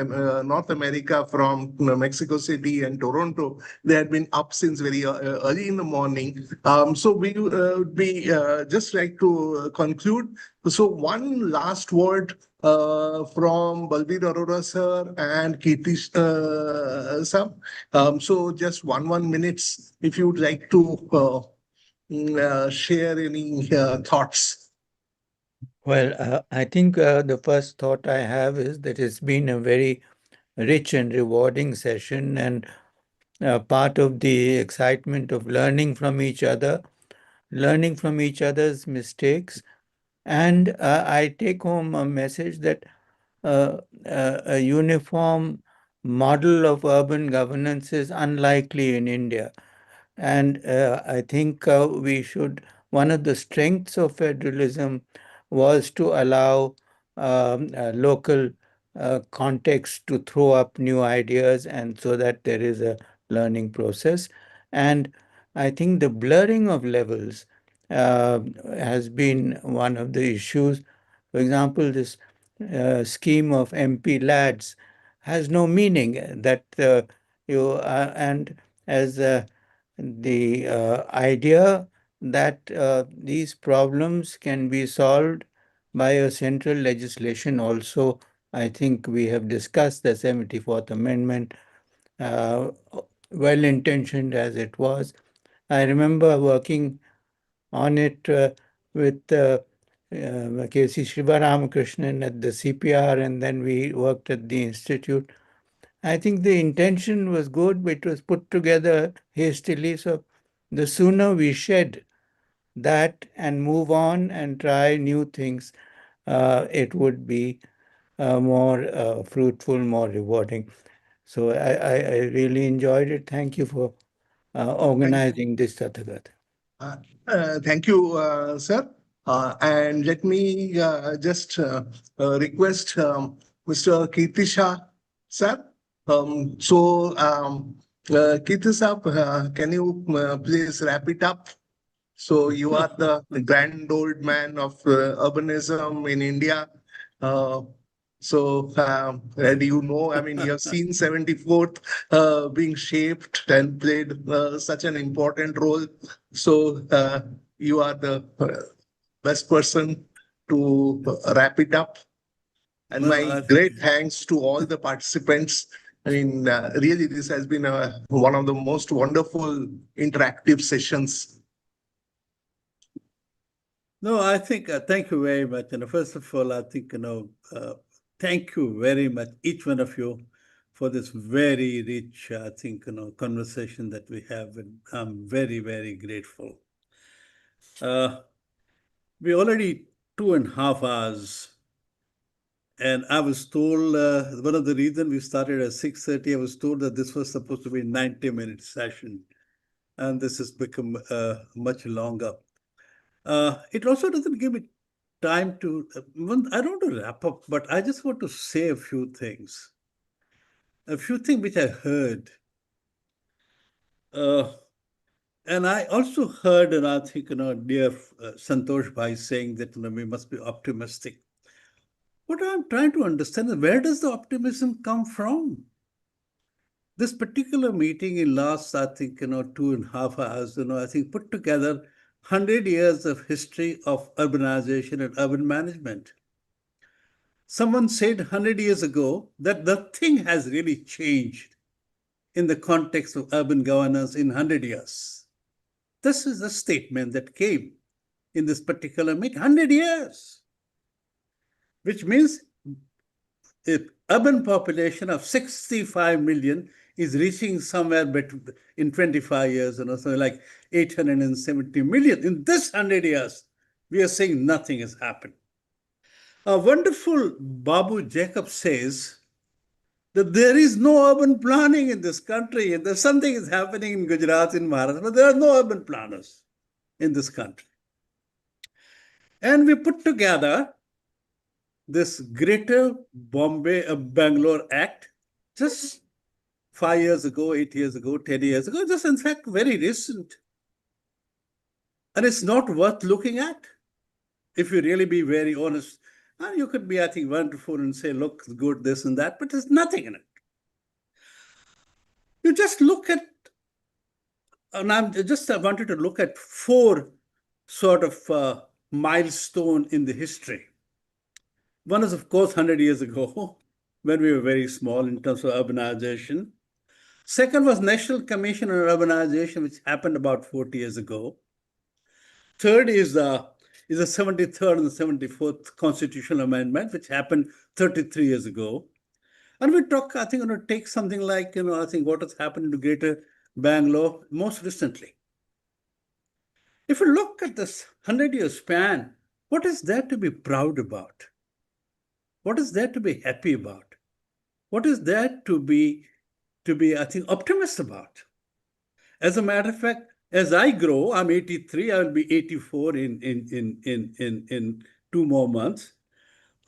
North America, from Mexico City and Toronto, they had been up since very early in the morning. So we would be just like to conclude. So one last word from Balveer Arora sir and Kirti sir. So just one minutes, if you'd like to share any thoughts. Well, I think the first thought I have is that it's been a very rich and rewarding session, and part of the excitement of learning from each other, learning from each other's mistakes. And I take home a message that a uniform model of urban governance is unlikely in India. And I think one of the strengths of federalism was to allow local context to throw up new ideas, and so that there is a learning process. And I think the blurring of levels has been one of the issues. For example, this scheme of MP lads has no meaning. That and as the idea that these problems can be solved by a central legislation also. I think we have discussed the 74th Amendment, well-intentioned as it was. I remember working on it with K.C. Shivaramakrishnan at the CPR, and then we worked at the Institute. I think the intention was good, but it was put together hastily. So the sooner we shed that and move on and try new things, it would be more fruitful, more rewarding. So I really enjoyed it. Thank you for organizing this, Tathagata. Thank you, sir. And let me just request Mr. Kirtisha, sir. Kirtisha, can you please wrap it up? So you are the grand old man of urbanism in India. And you have seen 74th being shaped and played such an important role. So you are the best person to wrap it up. And my great thanks to all the participants. Really, this has been one of the most wonderful interactive sessions. No, I think, thank you very much. And first of all, I think, thank you very much, each one of you, for this very rich, I think, conversation that we have. And I'm very, very grateful. We already 2.5 hours. And I was told, one of the reasons we started at 6:30, I was told that this was supposed to be a 90-minute session. And this has become much longer. It also doesn't give me time to, I don't want to wrap up, but I just want to say a few things. A few things which I heard. And I also heard, and I think, dear Santosh Bhai saying that, we must be optimistic. What I'm trying to understand is, where does the optimism come from? This particular meeting in last, I think, 2.5 hours, I think put together 100 years of history of urbanization and urban management. Someone said 100 years ago that nothing has really changed in the context of urban governance in 100 years. This is the statement that came in this particular meeting, 100 years, which means the urban population of 65 million is reaching somewhere in 25 years, so like 870 million. In this 100 years, we are saying nothing has happened. A wonderful Babu Jacob says that there is no urban planning in this country, and there's something is happening in Gujarat, in Maharashtra, but there are no urban planners in this country. And we put together this Greater Bangalore Act just 5 years ago, 8 years ago, 10 years ago, just in fact very recent. And it's not worth looking at, if you really be very honest. And you could be, I think, wonderful and say, look, good, this and that, but there's nothing in it. You just look at, and I wanted to look at 4 sort of milestone in the history. One is, of course, 100 years ago, when we were very small in terms of urbanization. Second was National Commission on Urbanization, which happened about 40 years ago. Third is the 73rd and the 74th Constitutional Amendment, which happened 33 years ago. And we talk, I think, take something like, I think what has happened to Greater Bangalore most recently. If you look at this 100-year span, what is there to be proud about? What is there to be happy about? What is there to be, I think, optimistic about? As a matter of fact, as I grow, I'm 83, I will be 84 in 2 more months.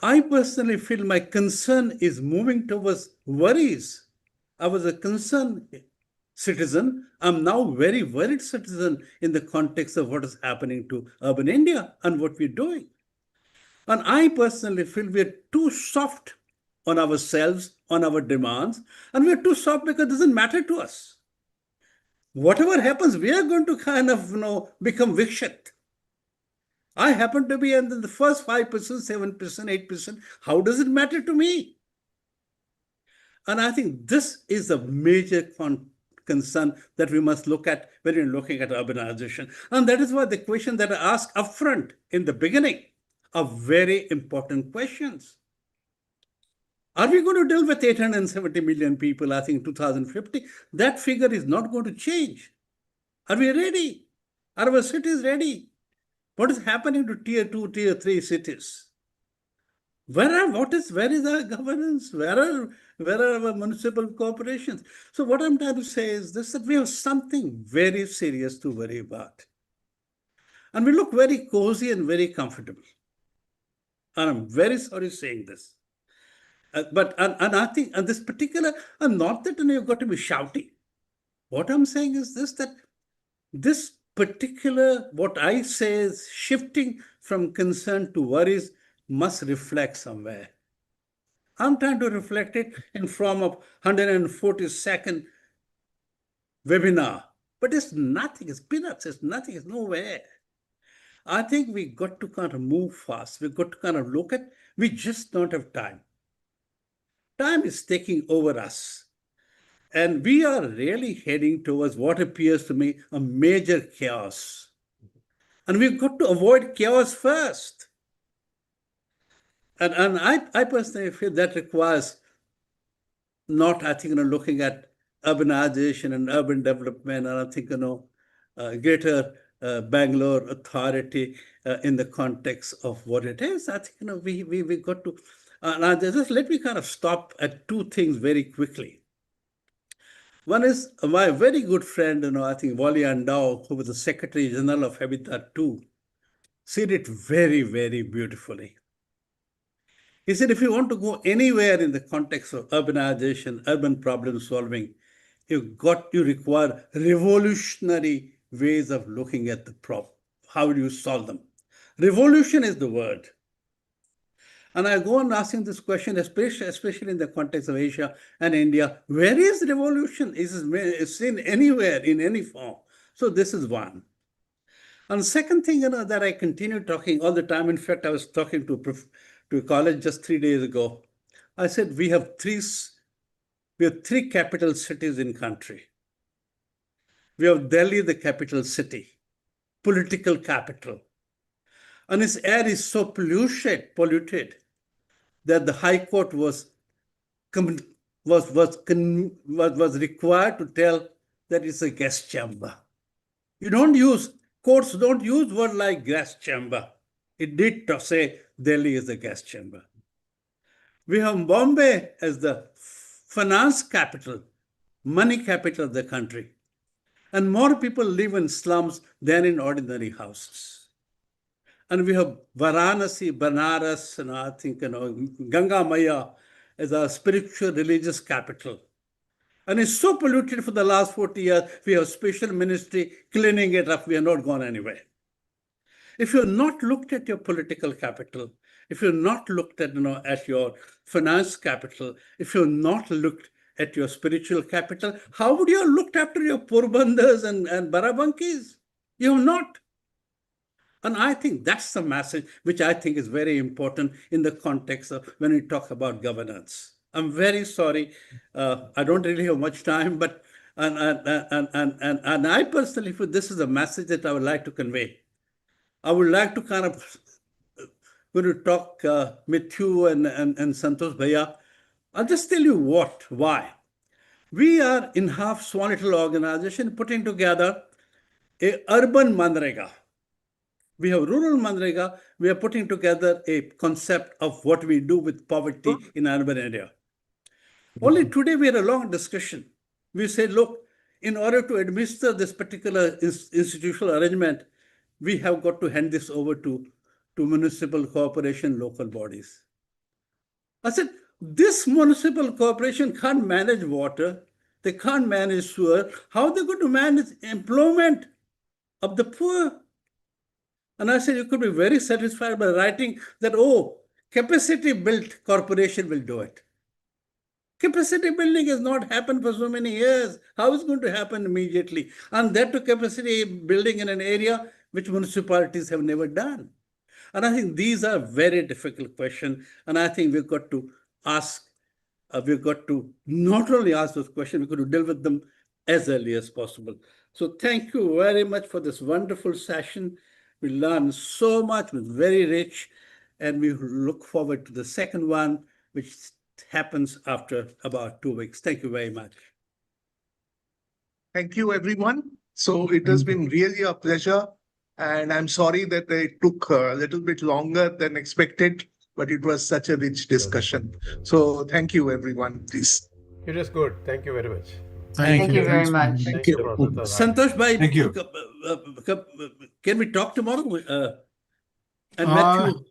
I personally feel my concern is moving towards worries. I was a concerned citizen. I'm now very worried citizen in the context of what is happening to urban India and what we're doing. And I personally feel we're too soft on ourselves, on our demands, and we're too soft because it doesn't matter to us. Whatever happens, we are going to kind of, become Vikshit. I happen to be in the first 5%, 7%, 8%. How does it matter to me? And I think this is a major concern that we must look at when we're looking at urbanization. And that is why the question that I asked upfront in the beginning are very important questions. Are we going to deal with 870 million people, I think, 2050? That figure is not going to change. Are we ready? Are our cities ready? What is happening to tier 2, tier 3 cities? Where is our governance? Where are our municipal corporations? So what I'm trying to say is this, that we have something very serious to worry about. And we look very cozy and very comfortable. And I'm very sorry saying this. But I think, and this particular, and not that you've got to be shouting. What I'm saying is this, that this particular, what I say is shifting from concern to worries must reflect somewhere. I'm trying to reflect it in form of 142nd webinar, but it's nothing, it's peanuts, it's nothing, it's nowhere. I think we got to kind of move fast. We've got to kind of look at, we just don't have time. Time is taking over us. And we are really heading towards what appears to me a major chaos. And we've got to avoid chaos first. And I personally feel that requires not, I think, looking at urbanization and urban development, and I think, Greater Bangalore Authority in the context of what it is. I think, we got to, now just let me kind of stop at 2 things very quickly. One is my very good friend, I think Wally Andau, who was the Secretary General of Habitat 2, said it very, very beautifully. He said, if you want to go anywhere in the context of urbanization, urban problem solving, you require revolutionary ways of looking at the problem. How do you solve them? Revolution is the word. And I go on asking this question, especially in the context of Asia and India. Where is revolution? Is it seen anywhere in any form? So this is one. And the second thing, that I continue talking all the time. In fact, I was talking to a college just 3 days ago. I said we have three capital cities in country. We have Delhi, the capital city, political capital, and its air is so polluted that the High Court was required to tell that it's a gas chamber. Courts don't use word like gas chamber. It did say Delhi is a gas chamber. We have Bombay as the finance capital, money capital of the country. And more people live in slums than in ordinary houses. And we have Varanasi, Banaras, and I think, Ganga Maya as a spiritual religious capital. And it's so polluted for the last 40 years, we have special ministry cleaning it up. We are not gone anywhere. If you're not looked at your political capital, if you're not looked at, at your finance capital, if you're not looked at your spiritual capital, how would you have looked after your Porbandars and Barabankis? You have not. And I think that's the message which I think is very important in the context of when we talk about governance. I'm very sorry. I don't really have much time, but and I personally feel this is a message that I would like to convey. I would like to kind of going to talk Mathew and Santosh Bhaiya. I'll just tell you why. We are INHAF, small little organization, putting together a urban Manrega. We have rural Manrega. We are putting together a concept of what we do with poverty in urban area. Only today we had a long discussion. We said, look, in order to administer this particular institutional arrangement, we have got to hand this over to municipal corporation, local bodies. I said, this municipal corporation can't manage water. They can't manage sewer. How are they going to manage employment of the poor? And I said, you could be very satisfied by writing that, capacity built corporation will do it. Capacity building has not happened for so many years. How is it going to happen immediately? And that to capacity building in an area which municipalities have never done. And I think these are very difficult questions. And I think we've got to not only ask those questions, we've got to deal with them as early as possible. So thank you very much for this wonderful session. We learned so much, it was very rich, and we look forward to the second one, which happens after about 2 weeks. Thank you very much. Thank you, everyone. So it has been really a pleasure. And I'm sorry that it took a little bit longer than expected, but it was such a rich discussion. So thank you, everyone, please. It is good. Thank you very much. Thank you very much. Thank you, Professor. Santosh Bhai, Thank you. Can we talk tomorrow? And Mathew?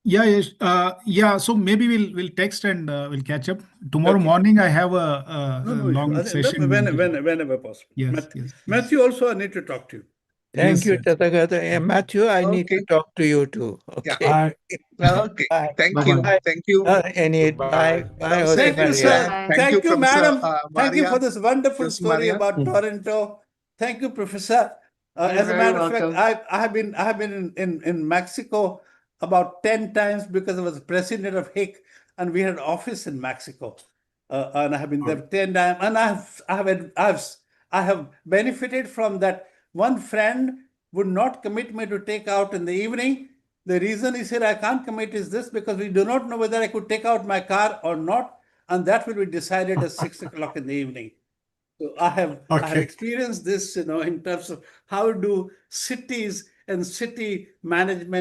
Yeah. So maybe we'll text and we'll catch up tomorrow morning. I have a long session. Whenever possible. Yes. Matthew, also I need to talk to you. Thank you, Tathagata. And Mathew, I need to talk to you too. Okay. Yeah. Okay. Bye. Thank Bye. you. Bye. Thank you. Enid, bye. Bye. Thank you, sir. Bye. Thank you, madam. Professor, Thank you Maria. for this wonderful Yes, story Maria. about Toronto. Thank you, Professor. You're As a very matter of welcome. fact, I have been in Mexico about 10 times because I was president of HIC, and we had an office in Mexico, and I have been there 10 times, and I have benefited from that. One friend would not commit me to take out in the evening. The reason he said I can't commit is this, because we do not know whether I could take out my car or not, and that will be decided at 6 o'clock in the evening. So I have experienced this, in terms of how do cities and city management